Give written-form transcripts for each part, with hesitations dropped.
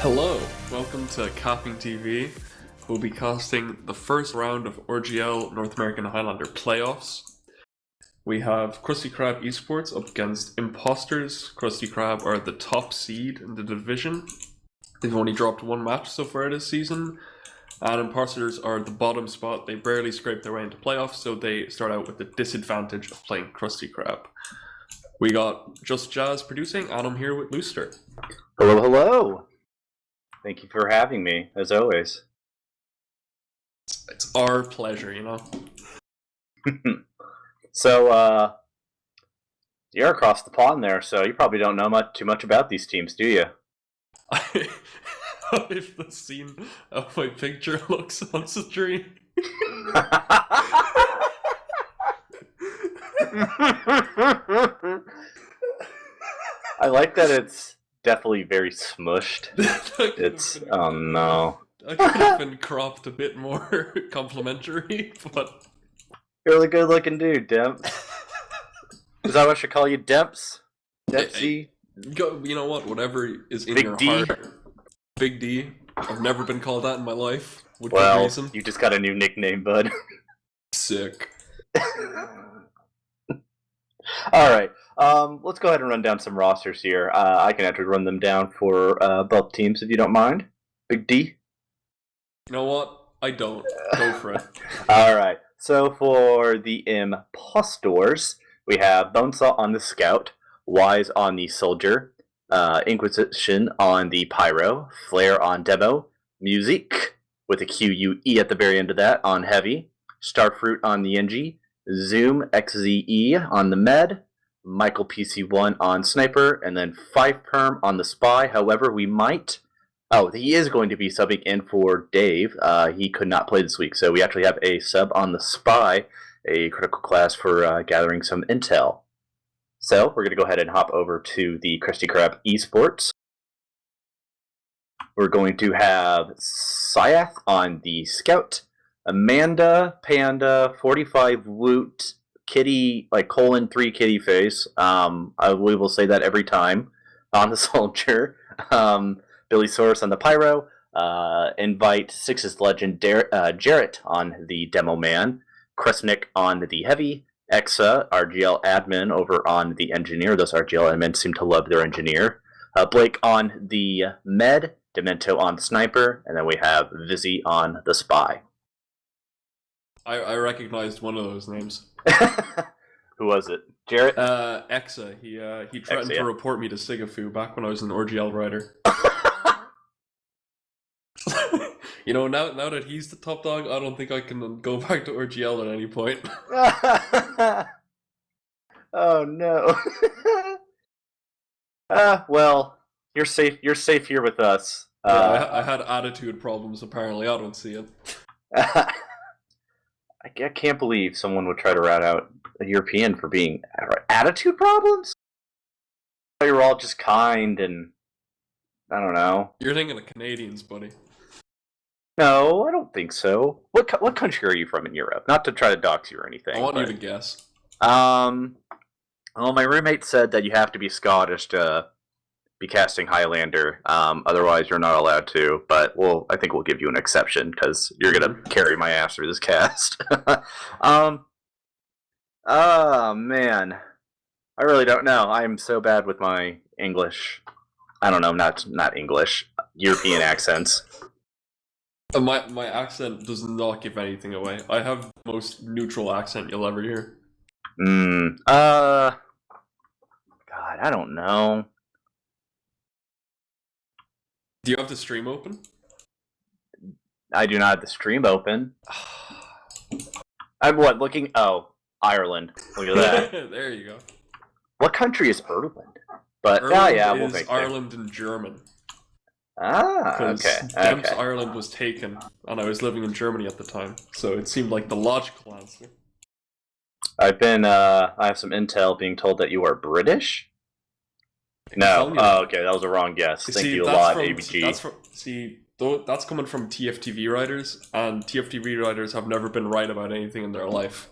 Hello, welcome to CappingTV. We'll be casting the first round of RGL North American Highlander playoffs. We have Krusty Krab Esports up against Impostors. Krusty Krab are the top seed in the division. They've only dropped one match so far this season. And Impostors are the bottom spot. They barely scrape their way into playoffs, so they start out with the disadvantage of playing Krusty Krab. We got Just Jazz producing, and I'm here with Looster. Hello, hello. Thank you for having me, as always. It's our pleasure, you know? So, you're across the pond there, so you probably don't know too much about these teams, do you? If the scene of my picture looks on stream. I like that it's definitely very smushed. Oh no. I could have been cropped a bit more complimentary, but... You're a really good looking dude, Demps. Is that what I should call you, Demps? Dempsey? You know what, whatever is in Big your D? heart. Big D. I've never been called that in my life. With good Well, reason. you just got a new nickname, bud. Sick. Alright, let's go ahead and run down some rosters here. I can actually run them down for both teams if you don't mind. Big D? You know what? I don't. Go for it. Alright, so for the Impostors, we have Bonesaw on the Scout, Wise on the Soldier, Inquisition on the Pyro, Flare on Demo, Music, with a QUE at the very end of that, on Heavy, Starfruit on the NG, Zoom XZE on the Med, Michael PC1 on Sniper, and then 5perm on the Spy. However, we might... Oh, he is going to be subbing in for Dave. He could not play this week, so we actually have a sub on the Spy, a critical class for gathering some intel. So, we're going to go ahead and hop over to the Krusty Krab Esports. We're going to have Syath on the Scout, Amanda, Panda, 45 Woot, Kitty, like :3 Kitty face. We will say that every time on the Soldier. Billy Source on the Pyro. Invite Six's Legend Jarrett on the Demo Man. Kresnik on the Heavy. Exa, RGL admin over on the Engineer. Those RGL admins seem to love their Engineer. Blake on the Med. Demento on the Sniper. And then we have Vizzy on the Spy. I recognized one of those names. Who was it? Jarrett? Exa. He threatened Exa, to report me to Sigafu back when I was an RGL writer. You know, now that he's the top dog, I don't think I can go back to RGL at any point. Oh no. Well, you're safe. You're safe here with us. Yeah, I had attitude problems. Apparently, I don't see it. I can't believe someone would try to rat out a European for being attitude problems. They were all just kind and I don't know. You're thinking of Canadians, buddy. No, I don't think so. What country are you from in Europe? Not to try to dox you or anything. I want you to guess. Well, my roommate said that you have to be Scottish to be casting Highlander. Otherwise, you're not allowed to. But I think we'll give you an exception because you're gonna carry my ass through this cast. Oh man, I really don't know. I'm so bad with my English. I don't know, not English, European accents. My accent does not give anything away. I have the most neutral accent you'll ever hear. God, I don't know. Do you have the stream open? I do not have the stream open. I'm looking? Oh, Ireland. Look at that. There you go. What country is Ireland? But Ireland yeah, is we'll make Ireland and German. Okay. Demps Ireland was taken, and I was living in Germany at the time, so it seemed like the logical answer. I have some intel being told that you are British? No. Oh, okay, that was a wrong guess. Thank you a lot, ABG. That's coming from TF2 writers, and TF2 writers have never been right about anything in their life.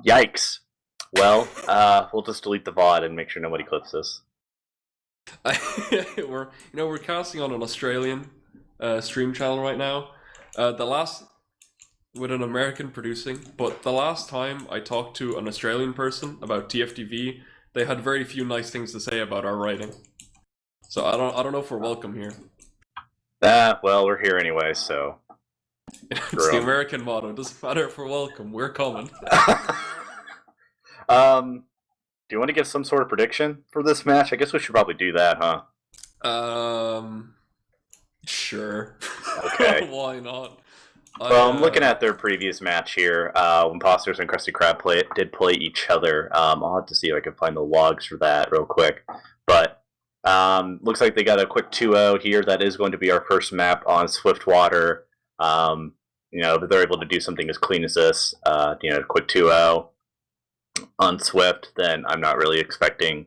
Yikes. Well, we'll just delete the VOD and make sure nobody clips this. We're casting on an Australian stream channel right now. The last with an American producing, but the last time I talked to an Australian person about TF2, they had very few nice things to say about our writing. So I don't know if we're welcome here. Well, we're here anyway, so. It's the American motto. It doesn't matter if we're welcome. We're coming. Do you want to give some sort of prediction for this match? I guess we should probably do that, huh? Sure. Okay. Why not? Well, I'm looking at their previous match here. Impostors and Krusty Krab did play each other. I'll have to see if I can find the logs for that real quick. But looks like they got a quick 2-0 here. That is going to be our first map on Swiftwater. If they're able to do something as clean as this, quick 2-0 on Swift, then I'm not really expecting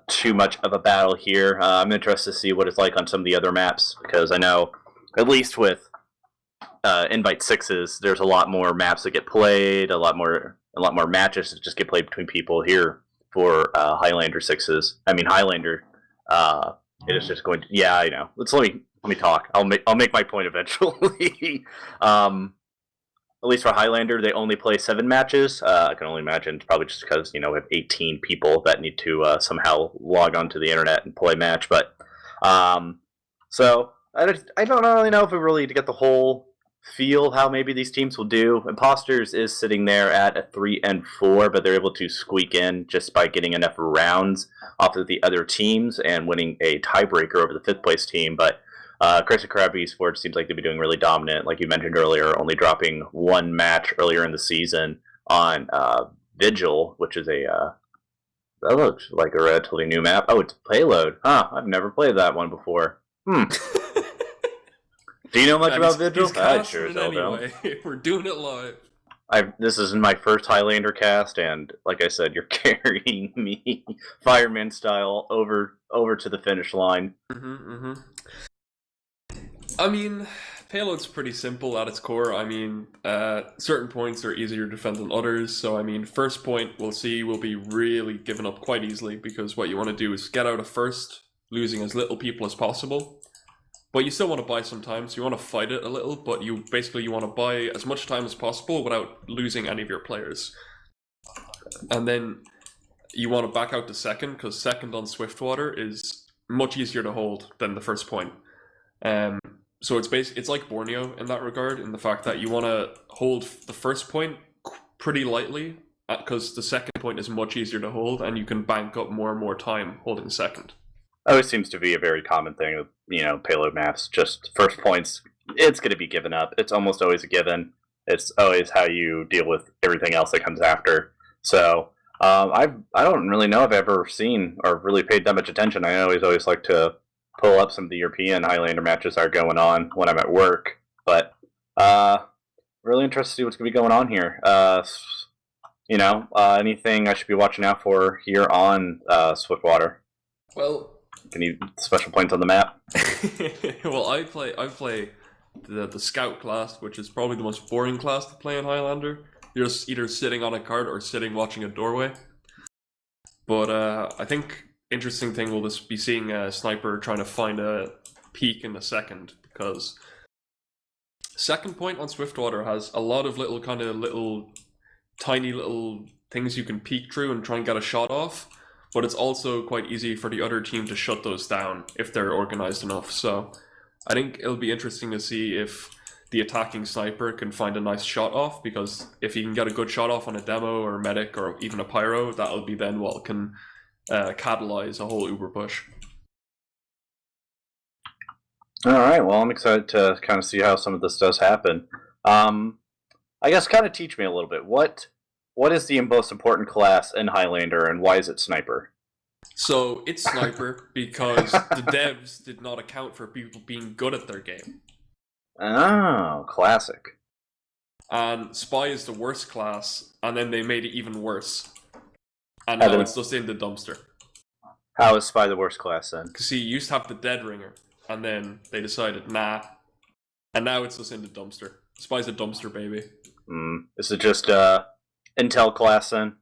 too much of a battle here. I'm interested to see what it's like on some of the other maps, because I know, at least with Invite 6s, there's a lot more maps that get played, a lot more matches that just get played between people. Here for Highlander 6s. I mean, Highlander, it is just going to, yeah, I know. Let me talk. I'll make my point eventually. At least for Highlander, they only play 7 matches. I can only imagine, probably just because we have 18 people that need to somehow log onto the internet and play match. But so I don't really know if we really get the whole feel how maybe these teams will do. Impostors is sitting there at a 3-4, but they're able to squeak in just by getting enough rounds off of the other teams and winning a tiebreaker over the 5th place team. But Krusty Krab Esports seems like they've been doing really dominant, like you mentioned earlier, only dropping 1 match earlier in the season on Vigil, which is that looks like a relatively new map. Oh, it's Payload. Huh, I've never played that one before. Do you know much about Vigil? I sure as hell don't. We're doing it live. This is my first Highlander cast, and like I said, you're carrying me fireman style over to the finish line. I mean, Payload's pretty simple at its core. I mean, certain points are easier to defend than others. So, I mean, first point we'll see will be really given up quite easily, because what you want to do is get out of first, losing as little people as possible. But you still want to buy some time, so you want to fight it a little, but you want to buy as much time as possible without losing any of your players. And then you want to back out to second, because second on Swiftwater is much easier to hold than the first point. So it's like Borneo in that regard, in the fact that you want to hold the first point pretty lightly, because the second point is much easier to hold, and you can bank up more and more time holding second. Always seems to be a very common thing with Payload maps. Just first points, it's going to be given up. It's almost always a given. It's always how you deal with everything else that comes after. So I don't really know if I've ever seen or really paid that much attention. I always like to pull up some of the European Highlander matches that are going on when I'm at work. But really interested to see what's going to be going on here. Anything I should be watching out for here on Swiftwater? Well, any special points on the map? Well, I play the Scout class, which is probably the most boring class to play in Highlander. You're just either sitting on a cart or sitting watching a doorway. But I think interesting thing will just be seeing a sniper trying to find a peak in the second, because second point on Swiftwater has a lot of tiny little things you can peek through and try and get a shot off, but it's also quite easy for the other team to shut those down if they're organized enough. So I think it'll be interesting to see if the attacking sniper can find a nice shot off, because if he can get a good shot off on a demo or medic or even a pyro, that'll be then what can catalyze a whole Uber push. Alright, well, I'm excited to kind of see how some of this does happen. I guess kind of teach me a little bit. What is the most important class in Highlander, and why is it Sniper? So, it's Sniper because the devs did not account for people being good at their game. Oh, classic. And Spy is the worst class, and then they made it even worse. And now it's just in the dumpster. How is Spy the worst class then? Because he used to have the Dead Ringer, and then they decided, nah. And now it's just in the dumpster. Spy's a dumpster baby. Is it just Intel class then?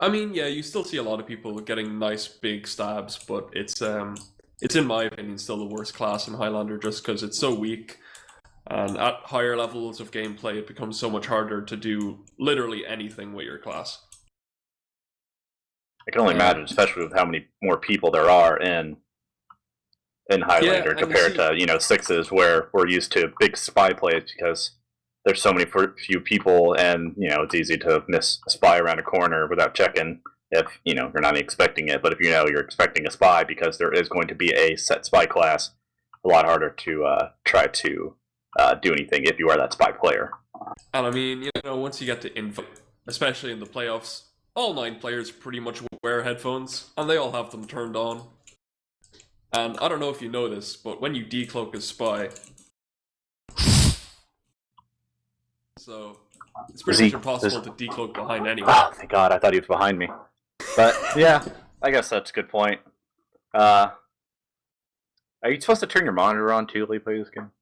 I mean, yeah, you still see a lot of people getting nice big stabs, but it's in my opinion still the worst class in Highlander just because it's so weak. And at higher levels of gameplay, it becomes so much harder to do literally anything with your class. I can only imagine, especially with how many more people there are in Highlander compared to sixes where we're used to big spy plays because there's so many few people, and it's easy to miss a spy around a corner without checking if you're not expecting it. But if you're expecting a spy because there is going to be a set spy class, a lot harder to try to do anything if you are that spy player. And I mean, once you get to info, especially in the playoffs, all 9 players pretty much wear headphones, and they all have them turned on. And I don't know if you know this, but when you decloak a spy, so it's pretty much impossible to decloak behind anyone. Oh, thank God, I thought he was behind me. But yeah, I guess that's a good point. Are you supposed to turn your monitor on too while you play this game?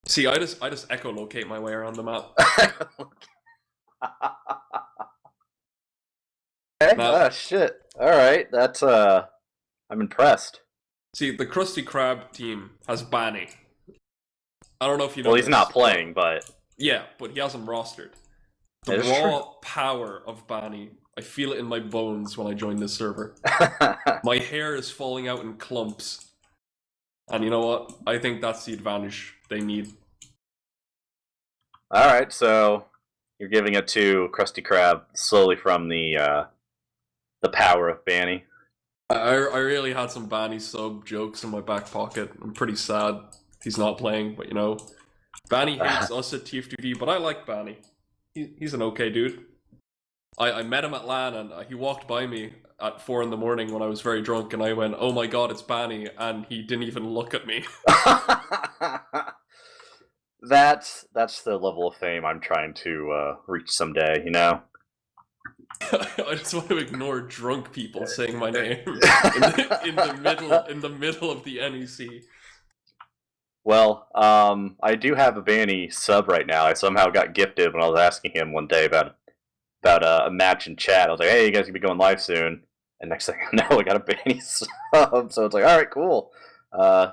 See, I just echolocate my way around the map. Okay. Oh shit. Alright, that's I'm impressed. See, the Krusty Krab team has Banny. I don't know if you know. Well, he's not playing, but yeah, but he has him rostered. The raw power of Banny, I feel it in my bones when I join this server. My hair is falling out in clumps. And you know what? I think that's the advantage they need. Alright, so you're giving it to Krusty Krab slowly from the power of Banny. I really had some Banny sub jokes in my back pocket. I'm pretty sad he's not playing, but Banny hates us at TF2, but I like Banny. He's an okay dude. I met him at LAN and he walked by me at 4 in the morning when I was very drunk, and I went, "Oh my god, it's Banny," and he didn't even look at me. That's the level of fame I'm trying to reach someday, I just want to ignore drunk people saying my name in the middle of the NEC. Well, I do have a Banny sub right now. I somehow got gifted when I was asking him one day about a match in chat. I was like, "Hey, you guys gonna be going live soon?" And next thing I know, I got a Banny sub. So it's like, all right, cool.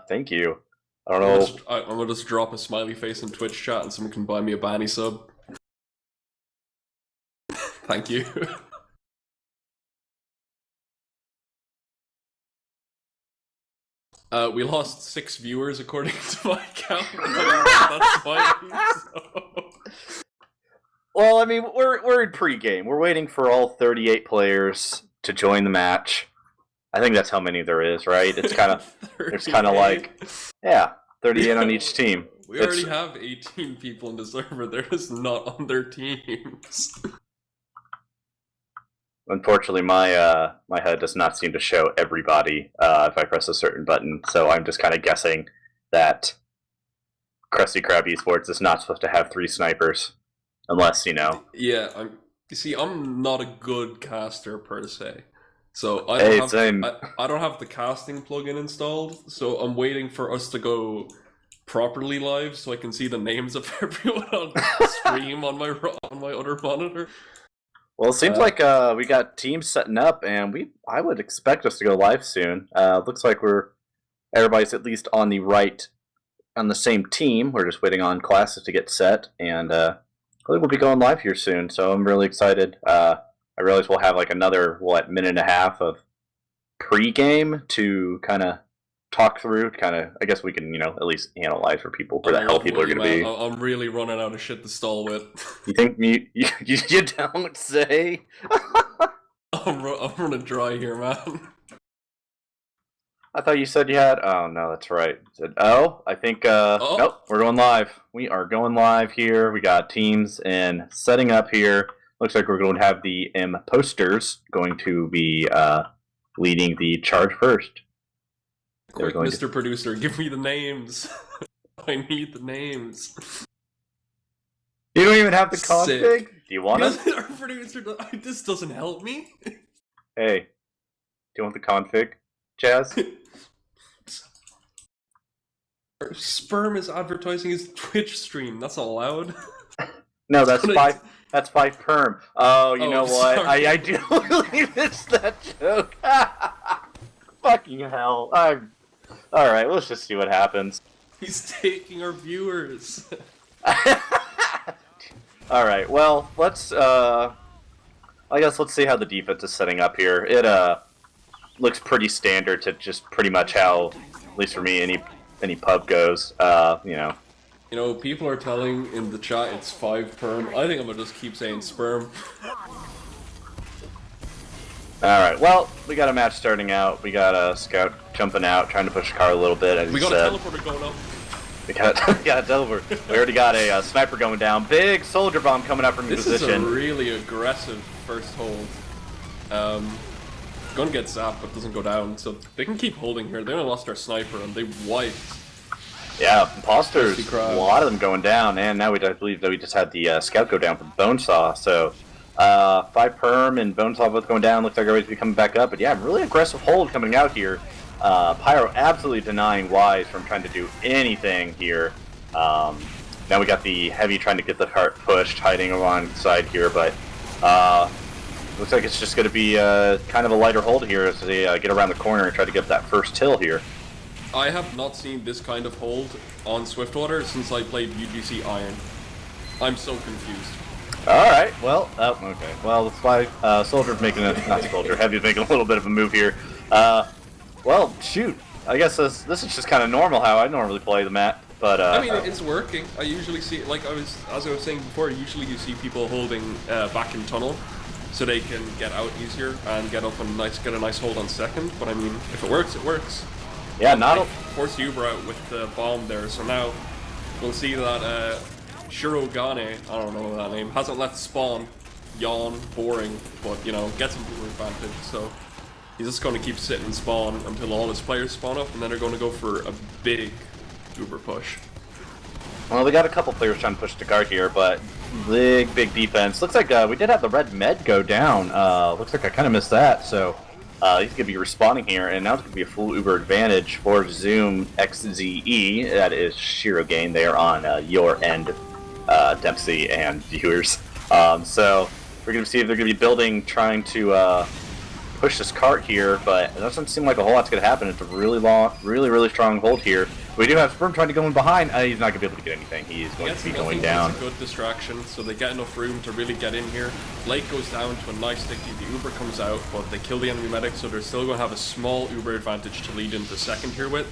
Thank you. I don't know. I'm gonna just drop a smiley face in Twitch chat, and someone can buy me a Banny sub. Thank you. We lost 6 viewers according to my count. That's fine. So. Well, I mean, we're in pregame. We're waiting for all 38 players to join the match. I think that's how many there is, right? It's kind of like 38 on each team. We already have 18 people in the server. They're just not on their teams. Unfortunately, my HUD does not seem to show everybody if I press a certain button, so I'm just kind of guessing that Krusty Krab Esports is not supposed to have 3 snipers, unless Yeah, you see, I'm not a good caster per se, so I don't have the casting plugin installed. So I'm waiting for us to go properly live so I can see the names of everyone on stream on my other monitor. Well, it seems like we got teams setting up, and I would expect us to go live soon. Looks like everybody's at least on the same team. We're just waiting on classes to get set, and I think we'll be going live here soon. So I'm really excited. I realize we'll have like another minute and a half of pre-game to kind of talk through. I guess we can at least analyze for people where the hell people are going to be. I'm really running out of shit to stall with. You think you don't say? I'm running dry here, man. I thought you said you had. Oh no, that's right. I think. Nope, we're going live. We are going live here. We got teams and setting up here. Looks like we're going to have the Impostors going to be leading the charge first. Quick, Mr. Producer, give me the names. I need the names. You don't even have the config? Do you want it? Our producer, this doesn't help me. Hey, do you want the config, Jazz? Sperm is advertising his Twitch stream. That's not allowed. No, that's That's 5 perm. Oh, you know what? Sorry. I do really miss that joke. Fucking hell. Alright, let's just see what happens. He's taking our viewers. Alright, well, let's, I guess let's see how the defense is setting up here. It, looks pretty standard to just pretty much how, at least for me, any pub goes, you know. You know, people are telling in the chat it's 5 perm. I think I'm gonna just keep saying sperm. Alright, well, we got a match starting out. We got a scout jumping out, trying to push the car a little bit, as We got a teleporter going up. We got a teleporter. We already got a sniper going down. Big soldier bomb coming up from your position. This is a really aggressive first hold. Gonna get zapped, but doesn't go down, so they can keep holding here. They only lost our sniper, and they wiped. Yeah, imposters, a lot of them going down, and now I believe that we just had the scout go down from Bonesaw, so 5 perm and Bonesaw both going down. Looks like everybody's be coming back up, but yeah, really aggressive hold coming out here. Pyro absolutely denying Wise from trying to do anything here. Now we got the Heavy trying to get the cart pushed, hiding alongside here, but looks like it's just going to be kind of a lighter hold here as they get around the corner and try to get that first till here. I have not seen this kind of hold on Swiftwater since I played UGC Iron. I'm so confused. Alright, well, okay. Well, that's why Soldier's making not Soldier, Heavy's making a little bit of a move here. Well, shoot. I guess this is just kind of normal how I normally play the map, but I mean, it's working. I usually see, like as I was saying before, usually you see people holding back in tunnel so they can get out easier and get up and get a nice hold on second, but I mean, if it works, it works. Yeah, not force Uber out with the bomb there, so now we'll see that Shirogane, I don't know that name, hasn't left spawn. Yawn, boring, but you know, gets some Uber advantage, so he's just going to keep sitting in spawn until all his players spawn up, and then they're going to go for a big Uber push. Well, we got a couple players trying to push the guard here, but big defense. Looks like we did have the red med go down. Looks like I kind of missed that, so he's going to be respawning here, and now it's going to be a full Uber advantage for Zoom XZE. That is Shirogane there on your end, Dempsey and viewers. So we're going to see if they're going to be building, trying to push this cart here, but it doesn't seem like a whole lot's going to happen. It's a really long, really strong hold here. We do have Sperm trying to go in behind. He's not going to be able to get anything. He is going to be going down. It's a good distraction, so they get enough room to really get in here. Blake goes down to a nice sticky. The Uber comes out, but they kill the enemy medic, so they're still going to have a small Uber advantage to lead into second here with.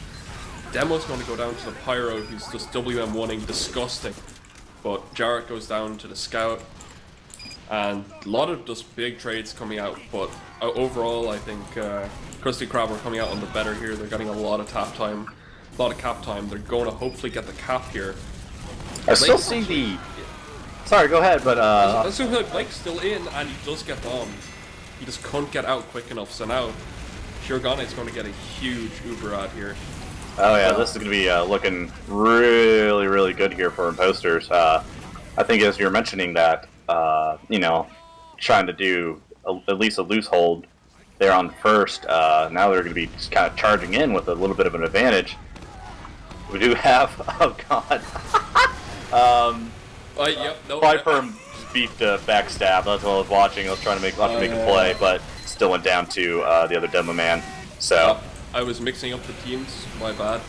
Demo's going to go down to the Pyro, who's just WM1ing, disgusting. But Jarrett goes down to the Scout. And a lot of just big trades coming out, but overall I think Krusty Krab are coming out on the better here. They're getting a lot of tap time, a lot of cap time. They're going to hopefully get the cap here. I still see the... Sorry, go ahead, but So Blake's still in, and he does get bombed. He just couldn't get out quick enough, so now Shirogane is going to get a huge Uber out here. Oh yeah, this is going to be looking really good here for Impostors. I think as you were mentioning that, you know, trying to do at least a loose hold there on the first. Now they're going to be just kind of charging in with a little bit of an advantage. We do have, oh god, Yep, no, Viper just beefed a backstab. That's what I was watching. I was trying to make a play, but still went down to the other demo man. So I was mixing up the teams. My bad.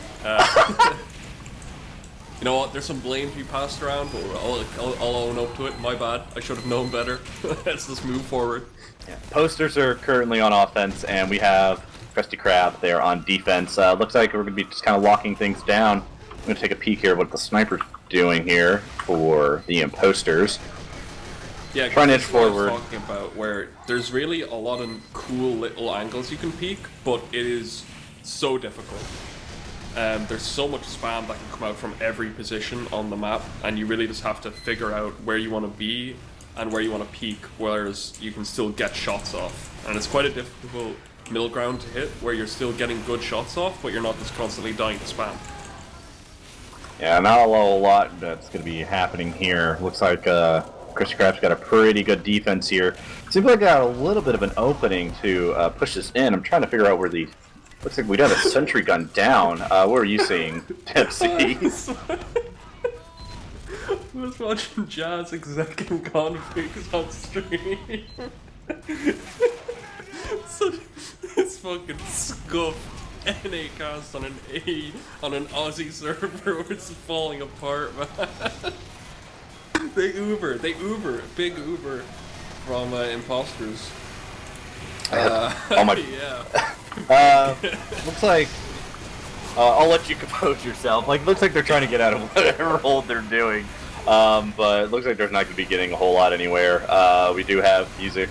You know what, there's some blame to be passed around, but I'll own up to it. My bad. I should have known better. Let's just move forward. Yeah. Posters are currently on offense, and we have Krusty Krab there on defense. Looks like we're going to be just kind of locking things down. I'm going to take a peek here what the sniper's doing here for the Impostors. Yeah, trying to edge forward. I was talking about where there's really a lot of cool little angles you can peek, but it is so difficult. There's so much spam that can come out from every position on the map, and you really just have to figure out where you want to be and where you want to peek, whereas you can still get shots off. And it's quite a difficult middle ground to hit, where you're still getting good shots off, but you're not just constantly dying to spam. Yeah, not a whole lot that's going to be happening here. Looks like Krusty Krab's got a pretty good defense here. Seems like I got a little bit of an opening to push this in. I'm trying to figure out where the... Looks like we got a sentry gun down. What are you seeing, Dempsey? was watching Jazz execing configs on stream. So this fucking scuffed NA cast on an Aussie server where it's falling apart, man. They Uber, big Uber from Impostors. Oh my. Yeah. Looks like. I'll let you compose yourself. Like, looks like they're trying to get out of whatever hold they're doing. But it looks like they're not going to be getting a whole lot anywhere. We do have Music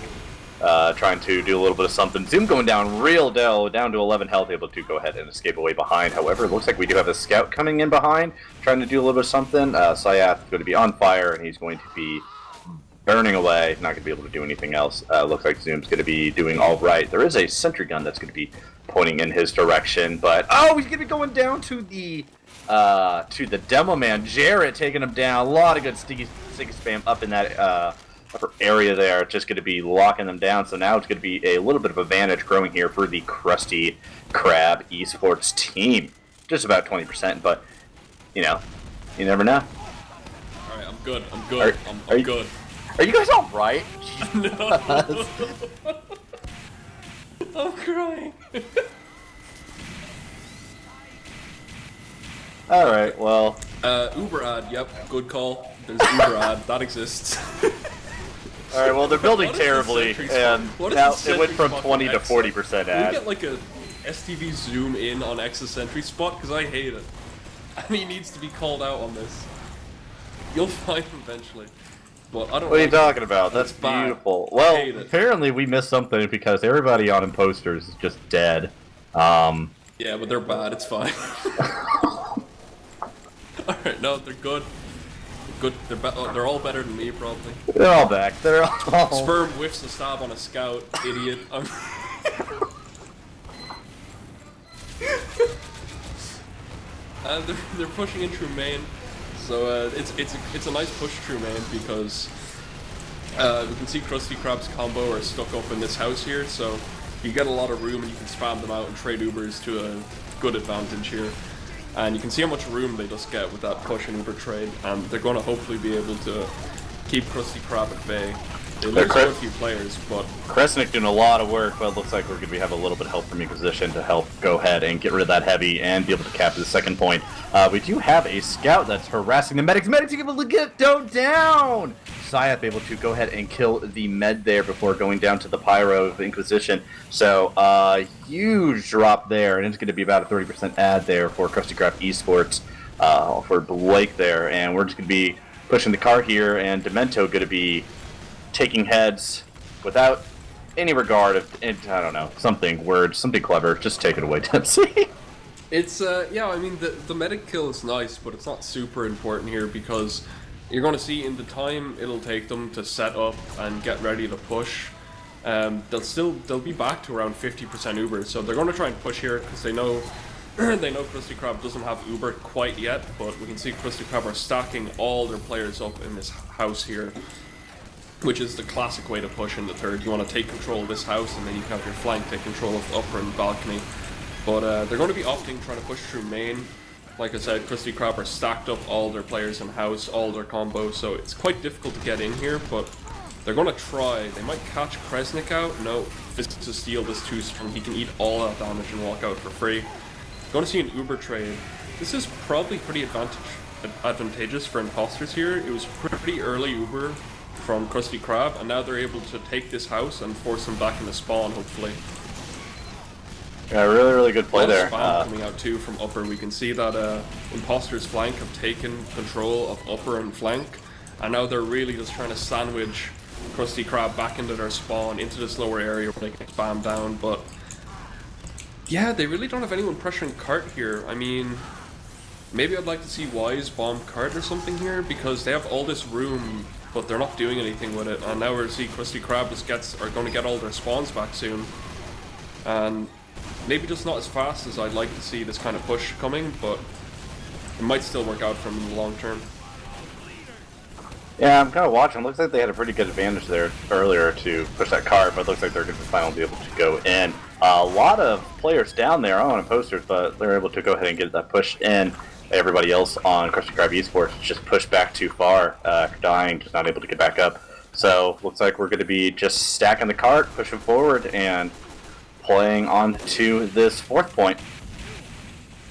trying to do a little bit of something. Zoom going down real down to 11 health, able to go ahead and escape away behind. However, it looks like we do have a scout coming in behind, trying to do a little bit of something. Sayath is going to be on fire, and he's going to be burning away. Not going to be able to do anything else. Looks like Zoom's going to be doing all right. There is a sentry gun that's going to be pointing in his direction, but oh, he's going to be going down to the demo man. Jarrett taking him down. A lot of good sticky spam up in that upper area there. Just going to be locking them down. So now it's going to be a little bit of advantage growing here for the Krusty Krab Esports team. Just about 20%, but you know, you never know. All right, I'm good. I'm good. I'm good. Are you guys all right? No. I'm crying. Alright, well. Uber ad, yep, good call. There's Uber ad, that exists. Alright, well, they're building terribly, and now it went from 20 to 40% ad. Can we get like a STV zoom in on X's sentry spot? Because I hate it. And he needs to be called out on this. You'll find him eventually. But I don't what are you talking about? That's beautiful. Well, apparently we missed something because everybody on Impostors is just dead. Yeah, but they're bad, it's fine. Alright, no, they're good. They're all better than me, probably. They're all back. They're all... Sperm whiffs a stab on a scout, idiot. They're pushing in through main, so it's a nice push through main because we can see Krusty Krab's combo are stuck up in this house here, so you get a lot of room and you can spam them out and trade Ubers to a good advantage here. And you can see how much room they just get with that push and Uber trade, and they're going to hopefully be able to keep Krusty Krab at bay. They lose quite a few players, but... Kresnik doing a lot of work, but it looks like we're going to have a little bit of help from Inquisition to help go ahead and get rid of that heavy and be able to capture the second point. We do have a scout that's harassing the medics. Medics are able to get down! Sayath able to go ahead and kill the med there before going down to the pyro of Inquisition. So, huge drop there, and it's going to be about a 30% ad there for Krusty Krab Esports for Blake there. And we're just going to be pushing the car here, and Demento going to be taking heads without any regard of, I don't know, something clever. Just take it away, Dempsey. It's, yeah, I mean, the medic kill is nice, but it's not super important here because you're going to see in the time it'll take them to set up and get ready to push. They'll be back to around 50% Uber, so they're going to try and push here because they know Krusty Krab doesn't have Uber quite yet, but we can see Krusty Krab are stacking all their players up in this house here, which is the classic way to push in the third. You want to take control of this house, and then you can have your flank take control of the upper and balcony. But they're going to be opting trying to push through main. Like I said, Krusty Krab are stacked up all their players in house, all their combos, so it's quite difficult to get in here, but they're going to try. They might catch Kresnik out. No, just to steal this 2 storm. He can eat all that damage and walk out for free. Going to see an Uber trade. This is probably pretty advantageous for Impostors here. It was pretty early Uber from Krusty Krab, and now they're able to take this house and force him back in the spawn, hopefully. Yeah, really good play there. Spam coming out too from upper. We can see that Impostors flank have taken control of upper and flank, and now they're really just trying to sandwich Krusty Krab back into their spawn, into this lower area where they can spam down, but yeah, they really don't have anyone pressuring Cart here. I mean, maybe I'd like to see Wise bomb Cart or something here, because they have all this room, but they're not doing anything with it, and now we're seeing Krusty Krab are going to get all their spawns back soon, and maybe just not as fast as I'd like to see this kind of push coming, but it might still work out for them in the long term. Yeah, I'm kind of watching. Looks like they had a pretty good advantage there earlier to push that card, but it looks like they're going to finally be able to go in. A lot of players down there on Impostors, but they're able to go ahead and get that push in. everybody else on Krusty Krab Esports just pushed back too far, dying, just not able to get back up. So looks like we're going to be just stacking the cart, pushing forward, and playing on to this 4th point.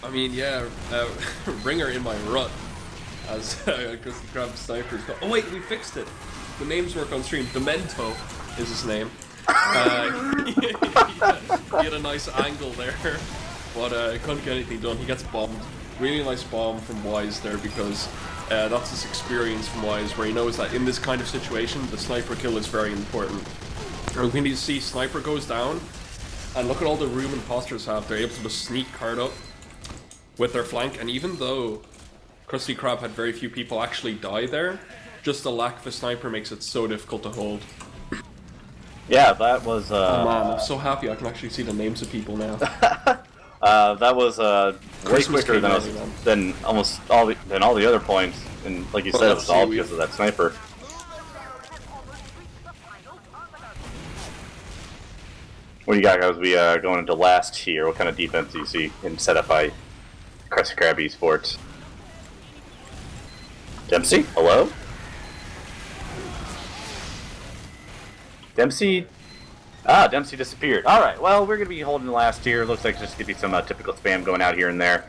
I mean, yeah, Ringer in my rut as Krusty Krab snipers. Oh wait, we fixed it. The names work on stream. Demento is his name. He had a nice angle there, but couldn't get anything done. He gets bombed. Really nice bomb from Wise there, because that's his experience from Wise, where he knows that in this kind of situation, the sniper kill is very important. And when you see sniper goes down, and look at all the room imposters have, they're able to just sneak card up with their flank, and even though Krusty Krab had very few people actually die there, just the lack of a sniper makes it so difficult to hold. Yeah, that was. Oh man, I'm so happy I can actually see the names of people now. That was way quicker than almost all the other points, and like you said, it was all because of that sniper. What do you got, guys? We going into last here. What kind of defense do you see in setup by Krusty Krab Esports? Dempsey, hello? Dempsey? Ah, Dempsey disappeared. Alright, well, we're going to be holding the last tier. Looks like there's just going to be some typical spam going out here and there.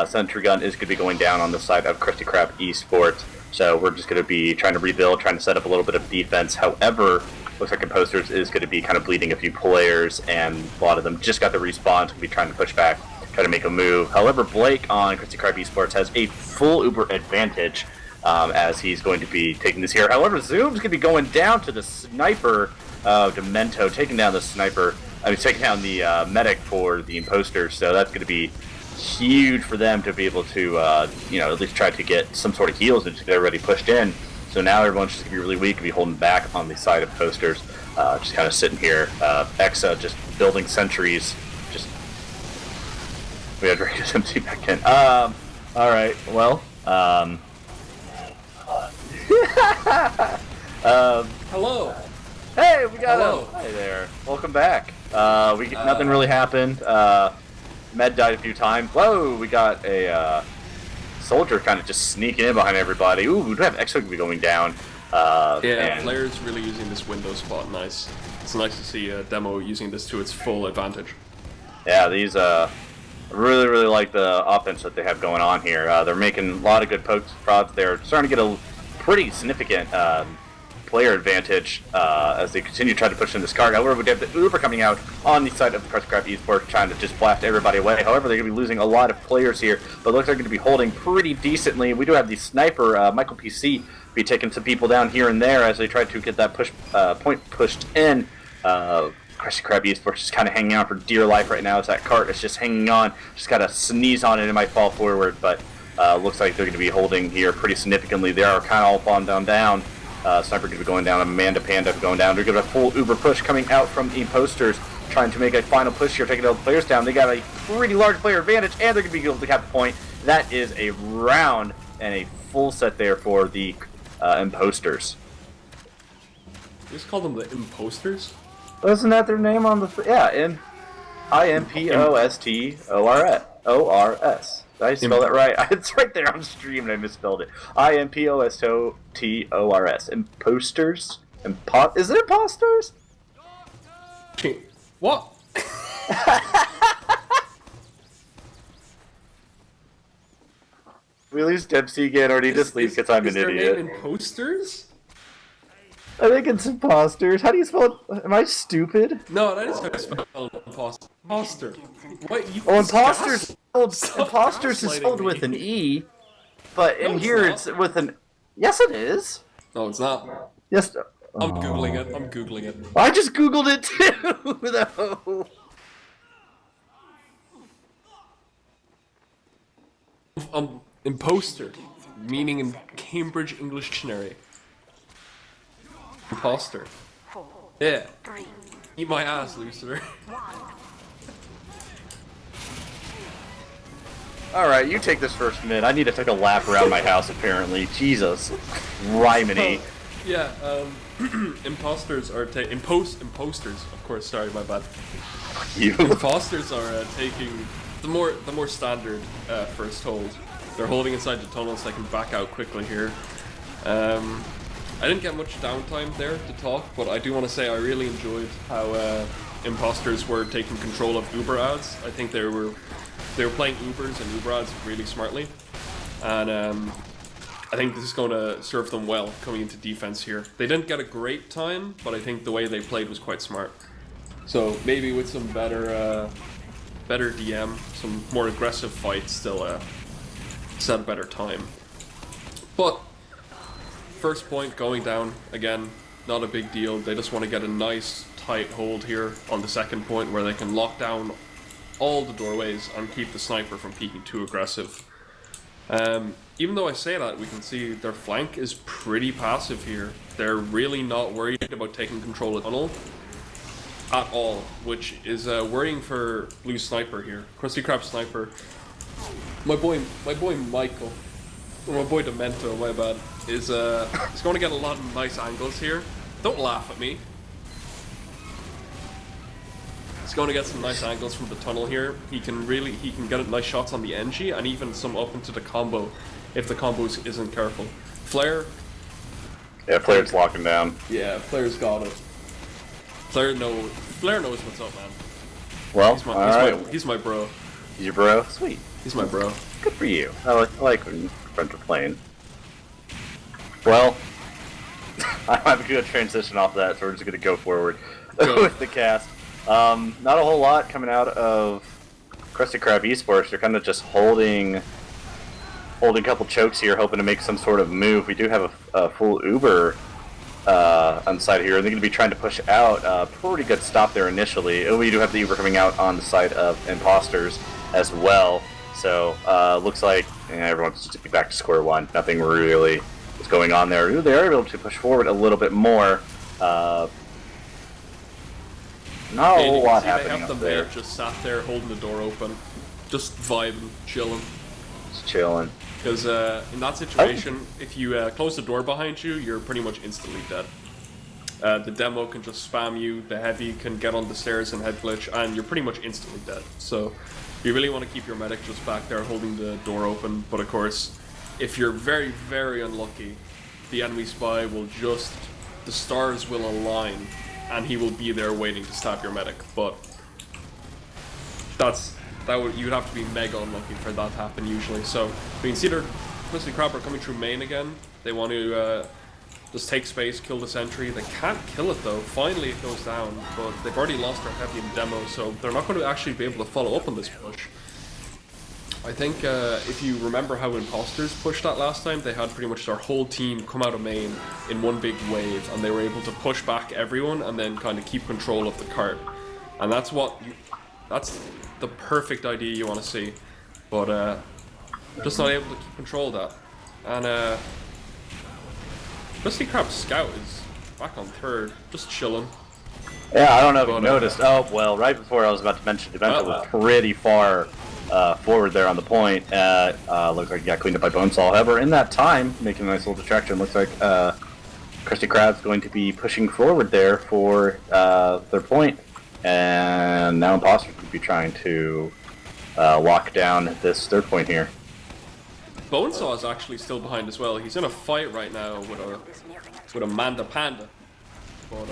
Sentry Gun is going to be going down on the side of Krusty Krab Esports. So we're just going to be trying to rebuild, trying to set up a little bit of defense. However, looks like Impostors is going to be kind of bleeding a few players, and a lot of them just got the respawns, going to be trying to push back, try to make a move. However, Blake on Krusty Krab Esports has a full Uber advantage, as he's going to be taking this here. However, Zoom's going to be going down to the sniper of Demento, taking down the sniper. I mean, taking down the medic for the Impostors. So that's going to be huge for them to be able to, you know, at least try to get some sort of heals and just get everybody pushed in. So now everyone's just going to be really weak and be holding back on the side of Impostors. Just kind of sitting here. Exa just building sentries. Just we had to get Dempsey back in. All right. Well. Hello. Hey, we got him. Hi there. Welcome back. Nothing really happened. Med died a few times. Whoa, we got a soldier kind of just sneaking in behind everybody. Ooh, we do have X-Wing going down. Yeah, players really using this window spot. Nice. It's nice to see a demo using this to its full advantage. Yeah, these really like the offense that they have going on here. They're making a lot of good pokes, prods. They're starting to get a pretty significant player advantage as they continue to try to push in this card. However, we have the Uber coming out on the side of the Krusty Krab Esports, trying to just blast everybody away. However, they're going to be losing a lot of players here, but it looks like they're going to be holding pretty decently. We do have the sniper, Michael PC, be taking some people down here and there as they try to get that point pushed in. Krusty Krab Esports just kind of hanging on for dear life right now as that cart is just hanging on. Just got to sneeze on it and it might fall forward, but looks like they're going to be holding here pretty significantly. They are kind of all falling down. Sniper going to be going down, Amanda Panda going down. They're going to have a full Uber push coming out from the Impostors, trying to make a final push here, taking all the players down. They got a pretty large player advantage, and they're going to be able to cap the point. That is a round and a full set there for the Impostors. You just call them the Impostors? Wasn't that their name on the... Yeah, Impostors. Did I spell that right? It's right there on stream and I misspelled it. Impostors. Impostors? Is it Impostors? What? We lose Dempsey again, or he just leaves because I'm an idiot. Is their name Impostors? I think it's Impostors. How do you spell it? Am I stupid? No, that is how you spell imposter. What? Impostors is spelled with an E, but in here it's with an... Yes, it is. No, it's not. Yes. I'm Googling it. I just Googled it too, though. Imposter, meaning in Cambridge English Dictionary. Imposter. Yeah. Eat my ass, Lucifer. Alright, you take this first mid. I need to take a lap around my house, apparently. Jesus. Rhyminy. Yeah, imposters are imposters, of course, sorry, my bad. You. Imposters are taking the more standard first hold. They're holding inside the tunnel so they can back out quickly here. I didn't get much downtime there to talk, but I do want to say I really enjoyed how Impostors were taking control of Uber ads. I think they were playing Ubers and Uber ads really smartly, and I think this is going to serve them well coming into defense here. They didn't get a great time, but I think the way they played was quite smart. So maybe with some better DM, some more aggressive fights, they'll set a better time. But first point going down again, not a big deal. They just want to get a nice tight hold here on the second point where they can lock down all the doorways and keep the sniper from peeking too aggressive. Even though I say that, we can see their flank is pretty passive here. They're really not worried about taking control of the tunnel at all, which is worrying for blue sniper here. Krusty Krab sniper. My boy Michael, or my boy Demento, my bad, is going to get a lot of nice angles here. Don't laugh at me. He's going to get some nice angles from the tunnel here. He can get nice shots on the NG and even some up into the combo if the combo isn't careful. Flare. Yeah, Flare's locking down. Yeah, Flare's got it. Flare knows what's up, man. Well, he's my bro. He's your bro? Sweet. He's my bro. Good for you. I like when friends are playing. Well, I have a good transition off that, so we're just going to go forward with the cast. Not a whole lot coming out of Krusty Krab Esports. They're kind of just holding a couple chokes here, hoping to make some sort of move. We do have a full Uber on the side here, and they're going to be trying to push out. Pretty good stop there initially. We do have the Uber coming out on the side of Impostors as well. So looks like everyone's just to be back to square one. Nothing really is going on there. Ooh, they are able to push forward a little bit more. Not a whole lot happening they have them up there. Just sat there holding the door open, just vibing, chilling. Just chilling. Because in that situation, if you close the door behind you, you're pretty much instantly dead. The demo can just spam you, the heavy can get on the stairs and head glitch, and you're pretty much instantly dead. So you really want to keep your medic just back there holding the door open, but of course, if you're very, very unlucky, the enemy spy will the stars will align, and he will be there waiting to stab your medic. But you'd have to be mega unlucky for that to happen usually. So we can see their Krusty Krab are coming through main again. They want to just take space, kill the sentry. They can't kill it though. Finally it goes down, but they've already lost their heavy in demo, so they're not going to actually be able to follow up on this push. I think if you remember how Impostors pushed that last time, they had pretty much their whole team come out of main in one big wave, and they were able to push back everyone and then kind of keep control of the cart. And that's the perfect idea you want to see, but just not able to keep control of that. And Krusty Krab's scout is back on third, just chilling. Yeah, I don't know if you noticed. Oh, well, right before I was about to mention, Demento was pretty far forward there on the point. Looks like he got cleaned up by Bonesaw. However, in that time, making a nice little distraction, looks like Krusty Krab's going to be pushing forward there for their point. And now Impostors could be trying to lock down this third point here. Bonesaw is actually still behind as well. He's in a fight right now with a Manda Panda. But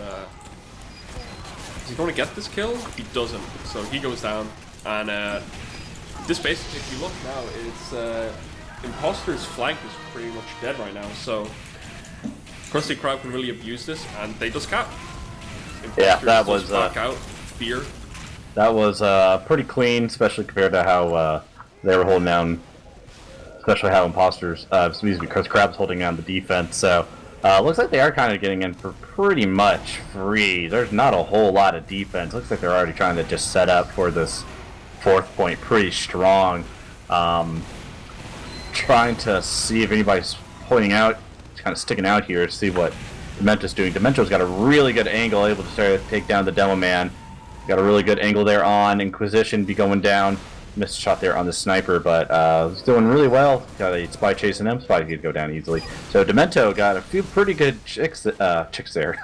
is he going to get this kill? He doesn't. So he goes down. And this basically, if you look now, it's Impostor's flank is pretty much dead right now. So Krusty Krab can really abuse this, and they just cap. Yeah, that was back out. Fear. That was pretty clean, especially compared to how they were holding down. Especially how Impostors, Krusty Krab's holding down the defense. So looks like they are kind of getting in for pretty much free. There's not a whole lot of defense. Looks like they're already trying to just set up for this fourth point pretty strong. Trying to see if anybody's pointing out, kind of sticking out here to see what Demento's doing. Demento's got a really good angle, able to start to take down the Demo Man. Got a really good angle there on Inquisition, be going down. Missed a shot there on the sniper, but was doing really well. Got a spy chasing him. Spy could go down easily. So Demento got a few pretty good picks there,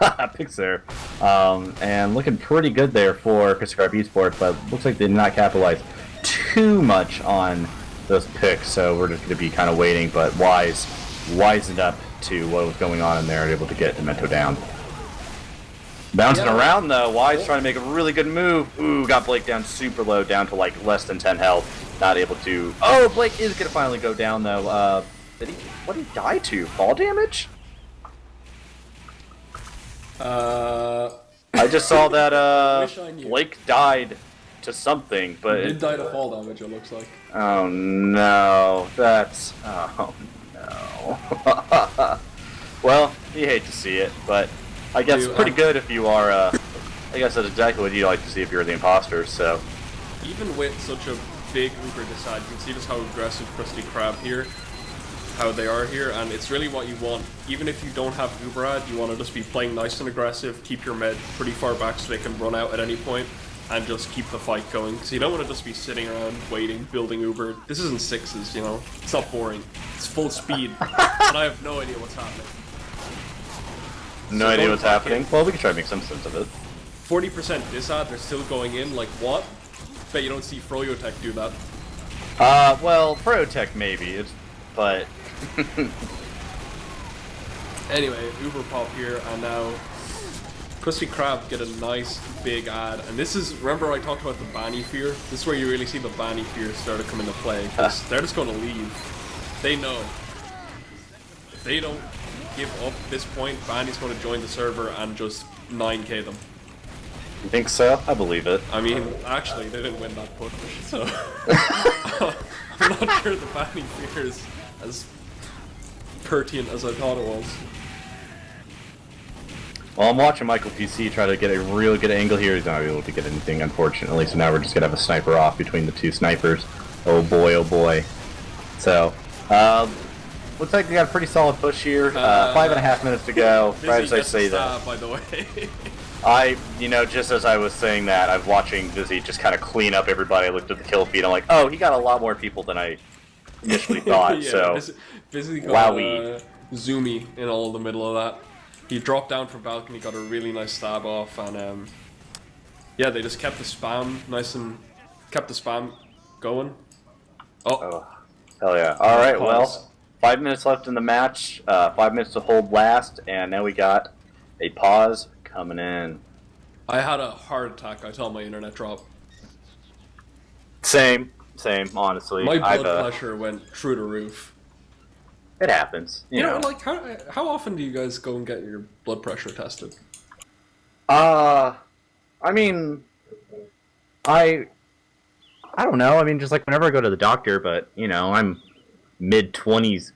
and looking pretty good there for Krusty Krab Esports, but looks like they did not capitalize too much on those picks, so we're just going to be kind of waiting. But Wise wisened up to what was going on in there and able to get Demento down. Bouncing around though, Wise trying to make a really good move. Ooh, got Blake down super low, down to like less than 10 health. Not able to. Oh, Blake is gonna finally go down though. What did he die to? Fall damage? I just saw that Blake died to something, but he did die to fall damage. It looks like. Oh no, that's oh no. Well, you hate to see it, but. I guess it's pretty good if you are, I guess that's exactly what you like to see if you're the Impostors, so. Even with such a big Uber decide, you can see just how aggressive Krusty Krab here, how they are here, and it's really what you want. Even if you don't have Uber ad, you want to just be playing nice and aggressive, keep your med pretty far back so they can run out at any point, and just keep the fight going. So you don't want to just be sitting around, waiting, building Uber. This isn't sixes, you know? It's not boring. It's full speed, and I have no idea what's happening. No idea what's happening. Well, we can try to make some sense of it. 40% disad, they're still going in, like what? Bet you don't see Froyotech do that. Well, Froyotech maybe, but... Anyway, Uber pop here, and now Krusty Krab get a nice big ad, and this is, remember I talked about the Banny fear? This is where you really see the Banny fear start to come into play, because they're just going to leave. They know. If they don't give up at this point, Banny's going to join the server and just 9k them. You think so? I believe it. I mean, actually, they didn't win that push, so I'm not sure the Banny fear is as pertinent as I thought it was. Well, I'm watching Michael PC try to get a real good angle here. He's not able to get anything, unfortunately, so now we're just going to have a sniper off between the two snipers. Oh boy, oh boy. So, looks like we got a pretty solid push here. 5.5 minutes to go. Right as I say that. By the way. Just as I was saying that, I'm watching Vizzy just kind of clean up everybody. I looked at the kill feed. I'm like, oh, he got a lot more people than I initially thought. Yeah, so, Vizzy got zoomy in all the middle of that. He dropped down from balcony, got a really nice stab off, and yeah, they just kept the spam nice and kept the spam going. Oh hell yeah! All right, well. 5 minutes left in the match, 5 minutes to hold last, and now we got a pause coming in. I had a heart attack, I tell my internet dropped. Same, honestly. My blood pressure went through the roof. It happens. You know, like, how often do you guys go and get your blood pressure tested? I mean, I don't know, I mean, just like whenever I go to the doctor, but, you know, I'm mid-20s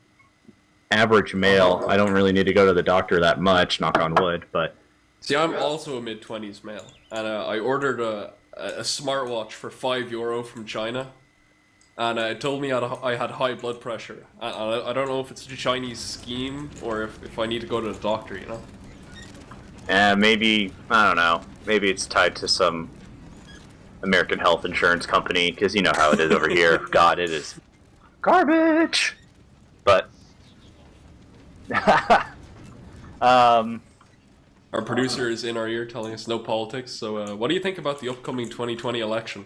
average male. I don't really need to go to the doctor that much, knock on wood, but... See, I'm also a mid-20s male, and I ordered a smartwatch for €5 from China, and it told me I had high blood pressure. I don't know if it's a Chinese scheme, or if I need to go to the doctor, you know? Maybe, I don't know, maybe it's tied to some American health insurance company, because you know how it is over here. God, it is garbage. But our producer is in our ear telling us no politics. So what do you think about the upcoming 2020 election?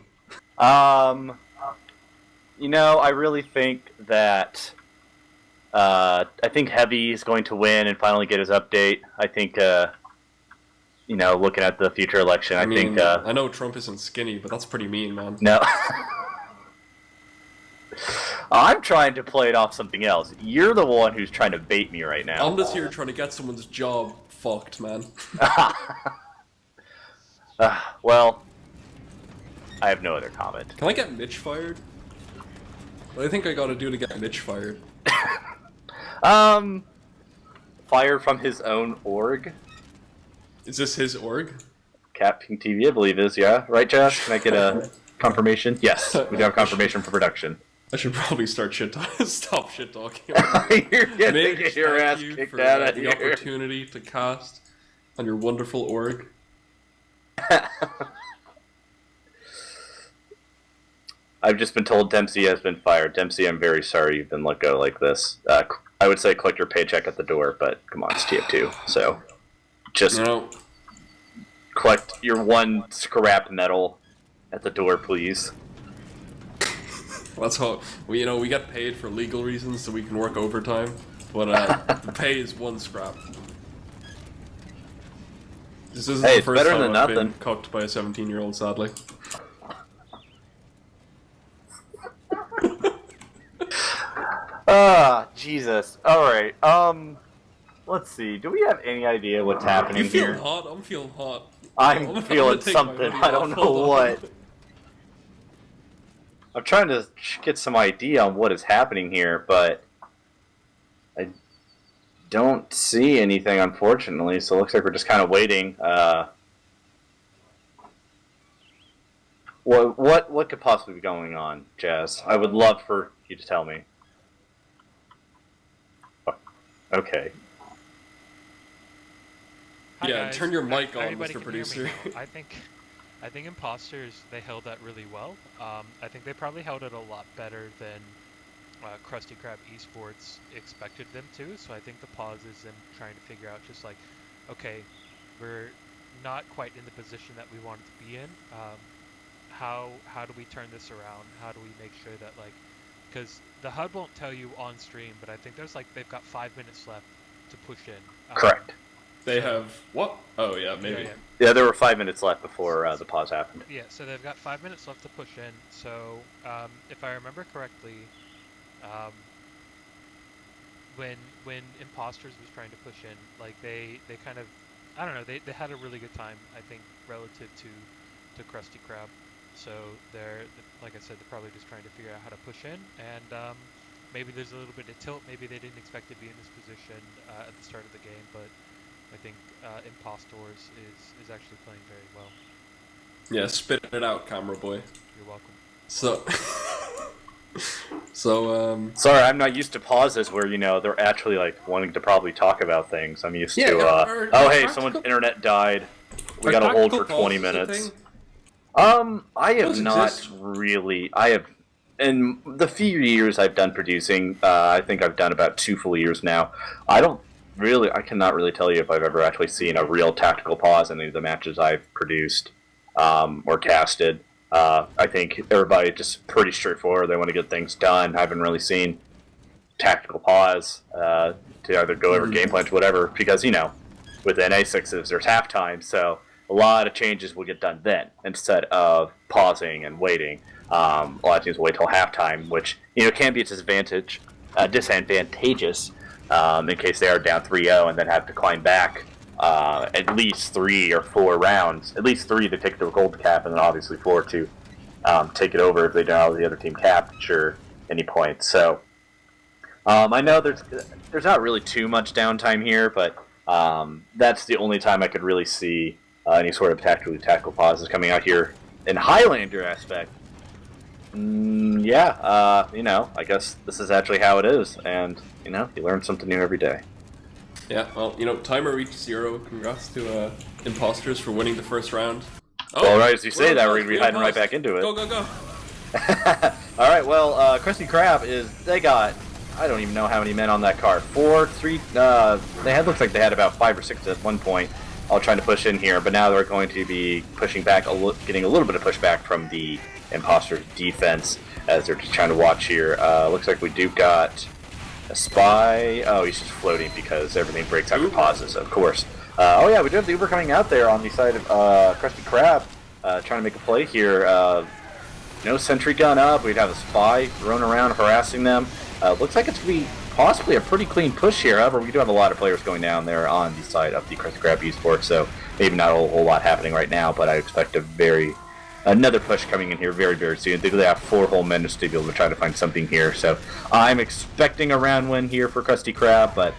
You know, I really think that I think Heavy is going to win and finally get his update. I think you know, looking at the future election, I think I know Trump isn't skinny, but that's pretty mean, man. No. I'm trying to play it off something else. You're the one who's trying to bait me right now. I'm just here trying to get someone's job fucked, man. Well, I have no other comment. Can I get Mitch fired? What do you think I gotta do to get Mitch fired? Fired from his own org? Is this his org? CappingTV, I believe is, yeah. Right, Josh? Can I get a confirmation? Yes, we do have confirmation for production. I should probably stop shit talking. You're getting your ass kicked out of the opportunity to cast on your wonderful org. I've just been told Dempsey has been fired. Dempsey, I'm very sorry you've been let go like this. I would say collect your paycheck at the door, but come on, it's TF2, so just collect your one scrap metal at the door, please. That's how we get paid for legal reasons, so we can work overtime. But the pay is 1 scrap. This isn't the first time I've been cooked by a 17-year-old, sadly. Ah, Jesus. Alright, let's see. Do we have any idea what's happening here? You feeling hot? I'm feeling hot. I'm feeling something. I don't know what. I'm trying to get some idea on what is happening here, but I don't see anything, unfortunately, so it looks like we're just kind of waiting. What could possibly be going on, Jazz? I would love for you to tell me. Okay. Hi guys. Turn your mic on, Mr. Producer. I think Impostors, they held that really well. I think they probably held it a lot better than Krusty Krab Esports expected them to. So I think the pause is them trying to figure out just like, okay, we're not quite in the position that we wanted to be in. How do we turn this around? How do we make sure that like, because the HUD won't tell you on stream, but I think there's like they've got 5 minutes left to push in. Correct. They have what? Oh yeah, maybe. Yeah, there were 5 minutes left before the pause happened. Yeah, so they've got 5 minutes left to push in. So if I remember correctly, when Impostors was trying to push in, like they kind of, I don't know, they had a really good time, I think, relative to Krusty Krab. So they're, like I said, they're probably just trying to figure out how to push in, and maybe there's a little bit of tilt. Maybe they didn't expect to be in this position at the start of the game, but I think Impostors is actually playing very well. Yeah, spit it out, camera boy. You're welcome. So, sorry, I'm not used to pauses where they're actually like wanting to probably talk about things. I'm used to oh hey, someone's internet died. We gotta hold for 20 minutes. I have not really. I have, in the few years I've done producing, I think I've done about 2 full years now. I cannot really tell you if I've ever actually seen a real tactical pause in any of the matches I've produced or casted. I think everybody just pretty straightforward. They want to get things done. I haven't really seen tactical pause to either go over game plans, whatever, because with NA6s there's halftime, so a lot of changes will get done then instead of pausing and waiting. A lot of teams will wait till halftime, which can be disadvantageous in case they are down 3-0 and then have to climb back at least 3 or 4 rounds. At least 3 to take the gold cap, and then obviously 4 to take it over if they don't have the other team capture any points. So I know there's not really too much downtime here, but that's the only time I could really see any sort of tactical pauses coming out here in Highlander aspect. I guess this is actually how it is, and you learn something new every day. Yeah, well, timer reached 0. Congrats to Impostors for winning the first round. Oh, well, right as you say that, we're gonna be heading right back into it. Go! All right, well, Krusty Krab they got, I don't even know how many men on that car. 4, 3. Looks like they had about 5 or 6 at one point, all trying to push in here, but now they're going to be pushing back, getting a little bit of pushback from the Imposter defense as they're just trying to watch here. Looks like we do got a spy. Oh, he's just floating because everything breaks after pauses, of course. Oh yeah, we do have the Uber coming out there on the side of Krusty Krab, trying to make a play here. No sentry gun up. We'd have a spy running around harassing them. Looks like it's going to be possibly a pretty clean push here. However, we do have a lot of players going down there on the side of the Krusty Krab Esports, so maybe not a whole lot happening right now, but I expect another push coming in here very, very soon. They do have 4 whole minutes to be able to try to find something here, so I'm expecting a round win here for Krusty Krab, but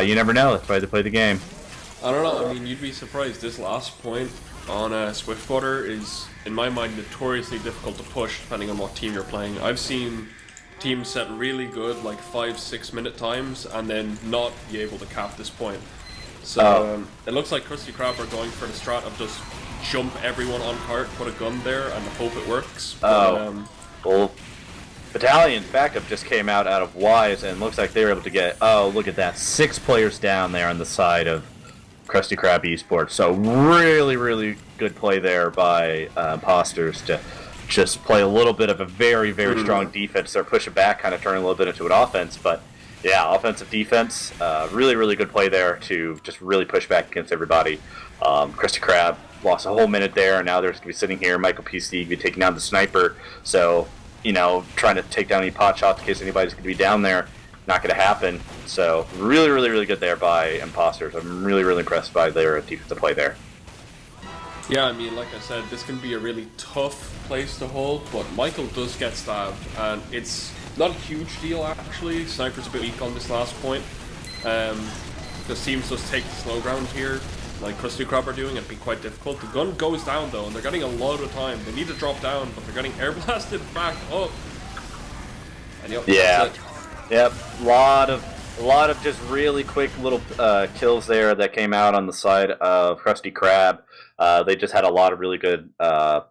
you never know. That's why they play the game. I don't know. I mean, you'd be surprised. This last point on Swiftwater is, in my mind, notoriously difficult to push depending on what team you're playing. I've seen teams set really good, like 5-6 minute times, and then not be able to cap this point. So it looks like Krusty Krab are going for the strat of just jump everyone on cart, put a gun there, and hope it works. But, well, Battalion backup just came out of Wise, and looks like they were able to get, look at that, 6 players down there on the side of Krusty Krab Esports. So really, really good play there by Impostors to just play a little bit of a very, very strong defense. They're pushing back, kind of turning a little bit into an offense. But yeah, offensive defense, really, really good play there to just really push back against everybody. Krusty Krab lost a whole minute there, and now they're going to be sitting here. Michael PC be taking down the sniper. So, trying to take down any pot shots in case anybody's going to be down there. Not going to happen. So, really, really, really good there by Impostors. I'm really, really impressed by their defensive play there. Yeah, I mean, like I said, this can be a really tough place to hold, but Michael does get stabbed, and it's not a huge deal, actually. Sniper's a bit weak on this last point. The teams just take the slow ground here, like Krusty Krab are doing. It'd be quite difficult. The gun goes down, though, and they're getting a lot of time. They need to drop down, but they're getting air blasted back up. And yep, that's it. Yep, a lot of just really quick little kills there that came out on the side of Krusty Krab. They just had a lot of really good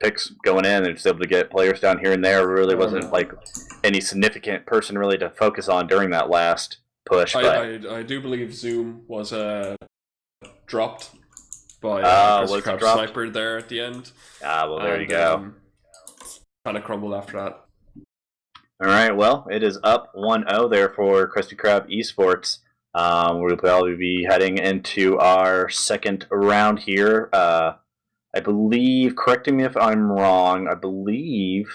picks going in and just able to get players down here and there. Really wasn't like any significant person really to focus on during that last push. I do believe Zoom was dropped by Krusty Krab sniper there at the end. Well, there you go. Kind of crumbled after that. All right, well, it is up 1-0 there for Krusty Krab Esports. We'll probably be heading into our second round here. I believe, correcting me if I'm wrong, I believe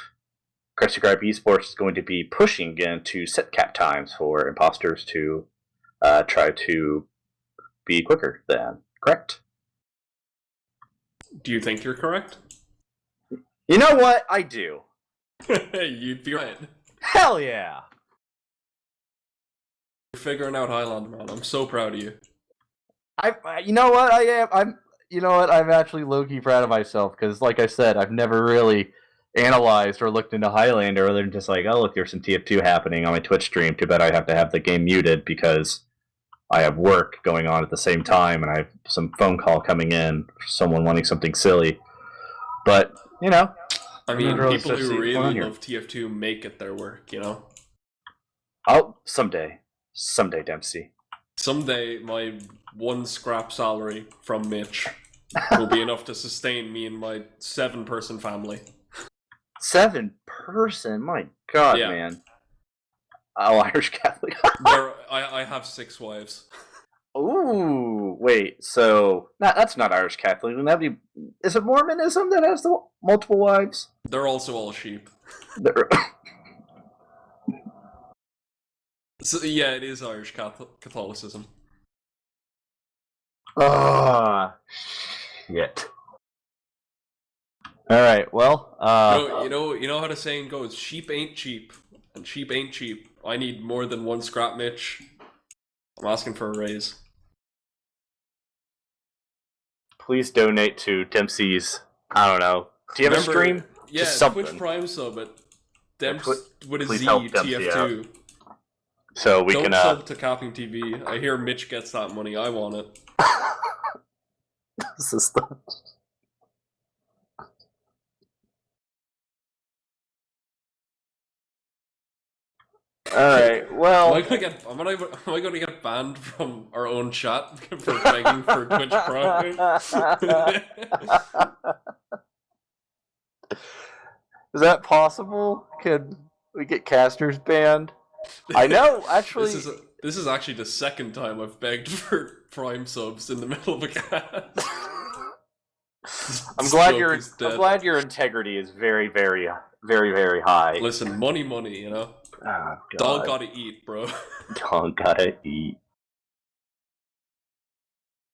Krusty Krab Esports is going to be pushing again to set cap times for Impostors to try to be quicker than, correct? Do you think you're correct? You know what? I do. You'd be right. Hell yeah! You're figuring out Highlander, man. I'm so proud of you. You know what? I am. I'm actually low-key proud of myself because, like I said, I've never really analyzed or looked into Highlander other than just like, oh, look, there's some TF2 happening on my Twitch stream. Too bad I have to have the game muted because I have work going on at the same time and I have some phone call coming in for someone wanting something silly. But, I mean, people who really love TF2 make it their work, Oh, someday. Someday, Dempsey. Someday, my one scrap salary from Mitch will be enough to sustain me and my 7-person family. 7-person? My God, yeah. Man. Oh, Irish Catholic. I have 6 wives. Ooh, wait, so that's not Irish Catholic. Is it Mormonism that has the multiple wives? They're also all sheep. So, yeah, it is Irish Catholicism. Shit. All right, well, you know how the saying goes: sheep ain't cheap, and sheep ain't cheap. I need more than one scrap, Mitch. I'm asking for a raise. Please donate to Dempsey's, I don't know. Do you have a stream? Yeah, just something. Twitch Prime sub at Demps with a Z TF2. TF2. So we Don't sub to CappingTV. I hear Mitch gets that money. I want it. This is the... Alright, well... Am I gonna get banned from our own chat for begging for Twitch Prime? Is that possible? Could we get casters banned? I know, actually... This is actually the second time I've begged for Prime subs in the middle of a cast. I'm glad your integrity is very, very, very, very high. Listen, money, Oh, dog gotta eat, bro. Dog gotta eat.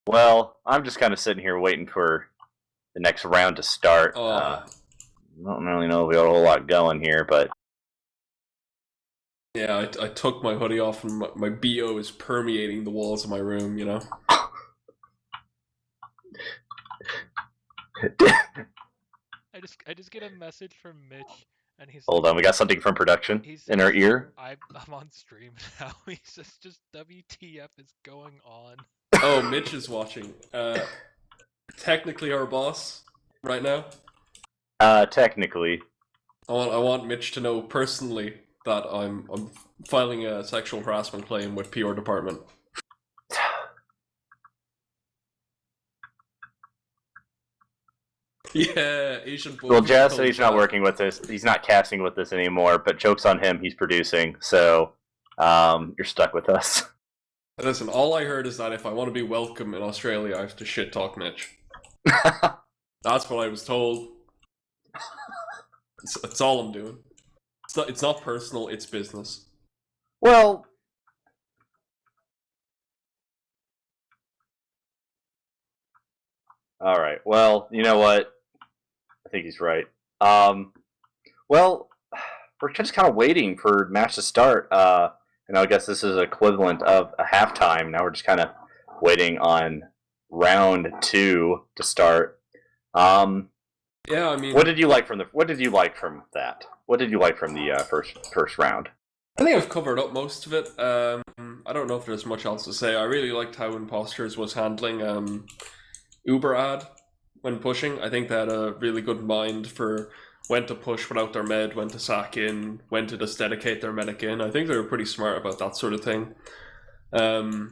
Well, I'm just kind of sitting here waiting for the next round to start. I don't really know if we got a whole lot going here, but... Yeah, I took my hoodie off and my BO is permeating the walls of my room, I just get a message from Mitch, and he's Hold on, we got something from production in our ear. I'm on stream now. He says, just WTF is going on. Oh, Mitch is watching. Technically our boss right now. Technically. I want Mitch to know personally that I'm filing a sexual harassment claim with PR department. Yeah, Asian boy. Well, Jazz said he's not working with us. He's not casting with us anymore, but joke's on him. He's producing, so you're stuck with us. Listen, all I heard is that if I want to be welcome in Australia, I have to shit talk Mitch. That's what I was told. It's all I'm doing. It's not personal, it's business. Well, all right. Well, you know what? I think he's right. Well, we're just kind of waiting for match to start. I guess this is equivalent of a halftime. Now we're just kind of waiting on round 2 to start. Yeah, I mean, what did you like from that? What did you like from the first round? I think I've covered up most of it. I don't know if there's much else to say. I really liked how Impostors was handling Uber ad when pushing. I think they had a really good mind for when to push without their med, when to sack in, when to just dedicate their medic in. I think they were pretty smart about that sort of thing. Krusty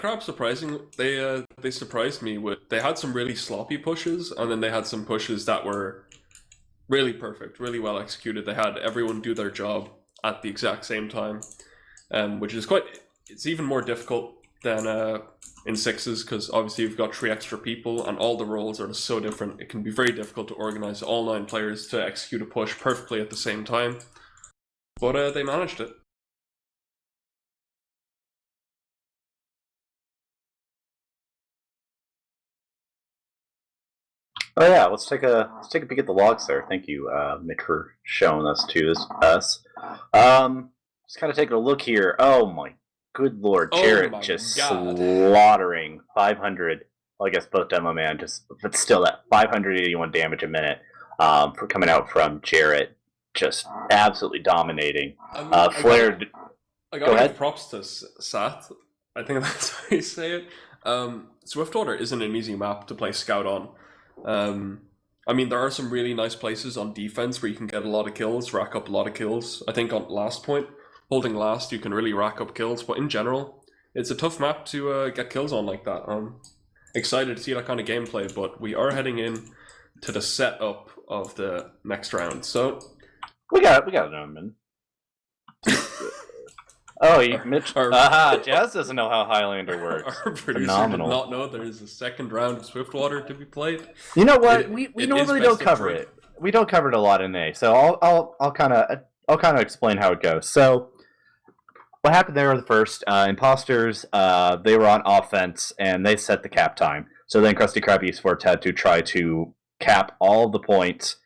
Krab, surprising, they surprised me with. They had some really sloppy pushes, and then they had some pushes that were really perfect, really well executed. They had everyone do their job at the exact same time, which is it's even more difficult than in sixes, because obviously you've got 3 extra people and all the roles are so different. It can be very difficult to organize all 9 players to execute a push perfectly at the same time, but they managed it. Oh yeah, let's take a peek at the logs there. Thank you, Mitch, for showing us us. Just kind of taking a look here. Oh my good lord, Jarrett just slaughtering 500. Well, I guess both Demo Man but still that 581 damage a minute for coming out from Jarrett, just absolutely dominating. Flare. I gotta give props to Seth. I think that's how you say it. Swiftwater isn't an easy map to play Scout on. I mean, there are some really nice places on defense where you can get a lot of kills, rack up a lot of kills. I think on last point, holding last, you can really rack up kills, but in general, it's a tough map to get kills on like that. I'm excited to see that kind of gameplay, but we are heading in to the setup of the next round, so... We got it, man. Oh, Mitch. Jazz doesn't know how Highlander works. Our producer Phenomenal. Did not know there is a second round of Swiftwater to be played. You know what? We normally don't cover it. We don't cover it a lot in A, so I'll kind of explain how it goes. So, what happened there the first Impostors? They were on offense and they set the cap time. So then Krusty Krab Esports had to try to cap all the points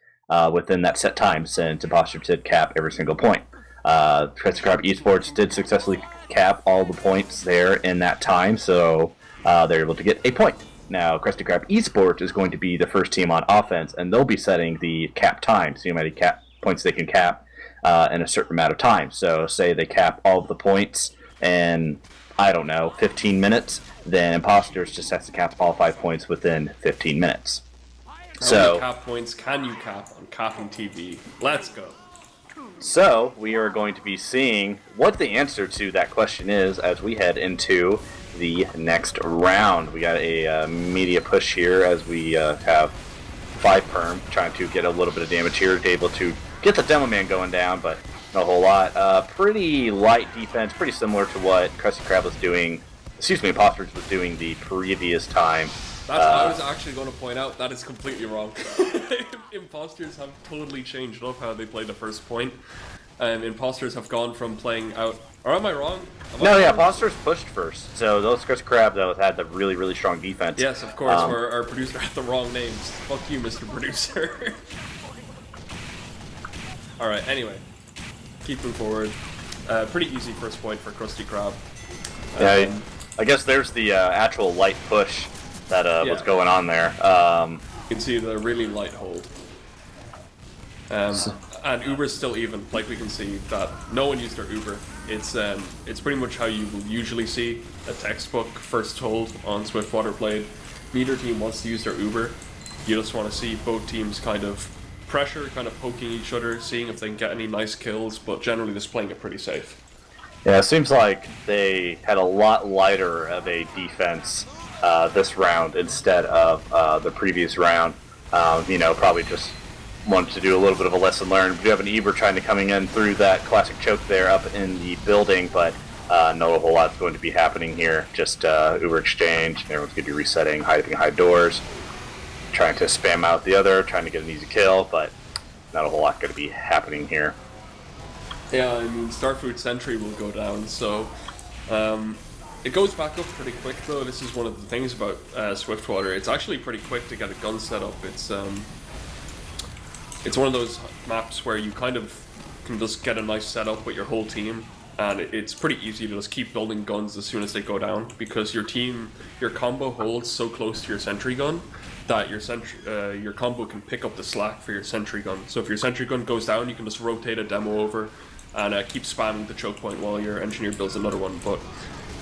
within that set time, since Impostors did cap every single point. Krusty Krab Esports did successfully cap all the points there in that time, so they're able to get a point. Now, Krusty Krab Esports is going to be the first team on offense, and they'll be setting the cap time, so how many cap points they can cap in a certain amount of time. So, say they cap all of the points in, I don't know, 15 minutes, then Impostors just has to cap all 5 points within 15 minutes. How many cap points can you cap on CappingTV? Let's go. So, we are going to be seeing what the answer to that question is as we head into the next round. We got a media push here as we have 5 perm, trying to get a little bit of damage here, able to get the Demo Man going down, but not a whole lot. Pretty light defense, pretty similar to what Krusty Krab was doing, Impostors was doing the previous time. That's what I was actually going to point out. That is completely wrong. Impostors have totally changed up how they play the first point. Impostors have gone from playing out... Or am I wrong? Impostors pushed first. So those Krusty Krab, though, had the really, really strong defense. Yes, of course. Our producer had the wrong names. Fuck you, Mr. Producer. Alright, anyway. Keeping forward. Pretty easy first point for Krusty Krab. Yeah, I guess there's the actual light push that was going on there. You can see the really light hold. And Uber's still even, like we can see that no one used their Uber. It's pretty much how you will usually see a textbook first hold on Swiftwater played. Neither team wants to use their Uber. You just want to see both teams kind of pressure, kind of poking each other, seeing if they can get any nice kills, but generally just playing it pretty safe. Yeah, it seems like they had a lot lighter of a defense this round instead of the previous round. Probably just wanted to do a little bit of a lesson learned. We do have an Eber trying to coming in through that classic choke there up in the building, but not a whole lot's going to be happening here. Just Uber exchange. Everyone's going to be resetting, hide doors, trying to spam out the other, trying to get an easy kill, but not a whole lot going to be happening here. Yeah, I mean, Starfood Sentry will go down, so it goes back up pretty quick though. This is one of the things about Swiftwater. It's actually pretty quick to get a gun set up. It's one of those maps where you kind of can just get a nice setup with your whole team, and it's pretty easy to just keep building guns as soon as they go down, because your combo holds so close to your sentry gun that your combo can pick up the slack for your sentry gun. So if your sentry gun goes down, you can just rotate a demo over and keep spamming the choke point while your engineer builds another one. But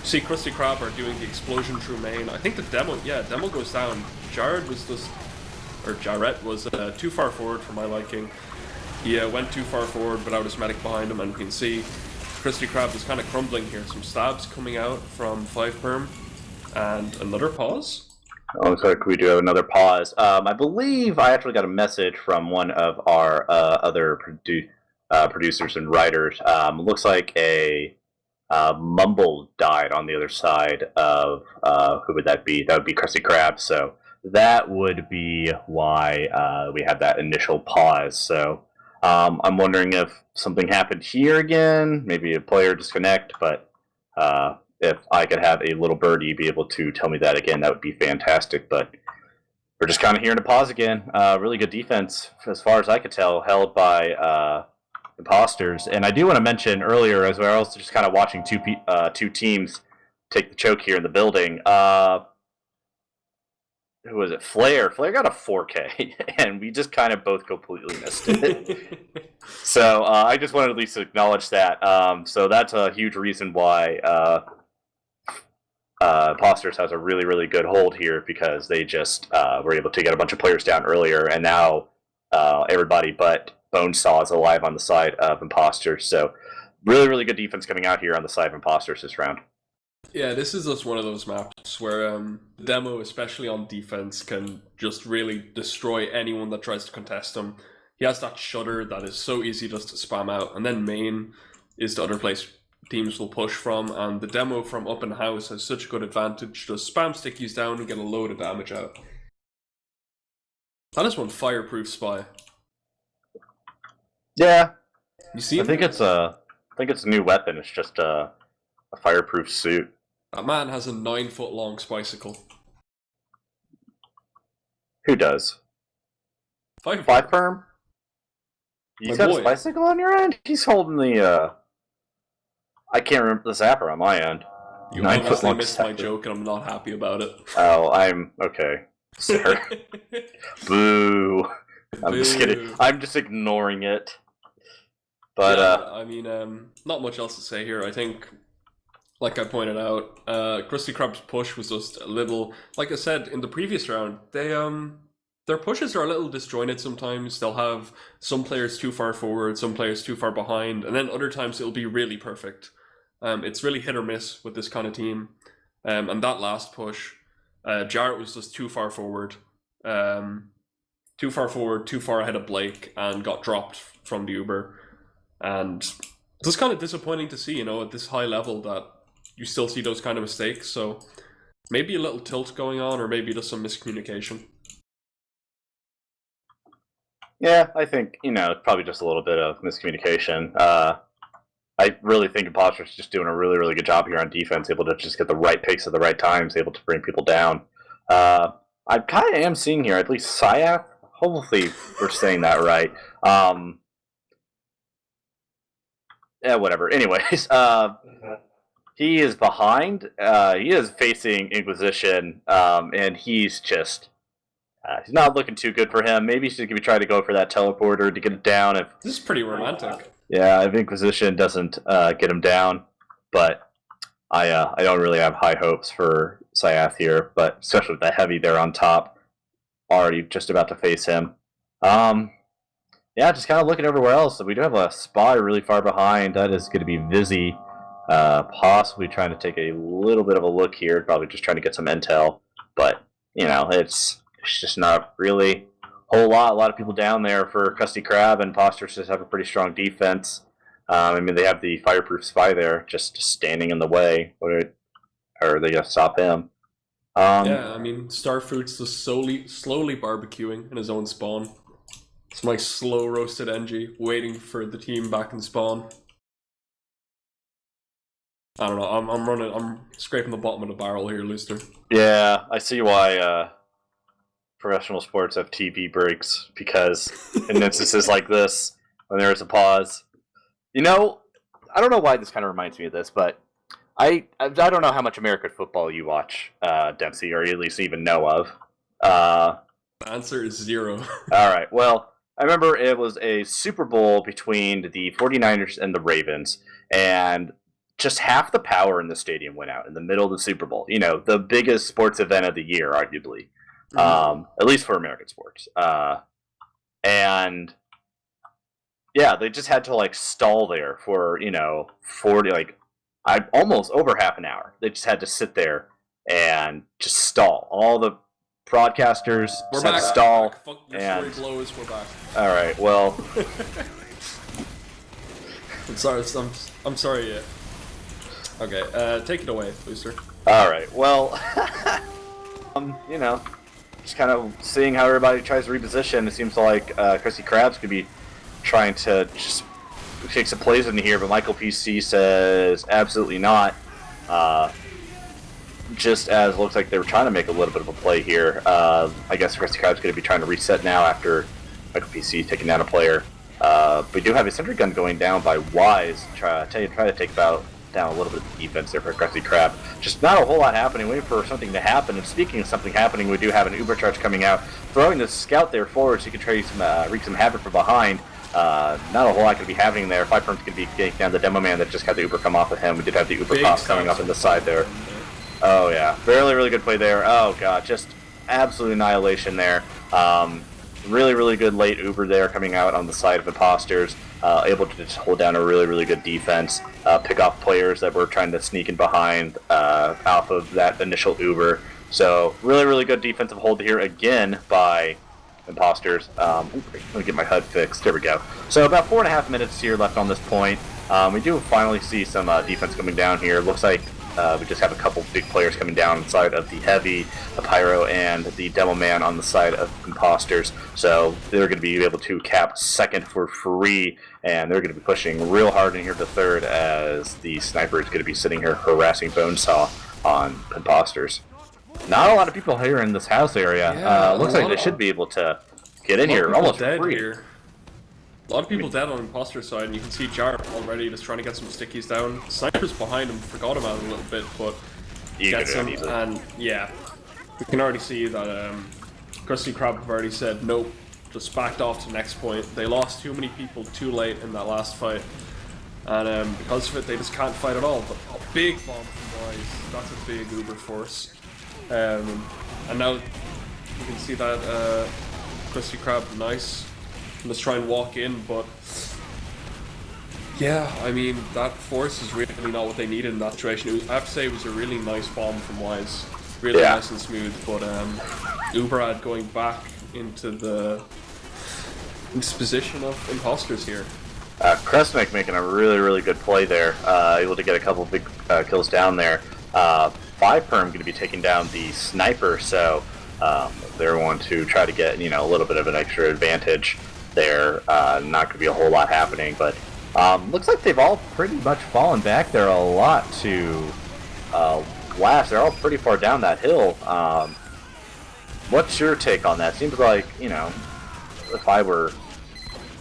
see, Krusty Krab are doing the explosion through main. I think the demo goes down. Jarrett was too far forward for my liking. He went too far forward without his medic behind him, and you can see Krusty Krab is kind of crumbling here. Some stabs coming out from 5perm, and another pause. Oh, looks like we do have another pause. I believe I actually got a message from one of our other producers and writers. Looks like a Mumble died on the other side of who would that be? That would be Krusty Krab. So that would be why we had that initial pause. So I'm wondering if something happened here again, maybe a player disconnect, but if I could have a little birdie be able to tell me that again, that would be fantastic. But we're just kind of hearing a pause again. Really good defense, as far as I could tell, held by Impostors. And I do want to mention earlier, as well, also just kind of watching two teams take the choke here in the building. Who was it? Flare. Flare got a 4K, and we just kind of both completely missed it. So I just wanted at least to acknowledge that. So that's a huge reason why Impostors has a really, really good hold here, because they just were able to get a bunch of players down earlier, and now everybody but Bonesaw is alive on the side of Impostors. So really, really good defense coming out here on the side of Impostors this round. Yeah, this is just one of those maps where the demo, especially on defense, can just really destroy anyone that tries to contest him. He has that shutter that is so easy just to spam out, and then main is the other place teams will push from, and the demo from up in house has such a good advantage. Just spam stickies down and get a load of damage out. That is one fireproof spy. Yeah, You see? I think it's a new weapon. It's just a fireproof suit. That man has a 9-foot long spicicle. Who does? 5perm? He's got a spicicle on your end? He's holding the I can't remember the zapper on my end. You obviously missed my joke, and I'm not happy about it. Oh, I'm okay. Sir. Boo. I'm just kidding. I'm just ignoring it. But yeah, I mean, not much else to say here. I think, like I pointed out, Krusty Krab's push was just a little, like I said in the previous round, their pushes are a little disjointed sometimes. They'll have some players too far forward, some players too far behind, and then other times it'll be really perfect. It's really hit or miss with this kind of team. And that last push, Jarrett was just too far forward, too far ahead of Blake, and got dropped from the Uber. And it's just kind of disappointing to see, at this high level, that you still see those kind of mistakes. So maybe a little tilt going on, or maybe just some miscommunication. yeah, I think, it's probably just a little bit of miscommunication. I really think Impostors is just doing a really, really good job here on defense, able to just get the right picks at the right times, able to bring people down. I kind of am seeing here, at least Sayath, hopefully we're saying that right. Yeah, whatever. Anyways, he is behind. He is facing Inquisition, and he's just... he's not looking too good for him. Maybe he's just going to try to go for that teleporter to get it down. This is pretty romantic. Yeah, if Inquisition doesn't get him down, but I don't really have high hopes for Sayath here, but especially with that heavy there on top, already just about to face him. Yeah, just kind of looking everywhere else. So we do have a spy really far behind. That is going to be Vizzy, possibly trying to take a little bit of a look here, probably just trying to get some intel. But, you know, it's just not really a whole lot. A lot of people down there for Krusty Krab, and Impostors just have a pretty strong defense. I mean, they have the Fireproof Spy there, just standing in the way. Or are they going to stop him? Yeah, I mean, Starfruit's just slowly barbecuing in his own spawn. It's my slow roasted NG, waiting for the team back in spawn. I don't know, I'm scraping the bottom of the barrel here, Looster. Yeah, I see why professional sports have TV breaks, because in instances like this, when there is a pause, you know, I don't know why this kind of reminds me of this, but I don't know how much American football you watch, Dempsey, or you at least even know of. The answer is 0. All right, well, I remember it was a Super Bowl between the 49ers and the Ravens, and just half the power in the stadium went out in the middle of the Super Bowl. You know, the biggest sports event of the year, arguably, at least for American sports. And yeah, they just had to like stall there for 40 almost over half an hour. They just had to sit there and just stall. All the broadcasters We're had back. to stall. Fuck your And story blows. We're back. all right, well, I'm sorry. I'm sorry. Yeah. Okay. Take it away, Booster. all right, well, you know, just kind of seeing how everybody tries to reposition. It seems like Krusty Krabs could be trying to just take some plays in here, but Michael PC says absolutely not. Just as it looks like they were trying to make a little bit of a play here. I guess Krusty Krab's going to be trying to reset now after Michael PC taking down a player. We do have a sentry gun going down by Wise. Try to take down a little bit of the defense there for Krusty Krab. Just not a whole lot happening, waiting for something to happen. And speaking of something happening, we do have an Uber charge coming out, throwing the scout there forward so you can try to wreak some havoc from behind. Not a whole lot going to be happening there. 5 Perm's going to be getting down the demo man that just got the Uber come off of him. We did have the Uber pop coming up in the side there. Oh yeah, really good play there. Oh god, just absolute annihilation there. Really good late Uber there coming out on the side of Impostors. Able to just hold down a really good defense. Pick off players that were trying to sneak in behind off of that initial Uber. So really good defensive hold here again by Impostors. Let me get my HUD fixed. There we go. So about 4.5 minutes here left on this point. We do finally see some defense coming down here. Looks like we just have a couple big players coming down on the side of the Heavy, the Pyro, and the Demo Man on the side of Impostors. So they're going to be able to cap second for free, and they're going to be pushing real hard in here to third as the Sniper is going to be sitting here harassing Bonesaw on Impostors. Not a lot of people here in this house area. Yeah, looks like they should be able to get in here almost for free. Here. A lot of people dead on Imposter side, and you can see Jar already just trying to get some stickies down. Sniper's behind him, forgot about him a little bit, but gets him, and yeah, we can already see that Krusty Krab have already said nope, just backed off to the next point. They lost too many people too late in that last fight, and because of it, they just can't fight at all. But a big bomb from Wise, that's a big Uber force, and now you can see that Krusty Krab, nice. Let's try and walk in, but yeah, I mean, that force is really not what they needed in that situation. I have to say it was a really nice bomb from Wise. Really nice and smooth, but Uberad going back into the position of Impostors here. Krusty making a really good play there, able to get a couple big kills down there. 5 Perm going to be taking down the Sniper, so they're going to try to get a little bit of an extra advantage there. Not going to be a whole lot happening, but looks like they've all pretty much fallen back there a lot to last. They're all pretty far down that hill. What's your take on that? Seems like, if I were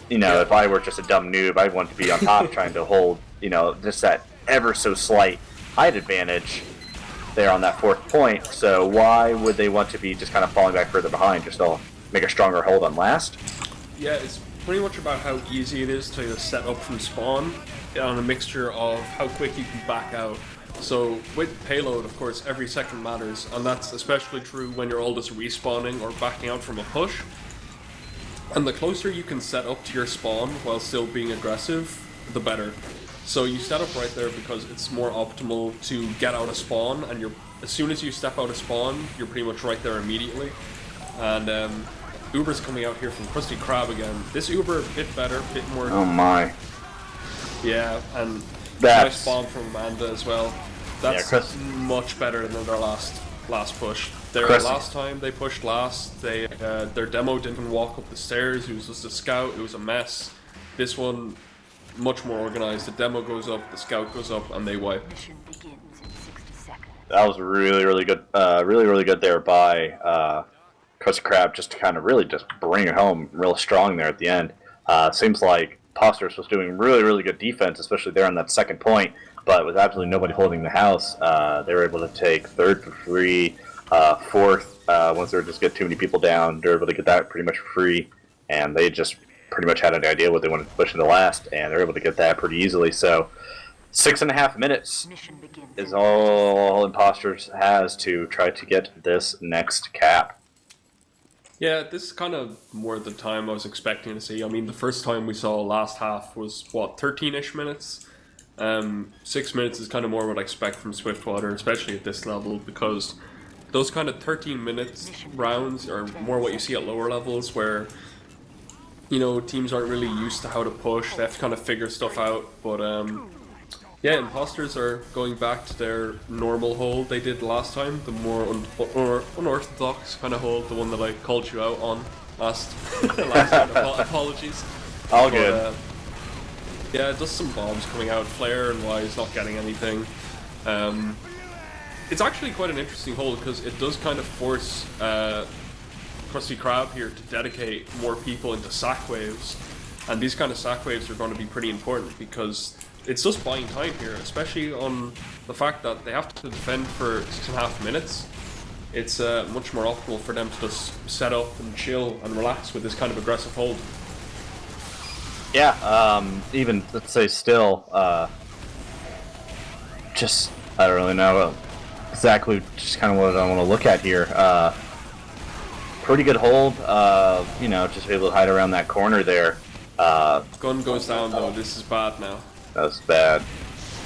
just a dumb noob, I'd want to be on top trying to hold, just that ever so slight height advantage there on that 4th point. So why would they want to be just kind of falling back further behind, just to make a stronger hold on last? Yeah, it's pretty much about how easy it is to set up from spawn on a mixture of how quick you can back out. So with payload, of course, every second matters, and that's especially true when you're all just respawning or backing out from a push. And the closer you can set up to your spawn while still being aggressive, the better. So you set up right there because it's more optimal to get out of spawn, and as soon as you step out of spawn, you're pretty much right there immediately. And Uber's coming out here from Krusty Krab again. This Uber a bit better, a bit more. Oh my. Yeah, and That's... nice bomb from Amanda as well. That's much better than their last push. Last time they pushed last, their demo didn't even walk up the stairs. It was just a scout. It was a mess. This one, much more organized. The demo goes up, the scout goes up, and they wipe. Mission begins in 60 seconds. That was really good. Really good there by Krusty Krab, just to kind of really just bring it home real strong there at the end. Seems like Impostors was doing really good defense, especially there on that second point, but with absolutely nobody holding the house, they were able to take third for free, fourth, once they were just get too many people down, they were able to get that pretty much for free, and they just pretty much had an idea what they wanted to push into last, and they're able to get that pretty easily. So 6.5 minutes is all Impostors has to try to get this next cap. Yeah, this is kind of more the time I was expecting to see. I mean, the first time we saw last half was, what, 13-ish minutes? 6 minutes is kind of more what I expect from Swiftwater, especially at this level, because those kind of 13 minutes rounds are more what you see at lower levels, where, you know, teams aren't really used to how to push. They have to kind of figure stuff out, but yeah, Impostors are going back to their normal hold they did last time, the more unorthodox kind of hold, the one that I called you out on last time. Apologies. All good. Yeah, just some bombs coming out. Flare and Wise not getting anything. It's actually quite an interesting hold because it does kind of force Krusty Krab here to dedicate more people into sack waves, and these kind of sack waves are going to be pretty important because it's just buying time here, especially on the fact that they have to defend for 6.5 minutes. It's much more optimal for them to just set up and chill and relax with this kind of aggressive hold. Yeah, even, let's say still, just, I don't really know exactly just kind of what I want to look at here. Pretty good hold, you know, just able to hide around that corner there. Gun goes down though, this is bad now. That's bad.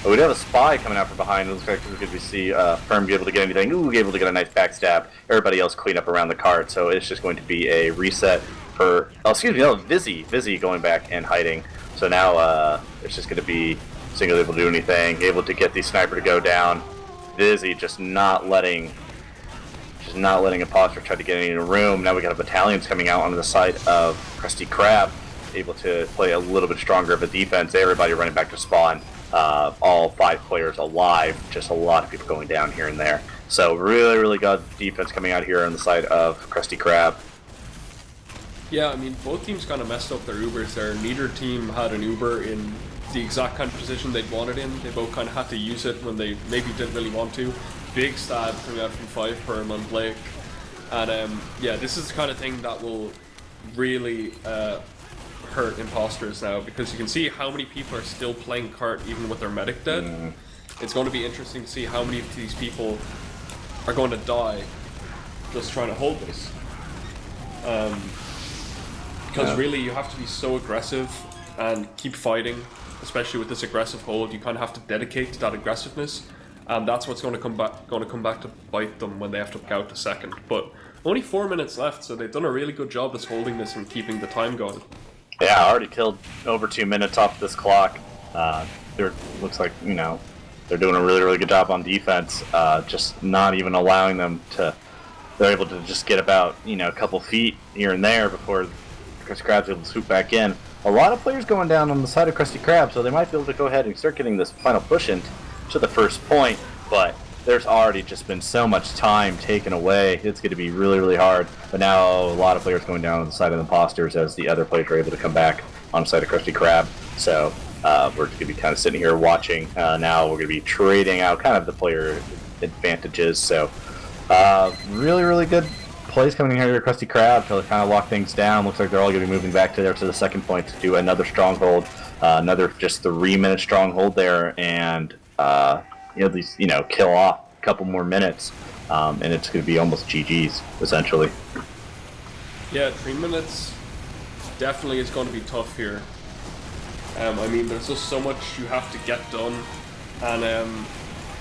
But we do have a spy coming out from behind. It looks like we could see Firm be able to get anything. Ooh, be able to get a nice backstab. Everybody else clean up around the cart. So it's just going to be a reset for, oh, excuse me, no, Vizzy going back and hiding. So now it's just going to be Single able to do anything, able to get the sniper to go down. Vizzy just not letting Imposter try to get in a room. Now we got battalions coming out on the side of Krusty Krab, able to play a little bit stronger of a defense. Everybody running back to spawn. All 5 players alive. Just a lot of people going down here and there. So really good defense coming out here on the side of Krusty Krab. Yeah, I mean, both teams kind of messed up their Ubers there. Neither team had an Uber in the exact kind of position they'd wanted in. They both kind of had to use it when they maybe didn't really want to. Big stab coming out from 5 Perm on Blake. And yeah, this is the kind of thing that will really hurt Impostors now, because you can see how many people are still playing cart even with their medic dead. It's going to be interesting to see how many of these people are going to die just trying to hold this. Because really you have to be so aggressive and keep fighting, especially with this aggressive hold. You kind of have to dedicate to that aggressiveness, and that's what's going to come back to bite them when they have to go out to second. But only 4 minutes left, so they've done a really good job just holding this and keeping the time going. Yeah, I already killed over 2 minutes off this clock. Looks like, you know, they're doing a really good job on defense. Just not even allowing them to. They're able to just get about, you know, a couple feet here and there before Krusty Krab's able to swoop back in. A lot of players going down on the side of Krusty Krab, so they might be able to go ahead and start getting this final push into the first point. But there's already just been so much time taken away. It's going to be really hard. But now a lot of players going down on the side of the Impostors as the other players are able to come back on the side of Krusty Krab. So we're going to be kind of sitting here watching. Now we're going to be trading out kind of the player advantages. So really good plays coming in here to Krusty Krab to kind of lock things down. Looks like they're all going to be moving back to the second point to do another stronghold. Another just 3-minute stronghold there, and at least, you know, kill off a couple more minutes, and it's going to be almost GG's essentially. Yeah, 3 minutes definitely is going to be tough here. I mean, there's just so much you have to get done, and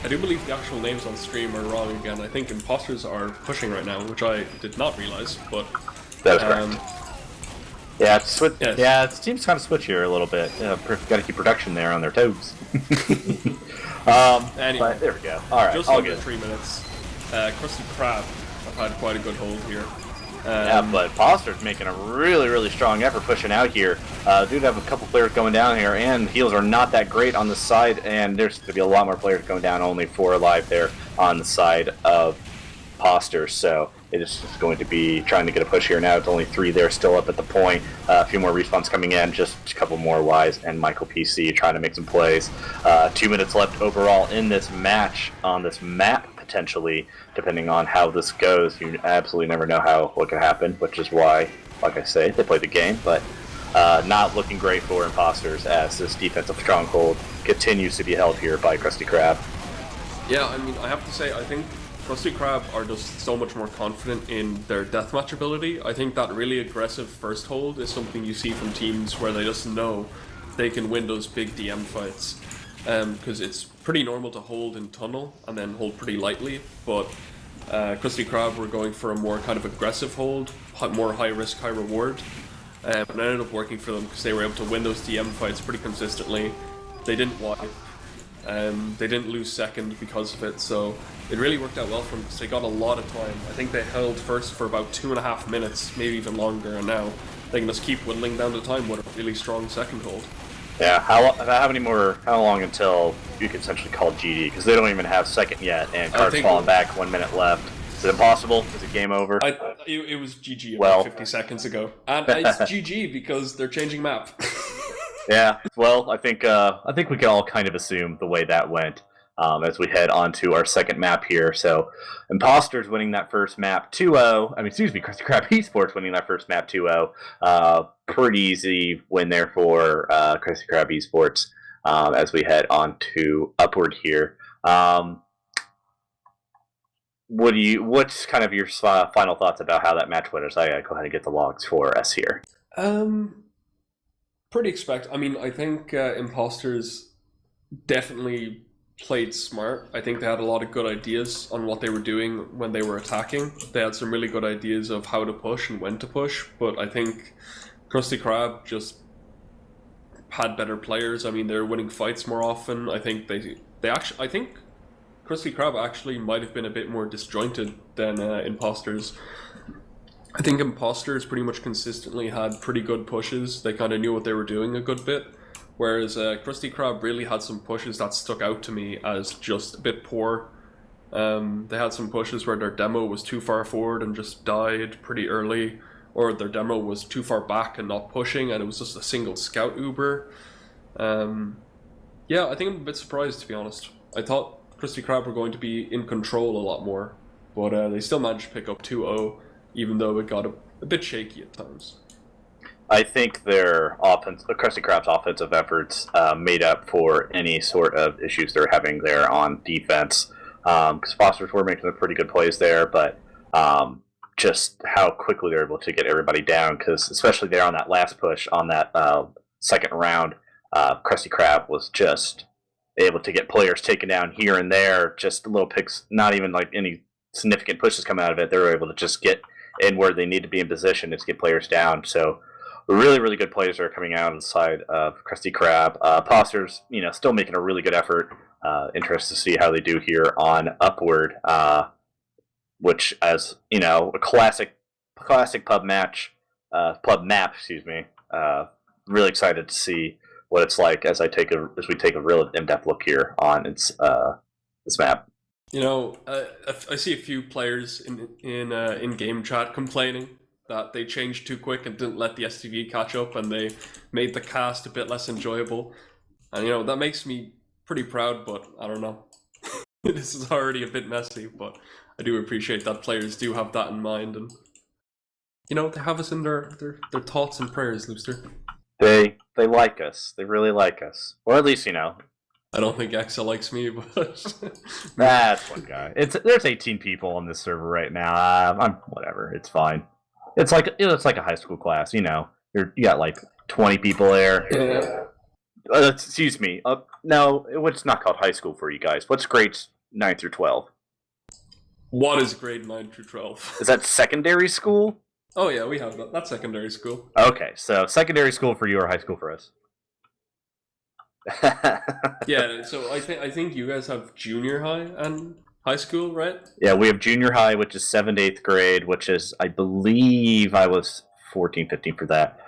I do believe the actual names on stream are wrong again. I think Impostors are pushing right now, which I did not realize, but... That was correct. Yeah, Yes. Yeah, the team's kind of switchier a little bit. Got to keep production there on their toes. Anyway, but there we go. All right, just all under good. 3 minutes. Krusty Krab have had quite a good hold here. Yeah, but Foster's making a really, really strong effort pushing out here. Dude have a couple players going down here, and heals are not that great on the side, and there's going to be a lot more players going down, only 4 alive there on the side of Foster, so it is just going to be trying to get a push here now. It's only 3 there still up at the point. A few more respawns coming in, just a couple more Wise and Michael PC trying to make some plays. 2 minutes left overall in this match on this map, potentially, depending on how this goes. You absolutely never know what could happen, which is why, like I say, they play the game, but not looking great for Impostors as this defensive stronghold continues to be held here by Krusty Krab. Yeah, I mean, I have to say, I think Krusty Krab are just so much more confident in their deathmatch ability. I think that really aggressive first hold is something you see from teams where they just know they can win those big DM fights. Because it's pretty normal to hold in tunnel and then hold pretty lightly, but Krusty Krab were going for a more kind of aggressive hold, more high risk, high reward, and it ended up working for them because they were able to win those DM fights pretty consistently. They didn't wipe, they didn't lose second because of it, so it really worked out well for them because they got a lot of time. I think they held first for about 2.5 minutes, maybe even longer, and now they can just keep whittling down the time with a really strong second hold. Yeah, how long until you can essentially call GD? Because they don't even have second yet, and cards falling back, 1 minute left. Is it impossible? Is it game over? It was GG about 50 seconds ago. And it's GG because they're changing map. Yeah, well, I think we can all kind of assume the way that went as we head on to our second map here. So, Impostors winning that first map 2-0. Krusty Krab Esports winning that first map 2-0. Pretty easy win there for Krusty Krab Esports as we head on to upward here. What's kind of your final thoughts about how that match went? As I go ahead and get the logs for us here. Pretty expect. I mean, I think Impostors definitely played smart. I think they had a lot of good ideas on what they were doing when they were attacking. They had some really good ideas of how to push and when to push, but I think Krusty Krab just had better players. I mean, they're winning fights more often. I think I think Krusty Krab actually might have been a bit more disjointed than Impostors. I think Impostors pretty much consistently had pretty good pushes. They kind of knew what they were doing a good bit. Whereas Krusty Krab really had some pushes that stuck out to me as just a bit poor. They had some pushes where their demo was too far forward and just died pretty early. Or their demo was too far back and not pushing and it was just a single scout uber. Yeah, I think I'm a bit surprised, to be honest. I thought Krusty Krab were going to be in control a lot more. But they still managed to pick up 2-0. Even though it got a bit shaky at times. I think their Krusty Krab's offensive efforts made up for any sort of issues they're having there on defense. Because Fosters were making some pretty good plays there, but just how quickly they're able to get everybody down. Because especially there on that last push on that second round, Krusty Krab was just able to get players taken down here and there. Just little picks, not even like any significant pushes come out of it. They were able to just get in where they need to be in position to get players down. So really, really good players are coming out on the side of Krusty Krab. Impostors, still making a really good effort. Interested to see how they do here on Upward, which, as a classic pub map. Excuse me. Really excited to see what it's like as we take a real in-depth look here on this map. I see a few players in game chat complaining that they changed too quick and didn't let the STV catch up, and they made the cast a bit less enjoyable. And that makes me pretty proud, but I don't know. This is already a bit messy, but I do appreciate that players do have that in mind, and they have us in their thoughts and prayers, Looster. They like us. They really like us, or at least I don't think Exa likes me, but that's one guy. There's 18 people on this server right now. Whatever. It's fine. It's like a high school class. You got like 20 people there. Yeah. Excuse me. No, it's not called high school for you guys. What's grades 9 through 12? What is grade 9 through 12? Is that secondary school? Oh yeah, we have that. That's secondary school. Okay, so secondary school for you or high school for us? Yeah, so I think you guys have junior high and high school, right? Yeah, we have junior high, which is 7th to 8th grade, which is, I believe I was 14, 15 for that.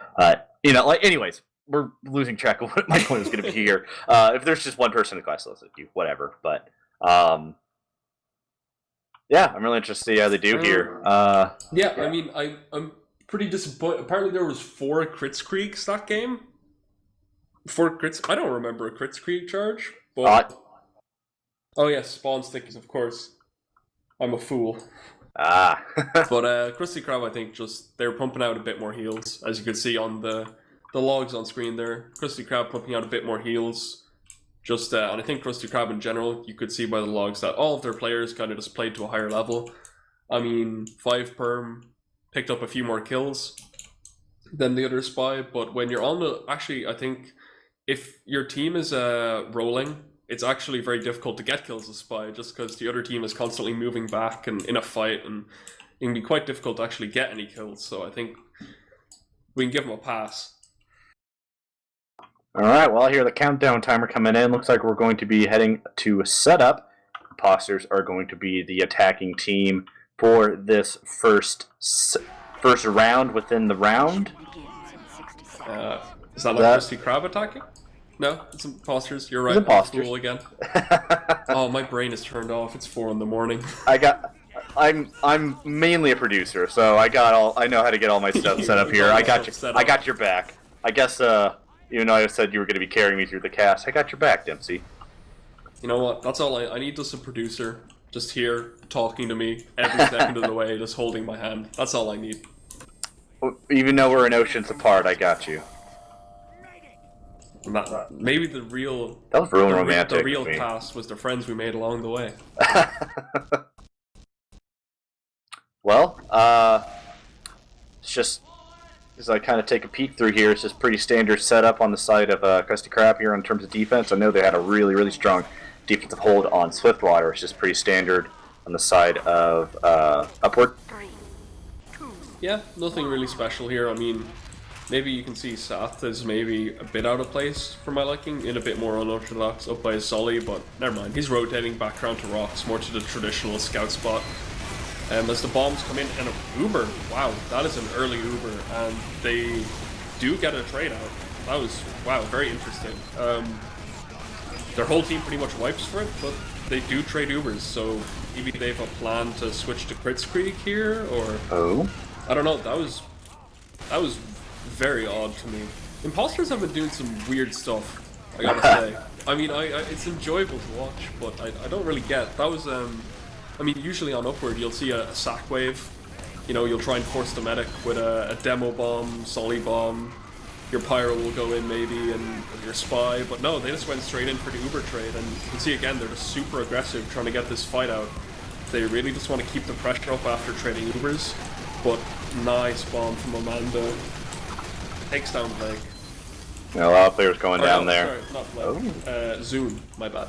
Anyways, we're losing track of what my point was going to be here. If there's just one person in the class, let's you, whatever. But, yeah, I'm really interested to see how they do here. Yeah, I mean, I'm pretty disappointed. Apparently there was 4 crits creeks that game. 4 crits. I don't remember a crits creek charge, but oh yes, spawn stickies, of course. I'm a fool. But Krusty Krab, I think, just they're pumping out a bit more heals, as you can see on the logs on screen there. Krusty Krab pumping out a bit more heals. And I think Krusty Krab in general, you could see by the logs that all of their players kind of just played to a higher level. I mean, 5 perm picked up a few more kills than the other spy, but when you're on the I think if your team is rolling, it's actually very difficult to get kills as spy, just because the other team is constantly moving back and in a fight, and it can be quite difficult to actually get any kills. So I think we can give them a pass. All right, well, I hear the countdown timer coming in. Looks like we're going to be heading to setup. Impostors are going to be the attacking team for this first round within the round. Is that like Krusty Krab attacking? No, it's Impostors. You're right. Impostors. Fool again. Oh, my brain is turned off. It's 4 in the morning. I'm mainly a producer, so I know how to get all my stuff set up here. I got your back. I guess even though I said you were going to be carrying me through the cast, I got your back, Dempsey. You know what? That's all I need. Just a producer, just here talking to me every second of the way, just holding my hand. That's all I need. Even though we're in oceans apart, I got you. Maybe the real... That was real romantic. The real cast was the friends we made along the way. Well, it's just... As I kind of take a peek through here, it's just pretty standard setup on the side of Krusty Krab here in terms of defense. I know they had a really, really strong defensive hold on Swiftwater. It's just pretty standard on the side of Upward. Yeah, nothing really special here. I mean, maybe you can see Seth is maybe a bit out of place for my liking, in a bit more unorthodox up by Sully, but never mind. He's rotating back around to rocks, more to the traditional scout spot. As the bombs come in, and an Uber, wow, that is an early Uber, and they do get a trade out. That was, wow, very interesting. Their whole team pretty much wipes for it, but they do trade Ubers, so maybe they have a plan to switch to Crits Creek here, or... Oh? I don't know, that was very odd to me. Impostors have been doing some weird stuff, I gotta say. I mean, it's enjoyable to watch, but I don't really get. That was, I mean, usually on Upward you'll see a sack wave. You know, you'll try and force the medic with a demo bomb, solly bomb. Your pyro will go in maybe, and your spy. But no, they just went straight in for the Uber trade, and you can see again, they're just super aggressive trying to get this fight out. They really just want to keep the pressure up after trading Ubers. But nice bomb from Amanda. Takes down Blake. Yeah, a lot of players going down there. Sorry, not Blake. Zoom, my bad.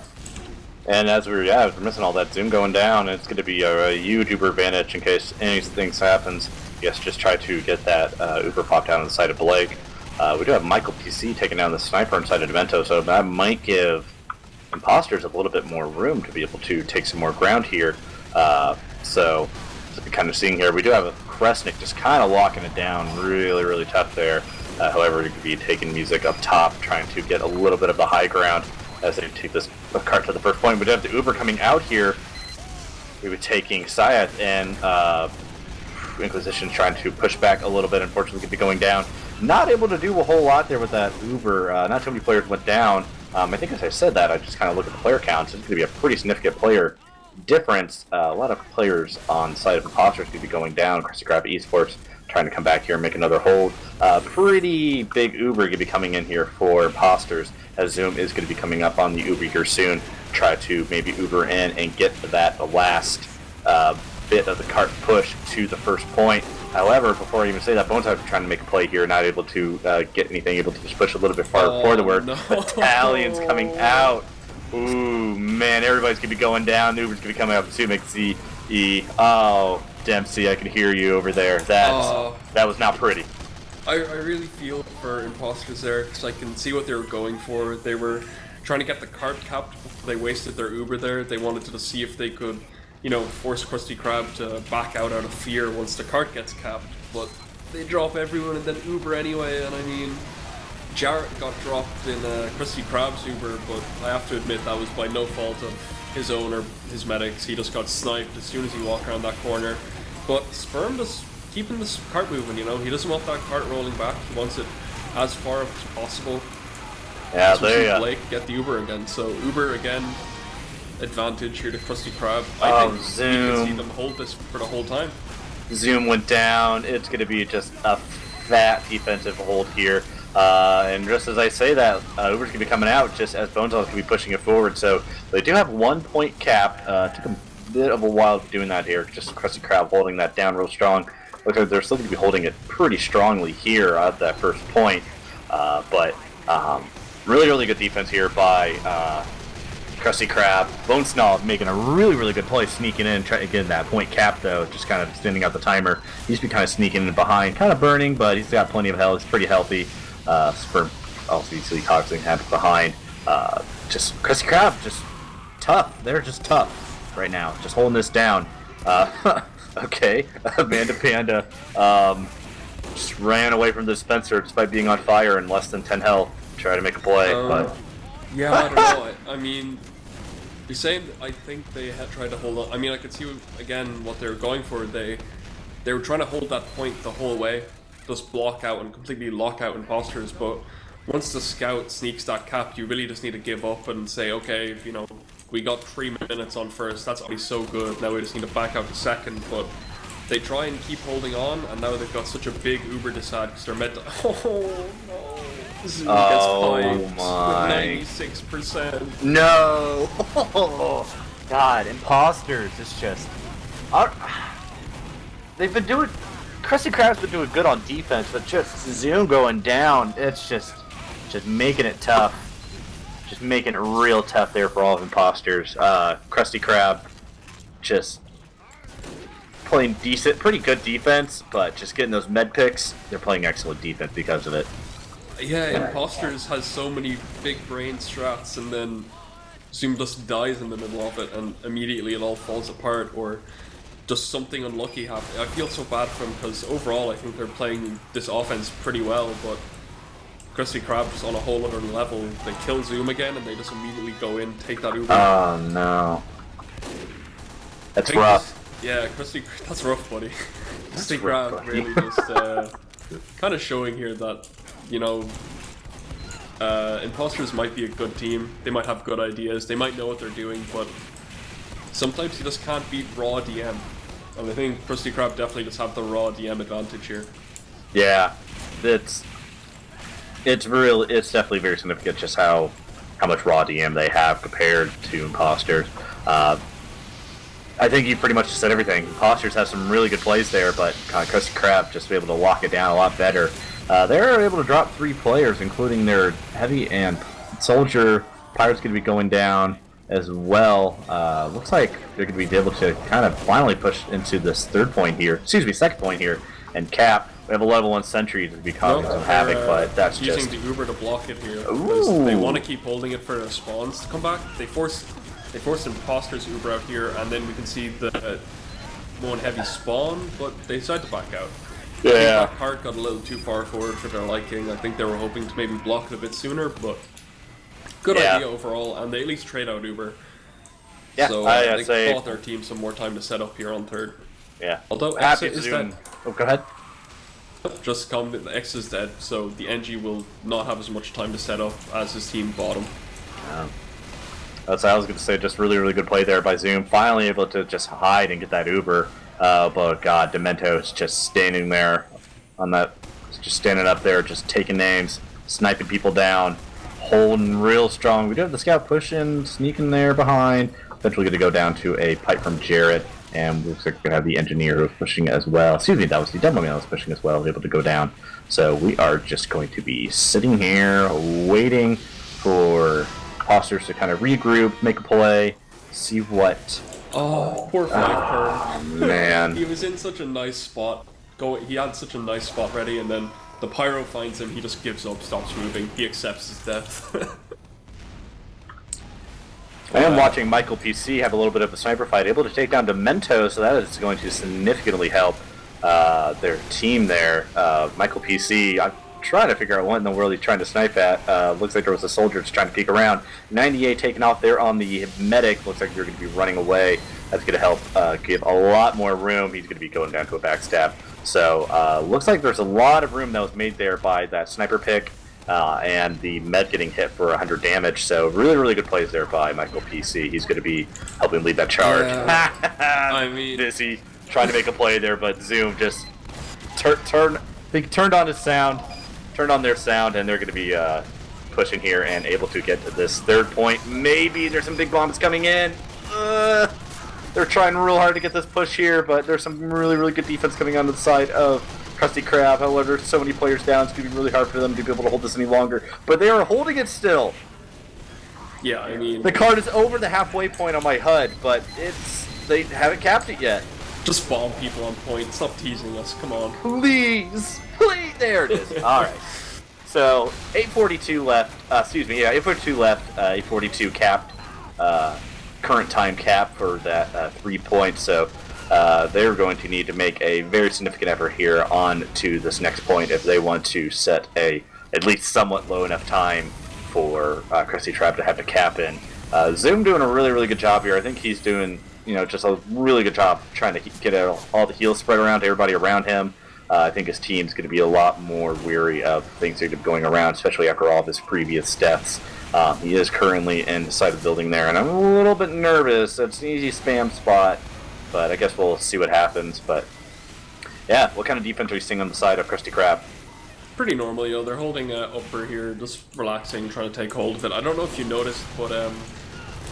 And as we're missing all that Zoom going down, it's going to be a huge Uber advantage in case anything happens. Yes, just try to get that Uber popped down on the side of Blake. We do have Michael PC taking down the sniper inside of Demento, so that might give Impostors a little bit more room to be able to take some more ground here. So, as we kind of seeing here, we do have a Kresnik just kind of locking it down really, really tough there. However, it could be taking music up top, trying to get a little bit of the high ground as they take this cart to the first point. We do have the Uber coming out here. We were taking Syath, and Inquisition trying to push back a little bit. Unfortunately, could be going down. Not able to do a whole lot there with that Uber. Not too many players went down. I think as I said that, I just kind of look at the player counts. It's going to be a pretty significant player difference. A lot of players on the side of Impostors could be going down. Krusty Krab Esports trying to come back here and make another hold. Pretty big Uber going to be coming in here for Impostors, as Zoom is going to be coming up on the Uber here soon. Try to maybe Uber in and get that last bit of the cart push to the first point. However, before I even say that, Bonesaw trying to make a play here, not able to get anything, able to just push a little bit farther forward. No. Battalion's coming out. Ooh, man, everybody's going to be going down. The Uber's going to be coming up. See, make oh, Dempsey, I can hear you over there. That was not pretty. I really feel for Impostors there, because I can see what they were going for. They were trying to get the cart capped before they wasted their Uber there. They wanted to see if they could, you know, force Krusty Krab to back out of fear once the cart gets capped. But they drop everyone and then Uber anyway, and I mean, Jarrett got dropped in Krusty Krab's Uber, but I have to admit that was by no fault of his own or his medics. He just got sniped as soon as he walked around that corner. But Sperm just keeping this cart moving, you know, he doesn't want that cart rolling back. He wants it as far up as possible. Yeah, there you Blake get the Uber again. So Uber again, advantage here to Krusty Krab. I think Zoom. you can see them hold this for the whole time. Zoom went down. It's going to be just a fat defensive hold here. And just as I say that, Uber's going to be coming out just as Bonesaw's going to be pushing it forward. So they do have 1 point cap. Took a bit of a while doing that here. Just Krusty Krab holding that down real strong. Looks like they're still going to be holding it pretty strongly here at that first point. But really, really good defense here by Krusty Krab. Bonesnaw making a really, really good play, sneaking in, trying to get that point cap though, just kind of extending out the timer. He's been kind of sneaking in behind, kind of burning, but he's got plenty of health. He's pretty healthy. Sperm also you see Coxing happens behind. Just Krusty Krab, just tough. They're just tough right now, just holding this down. Okay, Amanda Panda just ran away from the dispenser despite being on fire and less than 10 health. Try to make a play, but yeah, I don't know. I mean, you're saying I think they had tried to hold on. I mean, I could see again what they were going for. They were trying to hold that point the whole way, just block out and completely lock out Impostors. But once the scout sneaks that cap, you really just need to give up and say, okay, you know, we got 3 minutes on first. That's already so good. Now we just need to back out to second. But they try and keep holding on, and now they've got such a big Uber decide because they're meant to. Oh no! Zoom gets piped with 96%. No! Oh, God, Impostors. It's just. They've been doing. Krusty Krab's been doing good on defense, but just Zoom going down, it's just making it tough. Just making it real tough there for all of Impostors. Krusty Krab just playing decent, pretty good defense, but just getting those med picks, they're playing excellent defense because of it. Yeah, Impostors has so many big brain strats, and then Zoom just dies in the middle of it, and immediately it all falls apart, or just something unlucky happens. I feel so bad for them because overall I think they're playing this offense pretty well, but Krusty Krab's on a whole other level. They kill Zoom again, and they just immediately go in, take that Uber. Oh no, that's rough. Yeah, Krusty, that's rough, buddy. Krusty Krab really just kind of showing here that, you know, Impostors might be a good team. They might have good ideas. They might know what they're doing, but sometimes you just can't beat raw DM. And I think Krusty Krab definitely just have the raw DM advantage here. Yeah, it's definitely very significant just how much raw DM they have compared to Impostors. I think you pretty much said everything. Impostors have some really good plays there, but Krusty Krab just be able to lock it down a lot better. They're able to drop 3 players, including their heavy and soldier. Pirate's going to be going down as well. Looks like they're going to be able to kind of finally push into this second point here, and cap. We have a level 1 sentry to be causing some havoc, but that's using just the Uber to block it here. Because they want to keep holding it for their spawns to come back. They force Impostors Uber out here, and then we can see the one heavy spawn, but they decide to back out. Yeah. I think that cart got a little too far forward for their liking. I think they were hoping to maybe block it a bit sooner, but good idea overall, and they at least trade out Uber. Yeah, so they bought their team some more time to set up here on third. Yeah. Although X is Zoom. dead. Oh, go ahead. Just comment, X is dead, so the NG will not have as much time to set up as his team bottom. That's what I was going to say. Just really, really good play there by Zoom. Finally able to just hide and get that Uber. But God, Demento's just standing there on that, just standing up there, just taking names, sniping people down, holding real strong. We do have the scout pushing, sneaking there behind. Eventually going to go down to a pipe from Jarrett. And looks like we're going to have the engineer who's pushing as well. Excuse me, that was the demo man that was pushing as well, able to go down. So we are just going to be sitting here waiting for Impostors to kind of regroup, make a play, see what... Oh, poor Viper. Man. He was in such a nice spot. He had such a nice spot ready, and then the Pyro finds him, he just gives up, stops moving, he accepts his death. I am watching Michael PC have a little bit of a sniper fight, able to take down Demento, so that is going to significantly help their team there. Michael PC, I'm trying to figure out what in the world he's trying to snipe at. Looks like there was a soldier just trying to peek around. 98 taken off there on the medic. Looks like they're going to be running away. That's going to help give a lot more room. He's going to be going down to a backstab. So looks like there's a lot of room that was made there by that sniper pick. And the med getting hit for 100 damage, so really, really good plays there by Michael PC. He's going to be helping lead that charge. Yeah. I mean, Dizzy trying to make a play there, but Zoom just turned on his sound, turned on their sound, and they're going to be pushing here and able to get to this third point. Maybe there's some big bombs coming in. They're trying real hard to get this push here, but there's some really, really good defense coming on the side of Krusty Krab. However, so many players down, it's going to be really hard for them to be able to hold this any longer. But they are holding it still. yeah, I mean... The card is over the halfway point on my HUD, but they haven't capped it yet. Just bomb people on point, stop teasing us, come on. Please! There it is. Alright. So, 8:42 left. 8:42 left. 8:42 capped. Current time cap for that 3 points. So, they're going to need to make a very significant effort here on to this next point if they want to set a at least somewhat low enough time for Krusty Krab to have to cap in. Zoom doing a really, really good job here. I think he's doing, just a really good job trying to get all the heals spread around to everybody around him. I think his team's going to be a lot more weary of things that are going around, especially after all of his previous deaths. He is currently in the side of the building there, and I'm a little bit nervous. It's an easy spam spot. But I guess we'll see what happens. But yeah, what kind of defense are we seeing on the side of Krusty Krab? Pretty normal, they're holding upper here, just relaxing, trying to take hold of it. I don't know if you noticed, but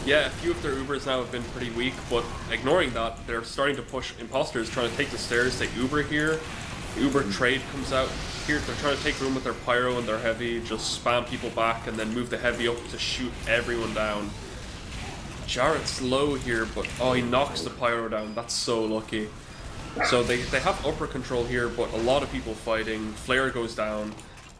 yeah, a few of their Ubers now have been pretty weak, but ignoring that, they're starting to push Impostors, trying to take the stairs, they Uber here. The Uber trade comes out here, they're trying to take room with their Pyro and their Heavy, just spam people back and then move the Heavy up to shoot everyone down. Jarrett's low here, but oh, he knocks the Pyro down. That's so lucky. So they have upper control here, but a lot of people fighting. Flare goes down.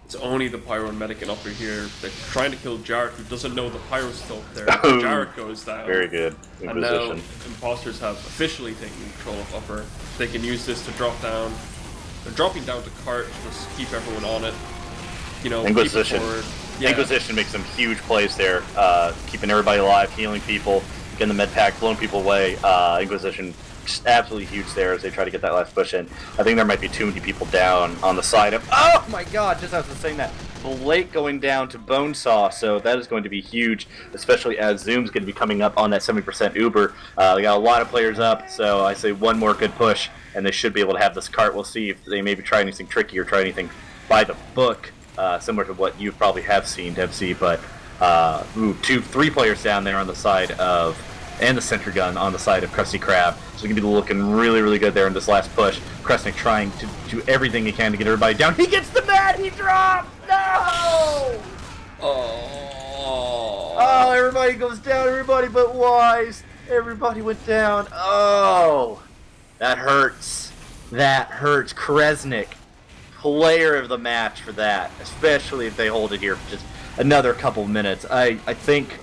It's only the Pyro and Medic in upper here. They're trying to kill Jarrett, who doesn't know the Pyro's still up there. Jarrett goes down. Very good. And now Impostors have officially taken control of upper. They can use this to drop down. They're dropping down to cart to just keep everyone on it. Inquisition. Yeah. Inquisition makes some huge plays there, keeping everybody alive, healing people, getting the med pack, blowing people away. Inquisition just absolutely huge there as they try to get that last push in. I think there might be too many people down on the side of... Oh my god, just as I was saying that. Blake going down to Bonesaw, so that is going to be huge, especially as Zoom's going to be coming up on that 70% Uber. They got a lot of players up, so I say one more good push, and they should be able to have this cart. We'll see if they maybe try anything tricky or try anything by the book. Similar to what you probably have seen, Dempsey, but 3 players down there on the side of, and the sentry gun on the side of Krusty Krab. So he's going to be looking really, really good there in this last push. Krusty trying to do everything he can to get everybody down. He gets the mat! He dropped! No! Oh, everybody goes down, everybody but Wise. Everybody went down. Oh, that hurts. That hurts. Kresnik, player of the match for that, especially if they hold it here for just another couple of minutes. I think,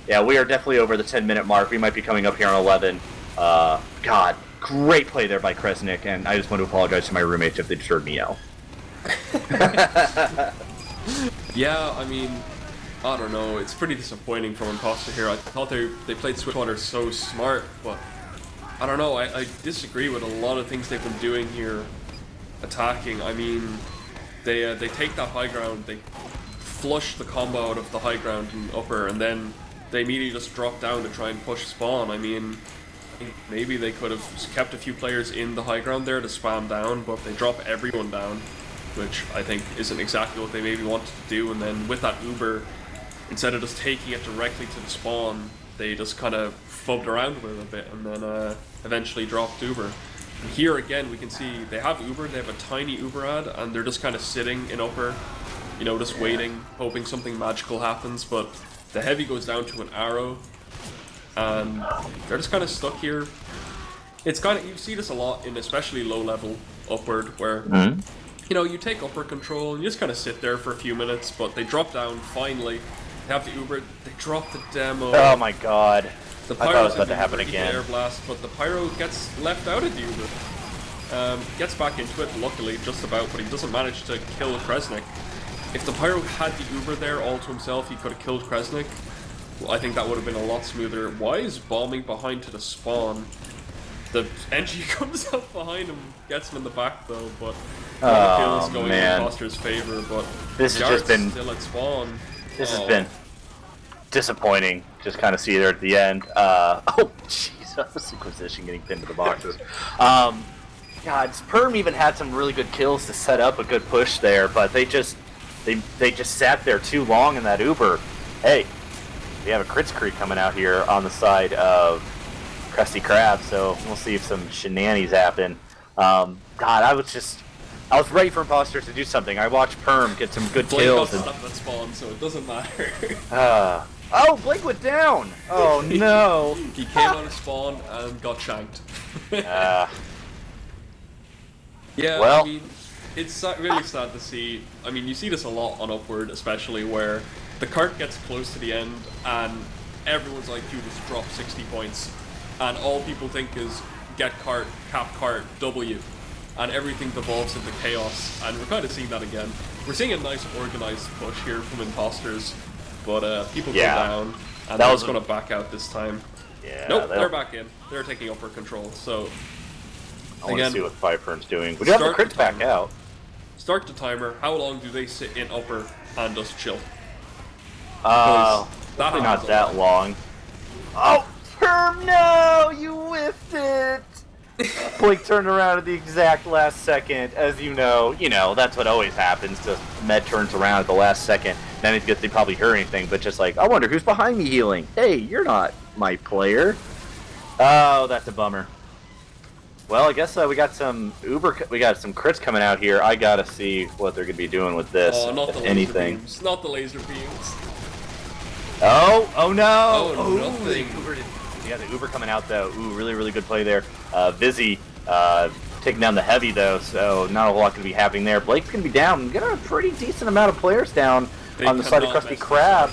yeah, we are definitely over the 10-minute mark. We might be coming up here on 11. God, great play there by Kresnik, and I just want to apologize to my roommates if they just heard me yell. Yeah, I mean, I don't know. It's pretty disappointing from Imposter here. I thought they played Swiftwater so smart, but I don't know. I disagree with a lot of things they've been doing here. Attacking, I mean, they take that high ground, they flush the combo out of the high ground and upper, and then they immediately just drop down to try and push spawn. I mean, maybe they could have kept a few players in the high ground there to spam down, but they drop everyone down, which I think isn't exactly what they maybe wanted to do. And then with that Uber, instead of just taking it directly to the spawn, they just kind of fubbed around with it a bit and then eventually dropped Uber. And here again, we can see they have Uber, they have a tiny Uber ad, and they're just kind of sitting in upper, you know, just waiting, hoping something magical happens, but the heavy goes down to an arrow, and they're just kind of stuck here. It's kind of, you see this a lot in especially low level upward, where you know, you take upper control and you just kind of sit there for a few minutes, but they drop down finally. They have the Uber, they drop the demo. Oh my god. The I thought it was about to happen again. Air blast, but the Pyro gets left out of the Uber. Gets back into it, luckily, just about, but he doesn't manage to kill Kresnik. If the Pyro had the Uber there all to himself, he could have killed Kresnik. Well, I think that would have been a lot smoother. Why is bombing behind to the spawn? The NG comes up behind him, gets him in the back though, but the kill is going in Impostor's favor, but this has just been still at spawn. This has been disappointing. Just kind of see there at the end. Oh Jesus, Inquisition getting pinned to the boxes. God, Perm even had some really good kills to set up a good push there, but they just sat there too long in that Uber. Hey, we have a crits creep coming out here on the side of Krusty Krab, so we'll see if some shenanigans happen. God, I was ready for Impostors to do something. I watched Perm get some good kills. Blake got stuck at spawn, so it doesn't matter. Oh, Blake went down! Oh no! He came out of spawn and got shanked. Yeah, well, I mean, it's really sad to see. I mean, you see this a lot on Upward, especially where the cart gets close to the end and everyone's like, you just drop 60 points. And all people think is get cart, cap cart, W. And everything devolves into chaos. And we're kind of seeing that again. We're seeing a nice organized push here from Impostors. But people go down. And they're just going to back out this time. Yeah, nope, they're back in. They're taking upper control. So I want to see what Five Perm's doing. We do have the crits back out. Start the timer. How long do they sit in upper and just chill? Probably not that long. Oh, Perm, no! You whiffed it! Blake turned around at the exact last second. As you know, that's what always happens. Just Med turns around at the last second. Then it's because they probably heard anything, but just like, I wonder who's behind me healing. Hey, you're not my player. Oh, that's a bummer. Well, I guess we got some crits coming out here. I gotta see what they're gonna be doing with this. Oh, not the laser beams. Not the laser beams. Oh no! Oh, nothing. Yeah, the Uber coming out though. Ooh, really, really good play there. Vizzy taking down the heavy though, so not a whole lot gonna be happening there. Blake's gonna be down. We got a pretty decent amount of players down on the side of Krusty Krab.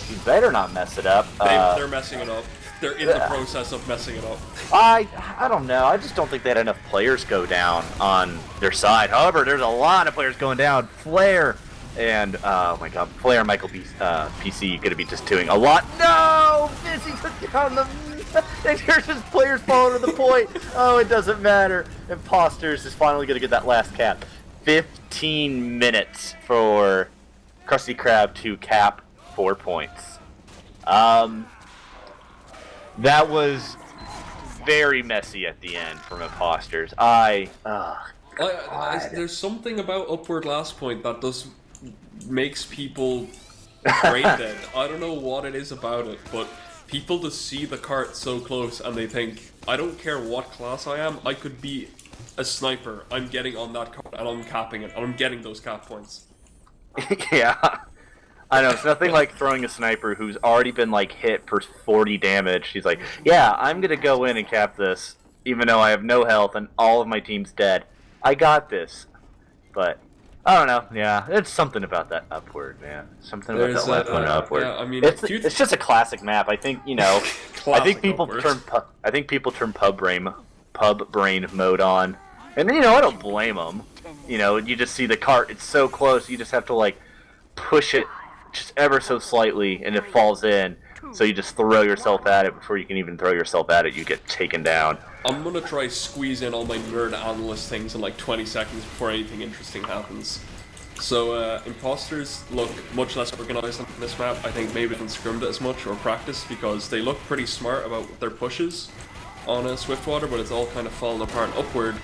You better not mess it up. They're messing it up. They're in the process of messing it up. I don't know. I just don't think they had enough players go down on their side. However, there's a lot of players going down. Flare and oh my God, Flare and Michael PC gonna be just doing a lot. No, Vizzy took down the. There's just players falling to the point. Oh, it doesn't matter. Impostors is finally gonna get that last cap. 15 minutes for Krusty Krab to cap 4 points. That was very messy at the end from Impostors. There's something about Upward last point that just makes people brain dead. I don't know what it is about it, but people just see the cart so close and they think, I don't care what class I am, I could be a sniper. I'm getting on that cart and I'm capping it, and I'm getting those cap points. Yeah. I know, it's nothing like throwing a sniper who's already been like hit for 40 damage. She's like, yeah, I'm gonna go in and cap this, even though I have no health and all of my team's dead. I got this. But, I don't know, yeah, it's something about that Upward, man. Something about that left one Upward. Yeah, I mean, it's just a classic map. I think, I think people turn pub brain mode on. And I don't blame them. You just see the cart, it's so close, you just have to like push it just ever so slightly and it falls in, so you just throw yourself at it. Before you can even throw yourself at it, you get taken down. I'm gonna try squeeze in all my nerd analyst things in like 20 seconds before anything interesting happens. So Impostors look much less organized on this map. I think maybe they haven't scrimmed it as much or practiced, because they look pretty smart about their pushes on Swiftwater, but it's all kind of fallen apart upward.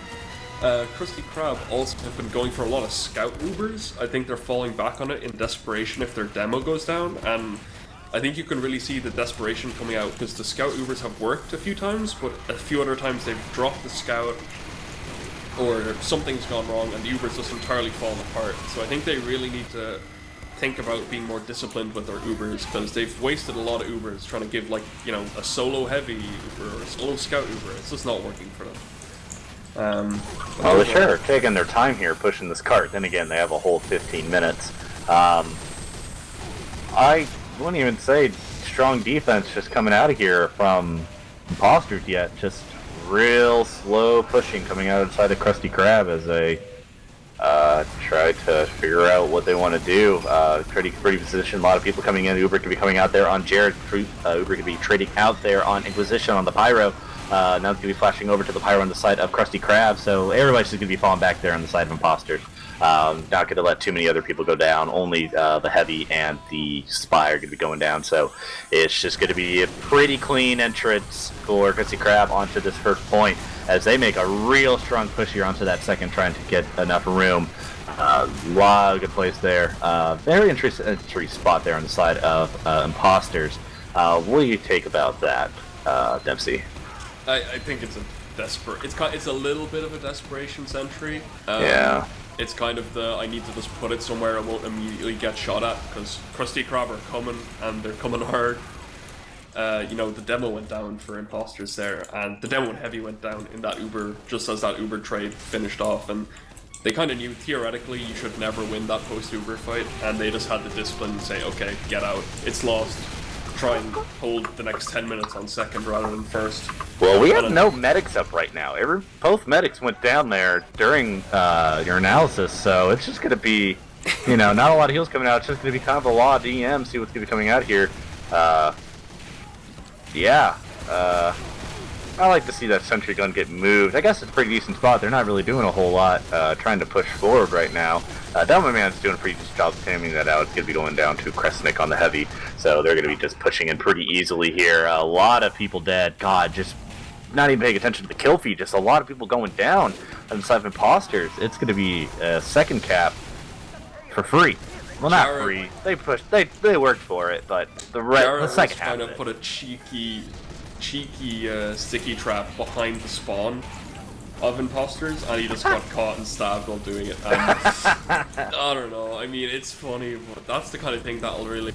Krusty Krab also have been going for a lot of scout Ubers. I think they're falling back on it in desperation if their demo goes down, and I think you can really see the desperation coming out, because the scout Ubers have worked a few times, but a few other times they've dropped the scout, or something's gone wrong, and the Ubers just entirely fallen apart. So I think they really need to think about being more disciplined with their Ubers, because they've wasted a lot of Ubers trying to give, like, you know, a solo heavy Uber or a solo scout Uber. It's just not working for them. Well, they sure are taking their time here pushing this cart. Then again, they have a whole 15 minutes. I wouldn't even say strong defense just coming out of here from Impostors yet. Just real slow pushing coming out inside of Krusty Krab as they try to figure out what they want to do. Pretty position. A lot of people coming in. Uber could be coming out there on Jared. Uber could be trading out there on Inquisition on the Pyro. Now it's going to be flashing over to the Pyro on the side of Krusty Krab, so everybody's just going to be falling back there on the side of Impostors. Not going to let too many other people go down. Only the Heavy and the Spy are going to be going down, so it's just going to be a pretty clean entrance for Krusty Krab onto this first point as they make a real strong push here onto that second, trying to get enough room. A lot of good plays there. Very interesting entry spot there on the side of Impostors. What do you take about that, Dempsey? I think it's a it's a little bit of a desperation sentry. Yeah. It's kind of the, I need to just put it somewhere I won't immediately get shot at, because Krusty Krab are coming, and they're coming hard. You know, the demo went down for Impostors there, and the demo and Heavy went down in that Uber, just as that Uber trade finished off, and they kind of knew, theoretically, you should never win that post-Uber fight, and they just had the discipline to say, okay, get out, it's lost. Try and hold the next 10 minutes on second rather than first. Well, we have no medics up right now. Both medics went down there during your analysis, so it's just going to be, you know, not a lot of heals coming out. It's just going to be kind of a lot of DM, see what's going to be coming out here. Yeah. I like to see that sentry gun get moved. I guess it's a pretty decent spot. They're not really doing a whole lot trying to push forward right now. Delma Man's doing a pretty decent job of taming that out. It's going to be going down to Kresnik on the Heavy, so they're going to be just pushing in pretty easily here. A lot of people dead. God, just not even paying attention to the kill feed. Just a lot of people going down on the side of Impostors. It's going to be a second cap for free. Well, not free. They pushed. They worked for it, but the second half trying to put a cheeky sticky trap behind the spawn of Impostors, and he just got caught and stabbed while doing it. And I don't know, I mean, it's funny, but that's the kind of thing that'll really,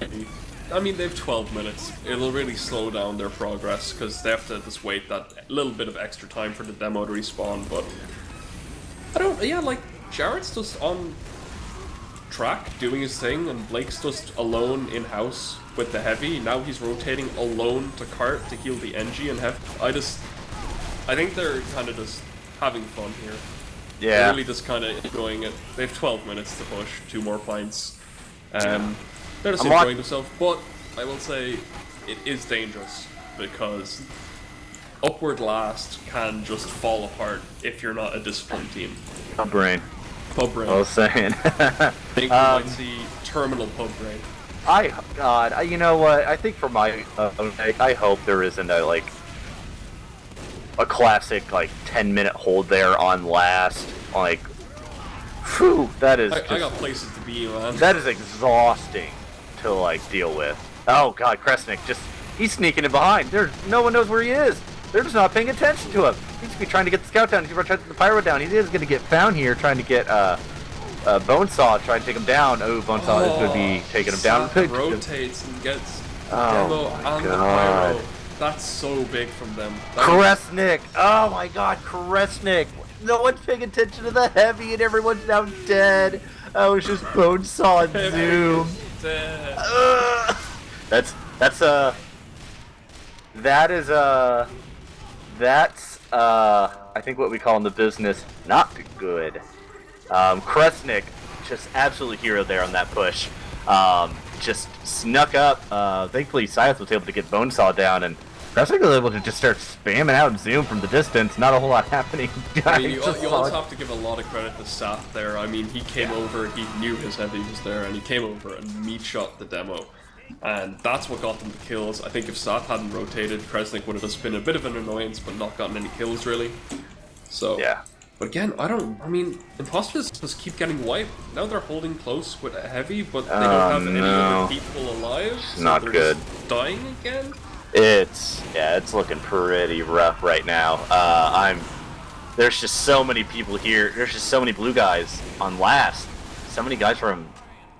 I mean, they've 12 minutes. It'll really slow down their progress, because they have to just wait that little bit of extra time for the demo to respawn, but like, Jared's just on track, doing his thing, and Blake's just alone in-house with the Heavy. Now he's rotating alone to cart to heal the NG and Heavy. I think they're kind of just having fun here. Yeah. They're really just kind of enjoying it. They have 12 minutes to push, 2 more pints. They're just enjoying themselves, but I will say it is dangerous, because Upward Last can just fall apart if you're not a disciplined team. Pub brain. Pub brain. I was saying. I think we might see terminal pub brain. You know what? I think for my, I hope there isn't a classic 10-minute hold there on last. Like, whew, that is. I got places to be, man. That is exhausting to deal with. Oh God, Kresnik he's sneaking in behind. No one knows where he is. They're just not paying attention to him. He's gonna be trying to get the scout down. He's gonna try to get the pyro down. He is gonna get found here trying to get Bonesaw, trying to take him down. Oh, Bonesaw is going to be taking him down. Rotates and gets demo and the pyro. That's so big from them. Kresnik! Oh my God, Kresnik! No one's paying attention to the Heavy, and everyone's now dead. Oh, it's just Bonesaw and Zoom. Dead. That's I think what we call in the business not good. Kresnik, just absolutely hero there on that push. Just snuck up. Thankfully, Silas was able to get Bonesaw down, and Kresnik was able to just start spamming out Zoom from the distance. Not a whole lot happening. I mean, you also have to give a lot of credit to Saf there. I mean, he came over, he knew his Heavy was there, and he came over and meat shot the demo. And that's what got them the kills. I think if Saf hadn't rotated, Kresnik would have just been a bit of an annoyance, but not gotten any kills, really. So, yeah. But again, I mean, Impostors just keep getting wiped. Now they're holding close with a heavy, but they don't have any other people alive. So Not they're good. Just dying again? It's looking pretty rough right now. There's just so many people here. There's just so many blue guys on last. So many guys from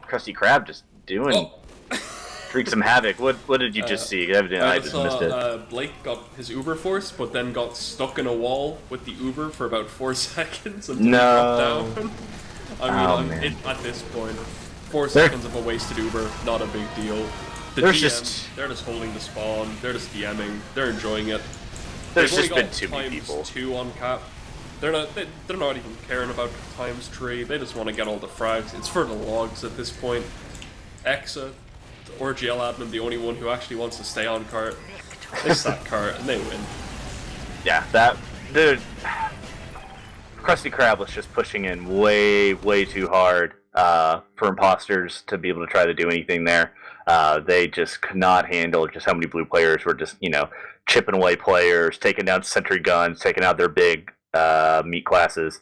Krusty Krab just doing wreak some havoc. What did you just see? I just missed it. Blake got his Uber force, but then got stuck in a wall with the Uber for about 4 seconds until he dropped down. I mean, at this point, 4 seconds of a wasted Uber, not a big deal. They're just holding the spawn. They're just DMing. They're enjoying it. There's just been too many people. 2 on cap. They're not even caring about times 3. They just want to get all the frags. It's for the logs at this point. Exa, the RGL admin, the only one who actually wants to stay on cart. They stack cart and they win. Yeah, dude. Krusty Krab was just pushing in way too hard for Impostors to be able to try to do anything there. They just could not handle just how many blue players were just, chipping away players, taking down sentry guns, taking out their big meat classes.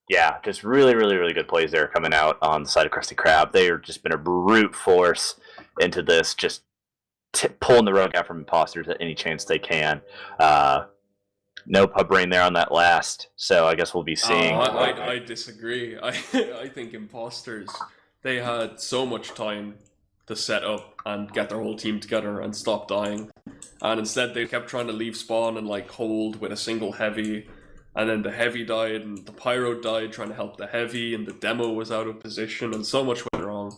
Yeah, just really good plays there coming out on the side of Krusty Krab. They have just been a brute force into this, just pulling the rug out from Impostors at any chance they can. No pub brain there on that last, so I guess we'll be seeing. I disagree. I think Impostors, they had so much time to set up and get their whole team together and stop dying, and instead they kept trying to leave spawn and hold with a single heavy, and then the heavy died and the pyro died trying to help the heavy, and the demo was out of position, and so much went wrong.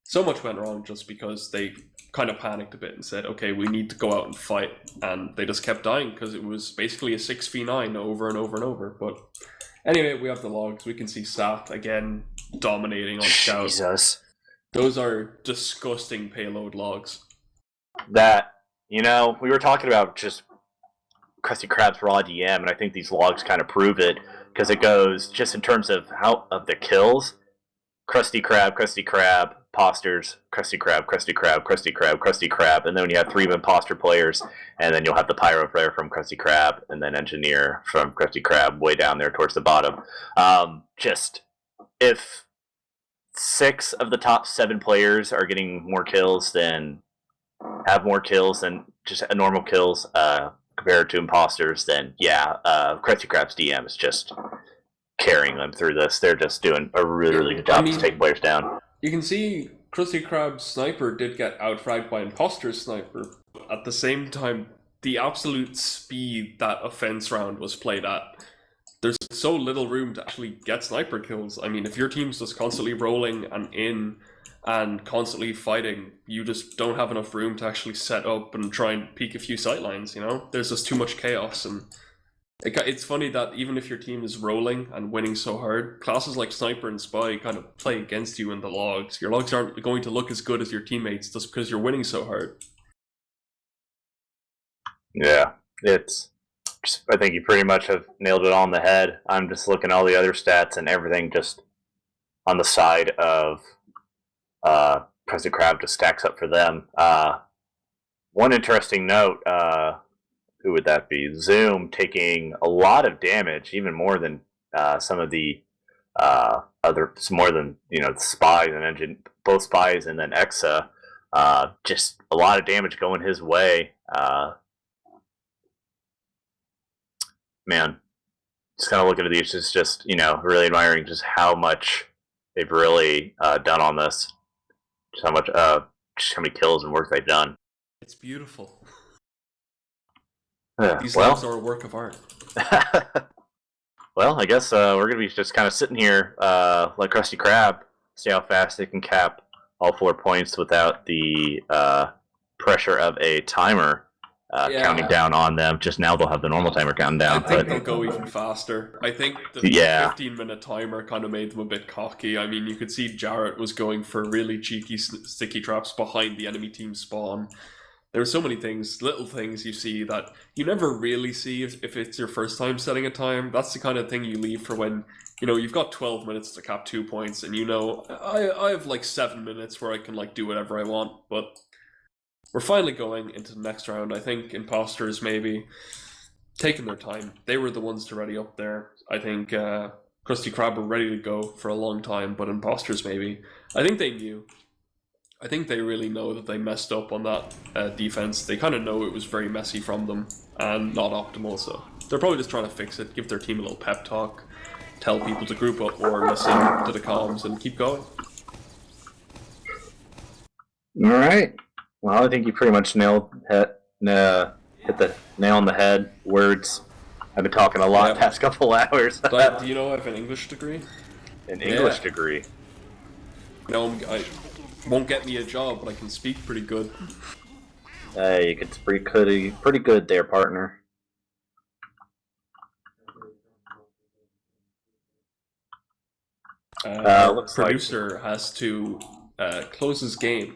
So much went wrong just because they kind of panicked a bit and said, okay, we need to go out and fight, and they just kept dying because it was basically a 6v9 over and over and over. But anyway, we have the logs. We can see Sat again dominating on Scout. Jesus. Those are disgusting payload logs. That, we were talking about just Krusty Krab's raw DM, and I think these logs kind of prove it, because it goes just in terms of the kills. Krusty Krab, Impostors, Krusty Krab, Krusty Krab, Krusty Krab, Krusty Krab, and then when you have 3 Imposter players, and then you'll have the Pyro player from Krusty Krab, and then Engineer from Krusty Krab way down there towards the bottom. Just, if 6 of the top 7 players are getting more kills than just normal kills compared to Impostors, then yeah, Krusty Krab's DM is just carrying them through this. They're just doing a really good job to take players down. You can see Krusty Krab's sniper did get outfragged by Impostor's sniper. At the same time, the absolute speed that offense round was played at, there's so little room to actually get sniper kills. I mean, if your team's just constantly rolling and in and constantly fighting, you just don't have enough room to actually set up and try and peek a few sightlines, There's just too much chaos, and it's funny that even if your team is rolling and winning so hard, classes like Sniper and Spy kind of play against you in the logs. Your logs aren't going to look as good as your teammates just because you're winning so hard. Yeah, I think you pretty much have nailed it on the head. I'm just looking at all the other stats and everything just on the side of Krusty Krab just stacks up for them. One interesting note, who would that be? Zoom taking a lot of damage, even more than some of the more than the Spies and Engine, both Spies and then Exa. Just a lot of damage going his way. Man, just kind of looking at these, just really admiring just how much they've really done on this. Just how many kills and work they've done. It's beautiful. These logs are a work of art. Well, I guess we're going to be just kind of sitting here like Krusty Krab, see how fast they can cap all 4 points without the pressure of a timer counting down on them. Just now they'll have the normal timer counting down. I think they'll go even faster. I think the 15-minute timer kind of made them a bit cocky. I mean, you could see Jarrett was going for really cheeky sticky traps behind the enemy team spawn. There are so many things, little things you see that you never really see if it's your first time setting a time. That's the kind of thing you leave for when, you've got 12 minutes to cap 2 points, and I have 7 minutes where I can do whatever I want. But we're finally going into the next round. I think Impostors maybe taking their time. They were the ones to ready up there. I think Krusty Krab were ready to go for a long time, but Impostors maybe. I think they knew. I think they really know that they messed up on that defense. They kind of know it was very messy from them and not optimal, so they're probably just trying to fix it, give their team a little pep talk, tell people to group up or listen to the comms and keep going. All right. Well, I think you pretty much hit the nail on the head. Words. I've been talking a lot the past couple hours. Do you know I have an English degree? An English degree? No, I won't get me a job, but I can speak pretty good. Hey, you could speak pretty good there, partner. Looks producer has to close his game.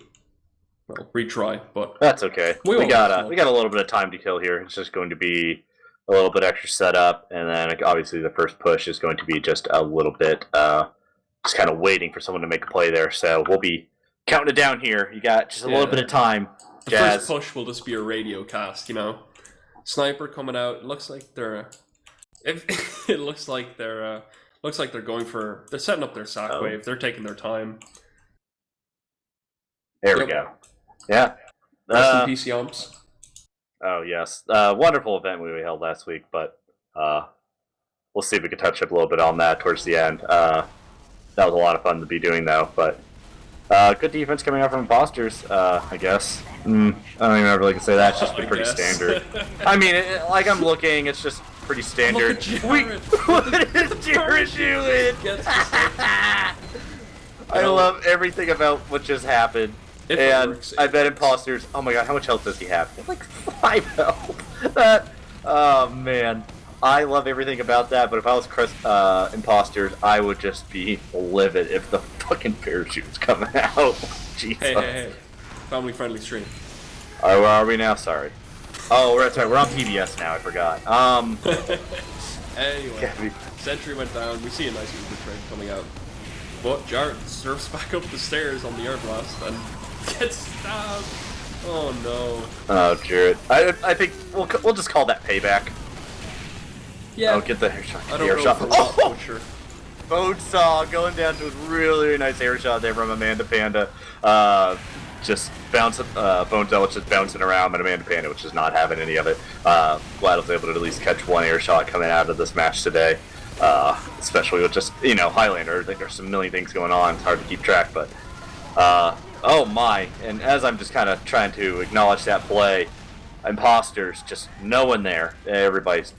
Well, retry, but that's okay. We got a little bit of time to kill here. It's just going to be a little bit extra setup, and then obviously the first push is going to be just a little bit, just kind of waiting for someone to make a play there. So we'll be counting it down here. You got just a little bit of time. The first push will just be a radio cast, you know. Sniper coming out. It looks like they're. It looks like they're. Looks like they're going for. They're setting up their sack wave. They're taking their time. There we go. Yeah. Rest in peace, Yomps. Oh yes, wonderful event we held last week, but we'll see if we can touch up a little bit on that towards the end. That was a lot of fun to be doing, though. But good defense coming out from Impostors, I guess. I don't even know if I can say that. It's just been pretty standard. I mean, like I'm looking, it's just pretty standard. What is Jared doing? I love everything about what just happened. And I bet Impostors. Oh my god, how much health does he have? Like 5 health. Oh man, I love everything about that. But if I was Impostors, I would just be livid if the fucking parachute was coming out. Jesus. Hey. Family friendly stream. Alright, where are we now? Sorry. Oh, that's right. We're on PBS now. I forgot. Anyway, Sentry went down. We see a nice Uber train coming out. But Jarrett surfs back up the stairs on the air blast and gets stabbed. Oh no. Oh, Jarrett. I think we'll just call that payback. Yeah. Oh, get the air shot. I don't know for what, sure. Bonesaw going down to a really nice air shot there from Amanda Panda. Just bouncing, Bonesaw was just bouncing around, and Amanda Panda was just not having any of it. Glad I was able to at least catch one air shot coming out of this match today. Especially with just, Highlander. I think there's some million things going on. It's hard to keep track, but oh my. And as I'm just kind of trying to acknowledge that play, Impostors, just no one there. Everybody's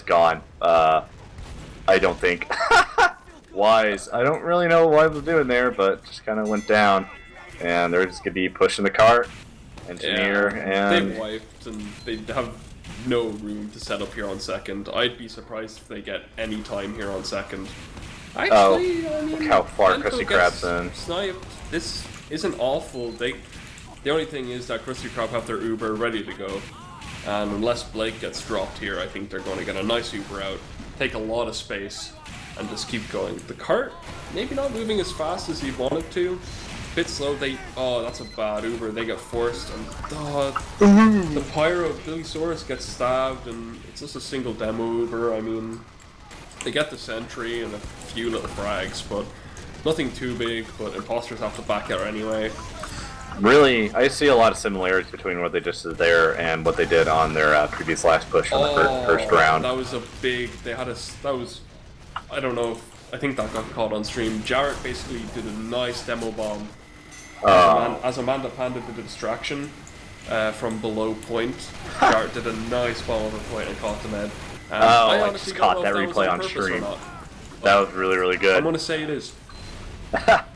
gone. I don't think. Wise. I don't really know what I was doing there, but just kind of went down. And they're just going to be pushing the cart. Engineer, and they've wiped, and they have no room to set up here on second. I'd be surprised if they get any time here on second. Actually, I mean, look how far Krusty Krab's in. Sniped. This isn't awful. The only thing is that Krusty Krab have their Uber ready to go, and unless Blake gets dropped here, I think they're going to get a nice Uber out, take a lot of space, and just keep going. The cart maybe not moving as fast as you'd want it to. Bit slow. That's a bad Uber. They get forced, and the Pyro Billy Saurus gets stabbed, and it's just a single demo Uber. I mean, they get the sentry and a few little frags, but nothing too big. But Impostors have to back out anyway. Really, I see a lot of similarities between what they just did there and what they did on their previous last push on the first round. That was a big. I don't know. I think that got caught on stream. Jarrett basically did a nice demo bomb. As Amanda Panda did a distraction from below point, Jarrett did a nice bomb over point and caught the med. I just caught that replay on stream. That was really, really good. I'm going to say it is. I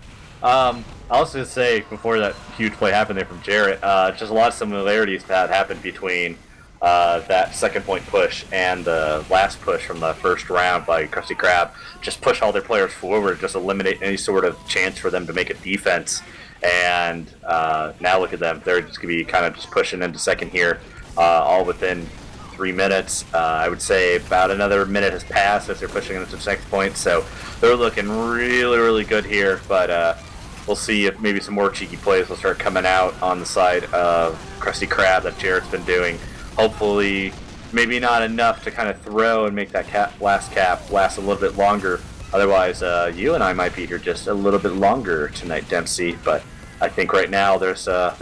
was going to say, before that huge play happened there from Jarrett, just a lot of similarities that happened between that second point push and the last push from the first round by Krusty Krab. Just push all their players forward, just eliminate any sort of chance for them to make a defense. And now look at them. They're just going to be kind of just pushing into second here, all within 3 minutes. I would say about another minute has passed as they're pushing into the next point. So they're looking really, really good here. But we'll see if maybe some more cheeky plays will start coming out on the side of Krusty Krab that Jarrett's been doing. Hopefully maybe not enough to kind of throw and make that last cap last a little bit longer. Otherwise, you and I might be here just a little bit longer tonight, Dempsey. But I think right now they're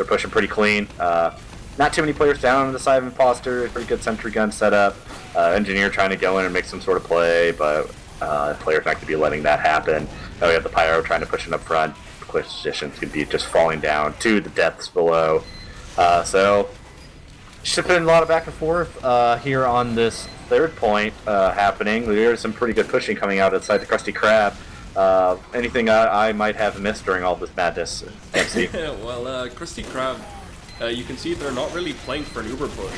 pushing pretty clean. Not too many players down on the side of Imposter. Pretty good sentry gun setup. Engineer trying to go in and make some sort of play, but players not going to be letting that happen. Now we have the Pyro trying to push it up front. Positions could be just falling down to the depths below. So should been a lot of back and forth here on this third point happening. There's some pretty good pushing coming out outside the Krusty Krab. Anything I might have missed during all this madness, MC? Well, Krusty Krab, you can see they're not really playing for an Uber push.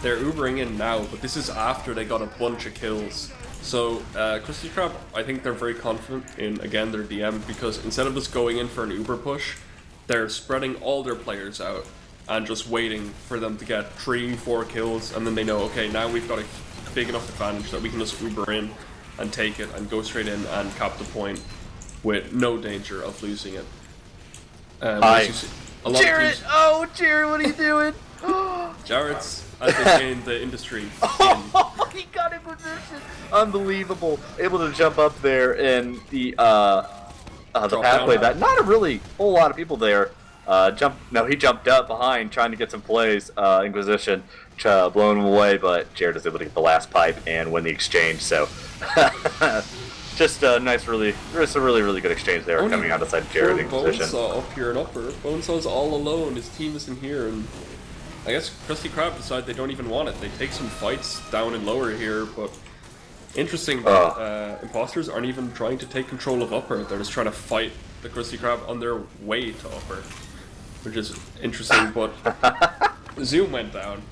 They're Ubering in now, but this is after they got a bunch of kills. So, Krusty Krab, I think they're very confident in, again, their DM, because instead of just going in for an Uber push, they're spreading all their players out and just waiting for them to get 3-4 kills, and then they know, okay, now we've got a big enough advantage that we can just Uber in and take it and go straight in and cap the point with no danger of losing it. Jared! Oh, Jared, what are you doing? Jared's, as they say in the industry. He got in position. Unbelievable. Able to jump up there in the pathway that not a really whole lot of people there. He jumped up behind trying to get some plays. Inquisition blowing him away, but Jared is able to get the last pipe and win the exchange. So just a nice, really good exchange there coming out outside Jared Inquisition. Bonesaw up here in upper. Bonesaw's all alone. His team isn't here, and I guess Krusty Krab decide they don't even want it. They take some fights down and lower here, but interesting that Impostors aren't even trying to take control of upper. They're just trying to fight the Krusty Krab on their way to upper, which is interesting, but Zoom went down.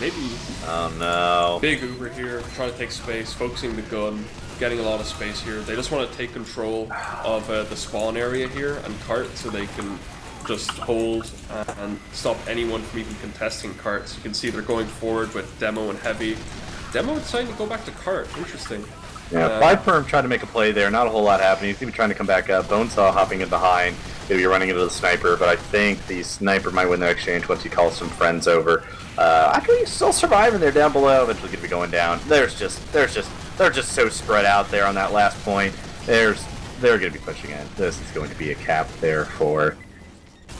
Maybe. Oh no. Big Uber here, trying to take space, focusing the gun, getting a lot of space here. They just want to take control of the spawn area here and cart so they can just hold and stop anyone from even contesting carts. You can see they're going forward with Demo and Heavy. Demo deciding to go back to cart. Interesting. Yeah, 5 tried to make a play there. Not a whole lot happening. He's even trying to come back up. Bonesaw hopping in behind. Maybe running into the sniper, but I think the sniper might win the exchange once he calls some friends over. Actually, he's still surviving there down below. Eventually going to be going down. They're just so spread out there on that last point. They're going to be pushing in. This is going to be a cap there for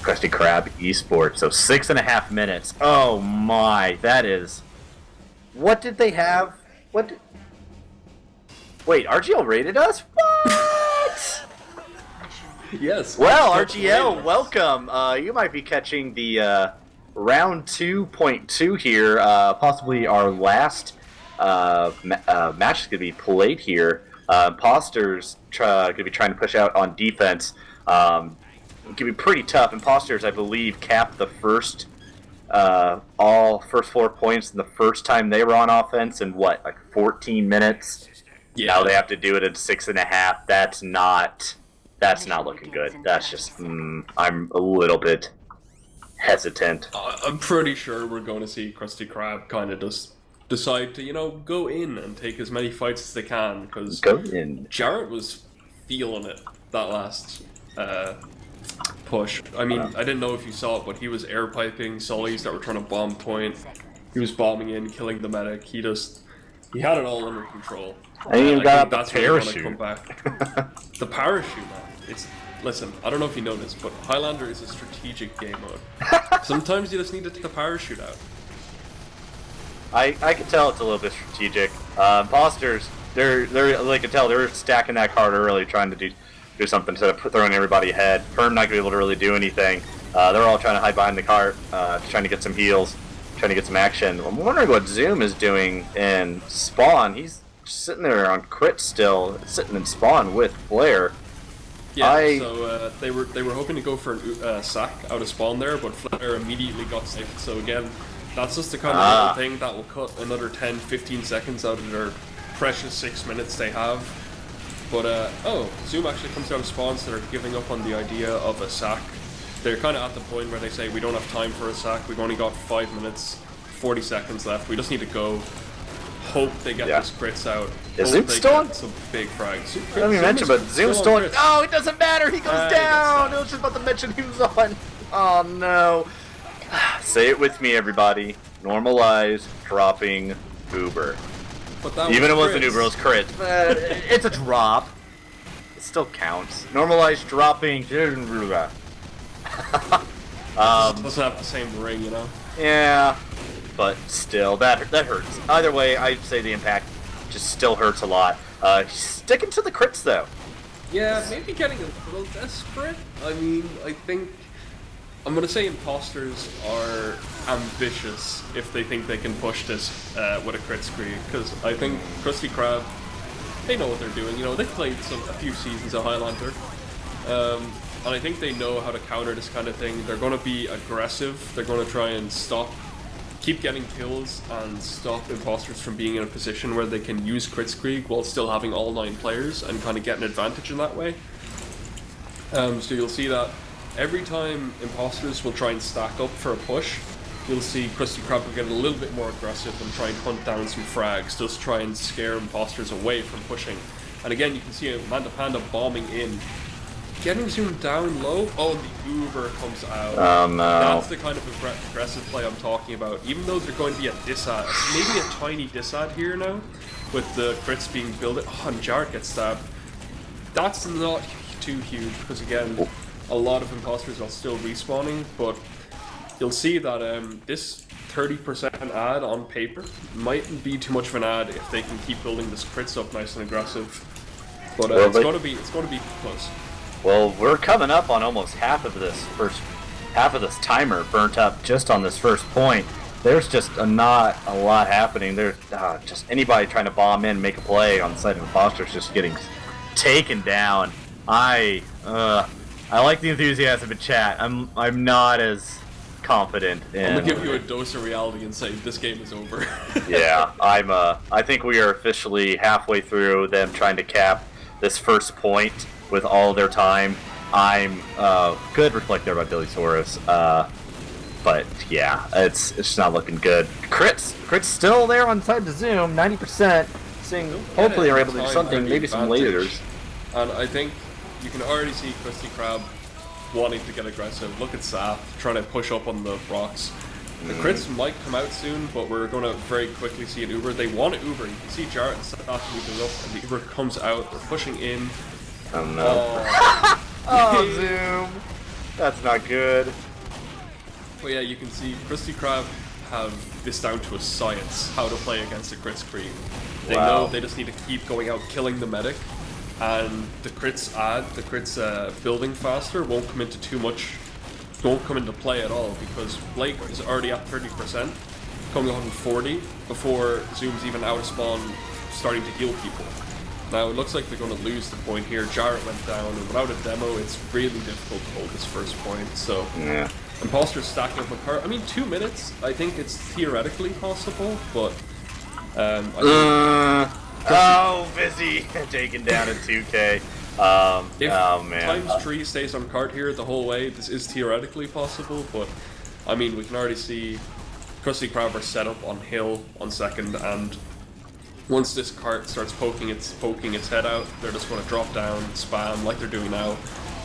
Krusty Krab Esports. So 6.5 minutes. Oh my, that is. What did they have? Wait, RGL rated us? What? Yes. Well, RGL, welcome. You might be catching the round 2.2 here. Possibly our last match is going to be played here. Impostors going to be trying to push out on defense. It can be pretty tough. Impostors, I believe, capped the first 4 points the first time they were on offense in what, like 14 minutes. Yeah. Now they have to do it in 6.5. That's not looking good. That's just I'm a little bit hesitant. I'm pretty sure we're going to see Krusty Krab kind of just decide to go in and take as many fights as they can, because Jarrett was feeling it that last push. I mean, I didn't know if you saw it, but he was air piping Sullies that were trying to bomb point. He was bombing in, killing the medic. He had it all under control. And he even got out the parachute. Come back. The parachute, man. Listen, I don't know if you know this, but Highlander is a strategic game mode. Sometimes you just need to take the parachute out. I can tell it's a little bit strategic. Impostors, they're I can tell they're stacking that card early, trying to do something instead of throwing everybody ahead. Perm not gonna be able to really do anything. They're all trying to hide behind the cart, trying to get some heals, trying to get some action. I'm wondering what Zoom is doing in spawn. He's sitting there on crit still, sitting in spawn with Flare. Yeah, so they were hoping to go for a sack out of spawn there, but Flare immediately got saved. So again, that's just the kind of thing that will cut another 10-15 seconds out of their precious 6 minutes they have. But Zoom actually comes out of spawn, so they're giving up on the idea of a sack. They're kind of at the point where they say, we don't have time for a sack, we've only got 5 minutes, 40 seconds left, we just need to go. Hope they get this crits out. Is Zoom still on? Some big frags. I don't even mention, but Zoom's still on. Oh, it doesn't matter, he goes down! I was just about to mention he was on. Oh no. Say it with me, everybody. normalize dropping Uber. But that Even if it was wasn't Uber, it was crit. But it's a drop. It still counts. Normalize dropping. Doesn't have the same ring, you know? Yeah, but still, that hurts. Either way, I'd say the impact just still hurts a lot. Sticking to the crits, though. Yeah, maybe getting a little desperate. I mean, I think... I'm gonna say Impostors are ambitious if they think they can push this with a crit screen, because I think Krusty Krab, they know what they're doing. You know, they've played a few seasons of Highlander, and I think they know how to counter this kind of thing. They're gonna be aggressive. They're gonna try and keep getting kills and stop Impostors from being in a position where they can use crit screen while still having all 9 players and kind of get an advantage in that way. So you'll see that every time Impostors will try and stack up for a push, you'll see Krusty Krab will get a little bit more aggressive and try and hunt down some frags, just try and scare Impostors away from pushing. And again, you can see Amanda Panda bombing in. Getting zoomed down low, oh, the Uber comes out. Oh no. That's the kind of aggressive play I'm talking about. Even though they're going to be a disad, maybe a tiny disad here now, with the crits being built. Oh, and Jarrett gets stabbed. That's not too huge, because again, a lot of Impostors are still respawning, but you'll see that this 30% ad on paper mightn't be too much of an ad if they can keep building this crits up nice and aggressive. But it's going to be close. Well, we're coming up on almost half of this timer burnt up just on this first point. There's just not a lot happening. There's just anybody trying to bomb in, make a play on the side of Impostors just getting taken down. I like the enthusiasm in chat. I'm not as confident in... I'm gonna give you a dose of reality and say this game is over. Yeah, I think we are officially halfway through them trying to cap this first point with all their time. I'm good reflect there about Billysaurus, but yeah, it's just not looking good. Crits still there on the side of the zoom, 90%. Seeing hopefully they're able to do something, maybe some lasers. And I think you can already see Krusty Krab wanting to get aggressive. Look at Saf trying to push up on the rocks. The crits might come out soon, but we're going to very quickly see an Uber. They want an Uber. You can see Jarrett and Saf moving up, and the Uber comes out. They're pushing in. Oh no. Oh, zoom. That's not good. But yeah, you can see Krusty Krab have this down to a science, how to play against a crit screen. They know they just need to keep going out killing the medic, and the crits building faster won't come into play at all, because Blake is already at 30%, coming on 40 before Zoom's even out of spawn starting to heal people. Now it looks like they're going to lose the point here. Jarrett went down, and without a demo it's really difficult to hold this first point, so... Yeah. Impostors stacking up a card. I mean, 2 minutes, I think it's theoretically possible, but... Oh, Vizzy taken down at 2K. If oh man. times 3 stays on card here the whole way, this is theoretically possible, but I mean, we can already see Krusty Krab are set up on hill on second, and once this cart starts poking its head out, they're just going to drop down, spam like they're doing now.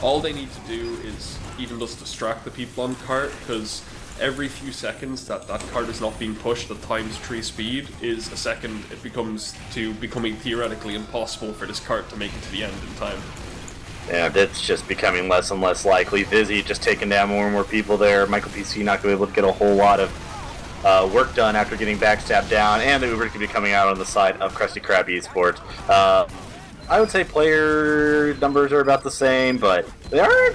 All they need to do is even just distract the people on cart, because every few seconds that cart is not being pushed at times 3 speed is a second it becoming theoretically impossible for this cart to make it to the end in time. Yeah, that's just becoming less and less likely. Vizzy just taking down more and more people there. Michael PC not going to be able to get a whole lot of work done after getting backstabbed down, and the Uber could be coming out on the side of Krusty Krab Esports. I would say player numbers are about the same, but they are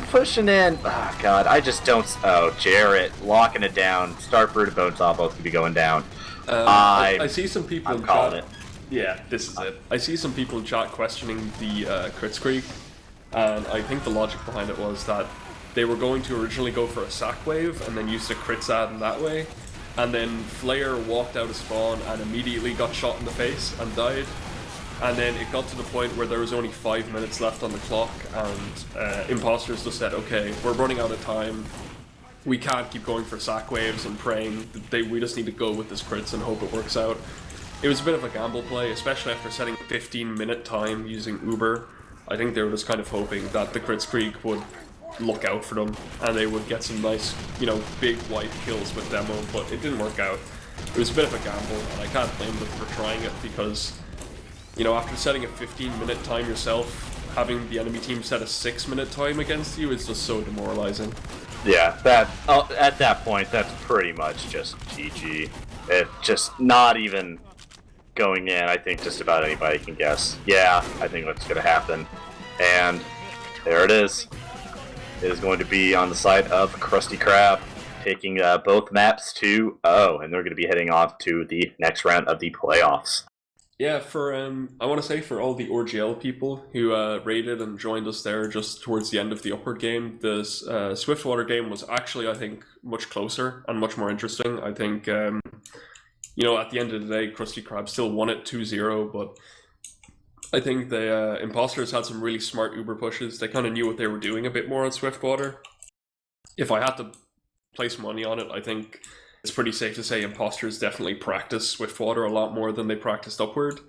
pushing in. Oh god, I just don't... Oh, Jarrett locking it down. Starfruit and Bonesaw both could be going down. I see some people I'm in calling chat. it. Yeah, this is it. I see some people in chat questioning the crit streak, and I think the logic behind it was that they were going to originally go for a sack wave and then use the crits ad in that way, and then Flair walked out of spawn and immediately got shot in the face and died. And then it got to the point where there was only 5 minutes left on the clock, and Impostors just said, okay, we're running out of time. We can't keep going for sack waves and praying. We just need to go with this crits and hope it works out. It was a bit of a gamble play, especially after setting 15-minute time using Uber. I think they were just kind of hoping that the crit streak would look out for them, and they would get some nice, big white kills with demo, but it didn't work out. It was a bit of a gamble, and I can't blame them for trying it because, after setting a 15-minute time yourself, having the enemy team set a 6-minute time against you is just so demoralizing. Yeah, at that point, that's pretty much just GG. It's just not even going in. I think just about anybody can guess. Yeah, I think what's going to happen. And there it is. It is going to be on the side of Krusty Krab, taking both maps 2-0, and they're going to be heading off to the next round of the playoffs. Yeah, I want to say for all the RGL people who raided and joined us there just towards the end of the Upward game, this Swiftwater game was actually, I think, much closer and much more interesting. I think, at the end of the day, Krusty Krab still won it 2-0, but I think the Impostors had some really smart Uber pushes. They kind of knew what they were doing a bit more on Swiftwater. If I had to place money on it, I think it's pretty safe to say Impostors definitely practiced Swiftwater a lot more than they practiced Upward,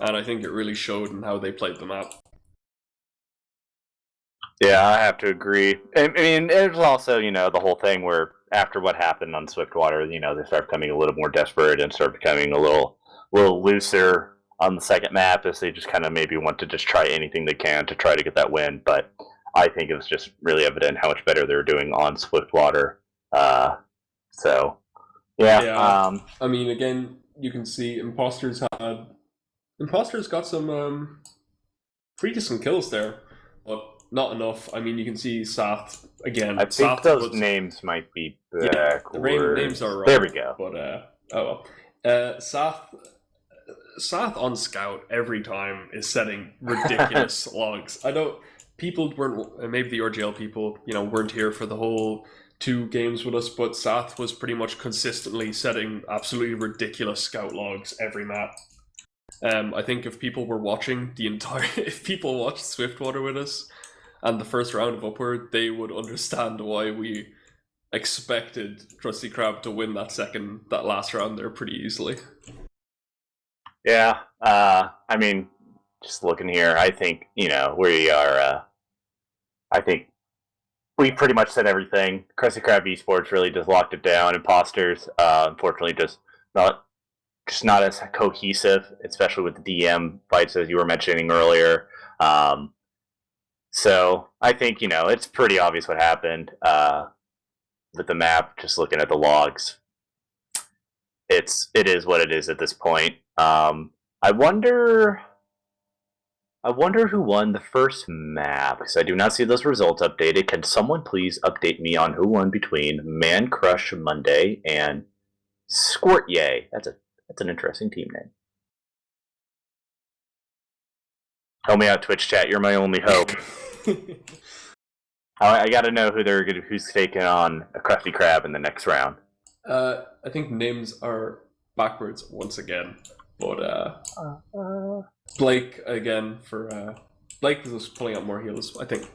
and I think it really showed in how they played the map. Yeah, I have to agree. I mean, there's also, the whole thing where after what happened on Swiftwater, they start becoming a little more desperate and start becoming a little looser on the second map, as they just kind of maybe want to just try anything they can to try to get that win. But I think it was just really evident how much better they were doing on Swiftwater. So... Yeah. I mean, again, you can see Impostors got some pretty decent kills there, but not enough. I mean, you can see Sath again. I think those names might be backwards. The names are wrong. There we go. But Sath on Scout every time is setting ridiculous logs. I know people weren't, maybe the RGL people, weren't here for the whole 2 games with us, but Sath was pretty much consistently setting absolutely ridiculous scout logs every map. I think if people were watching if people watched Swiftwater with us and the first round of Upward, they would understand why we expected Krusty Krab to win that last round there pretty easily. Yeah, I mean, just looking here, I think, we are, I think we pretty much said everything. Krusty Krab Esports really just locked it down. Impostors, unfortunately, just not as cohesive, especially with the DM fights as you were mentioning earlier. So I think it's pretty obvious what happened with the map. Just looking at the logs, it is what it is at this point. I wonder who won the first map, because I do not see those results updated. Can someone please update me on who won between Man Crush Monday and Squirt Yay? That's an interesting team name. Help me out, Twitch chat. You're my only hope. I got to know who's taking on a Krusty Krab in the next round. I think names are backwards once again. But Blake again for Blake was pulling out more heals, I think.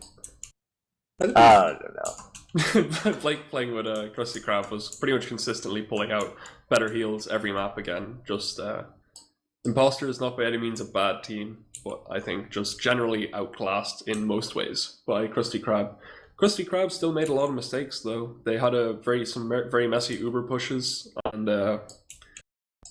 I don't know. Blake playing with Krusty Krab was pretty much consistently pulling out better heals every map again. Just Imposter is not by any means a bad team, but I think just generally outclassed in most ways by Krusty Krab. Krusty Krab still made a lot of mistakes though. They had some very messy Uber pushes, and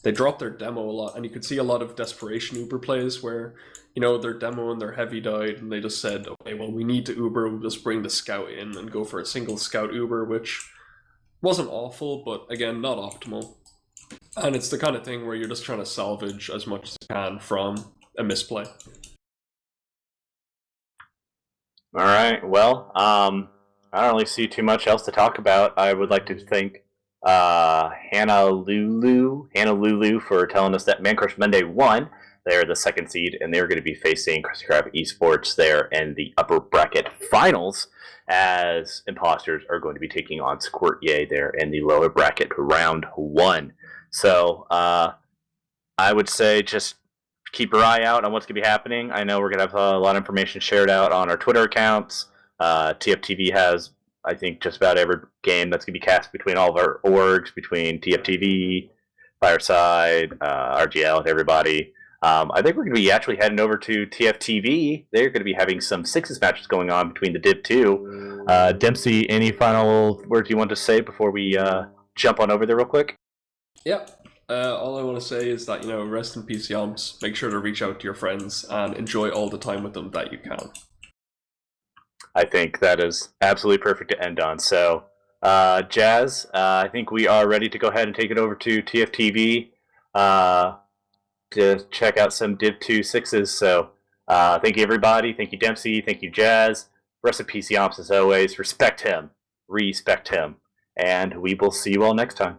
they dropped their demo a lot, and you could see a lot of desperation Uber plays where, their demo and their heavy died, and they just said, okay, well, we need to Uber, we'll just bring the scout in and go for a single scout Uber, which wasn't awful, but again, not optimal. And it's the kind of thing where you're just trying to salvage as much as you can from a misplay. Alright, well, I don't really see too much else to talk about. I would like to thank Hannah Lulu for telling us that Man Crush Monday won. They're the second seed, and they're going to be facing Krusty Krab Esports there in the upper bracket finals, as Impostors are going to be taking on Squirt Yay there in the lower bracket round 1. So I would say just keep your eye out on what's going to be happening. I know we're going to have a lot of information shared out on our Twitter accounts. TF2 has, I think, just about every game that's going to be cast between all of our orgs, between TF2, Fireside, RGL, and everybody. I think we're going to be actually heading over to TF2. They're going to be having some sixes matches going on between the Div 2. Dempsey, any final words you want to say before we jump on over there real quick? Yep. All I want to say is that, rest in peace, Yomps. Make sure to reach out to your friends and enjoy all the time with them that you can. I think that is absolutely perfect to end on. So, Jazz, I think we are ready to go ahead and take it over to TF2 to check out some Div 2 sixes. So, thank you, everybody. Thank you, Dempsey. Thank you, Jazz. Rest in peace, Yomps, as always. Respect him. Respect him. And we will see you all next time.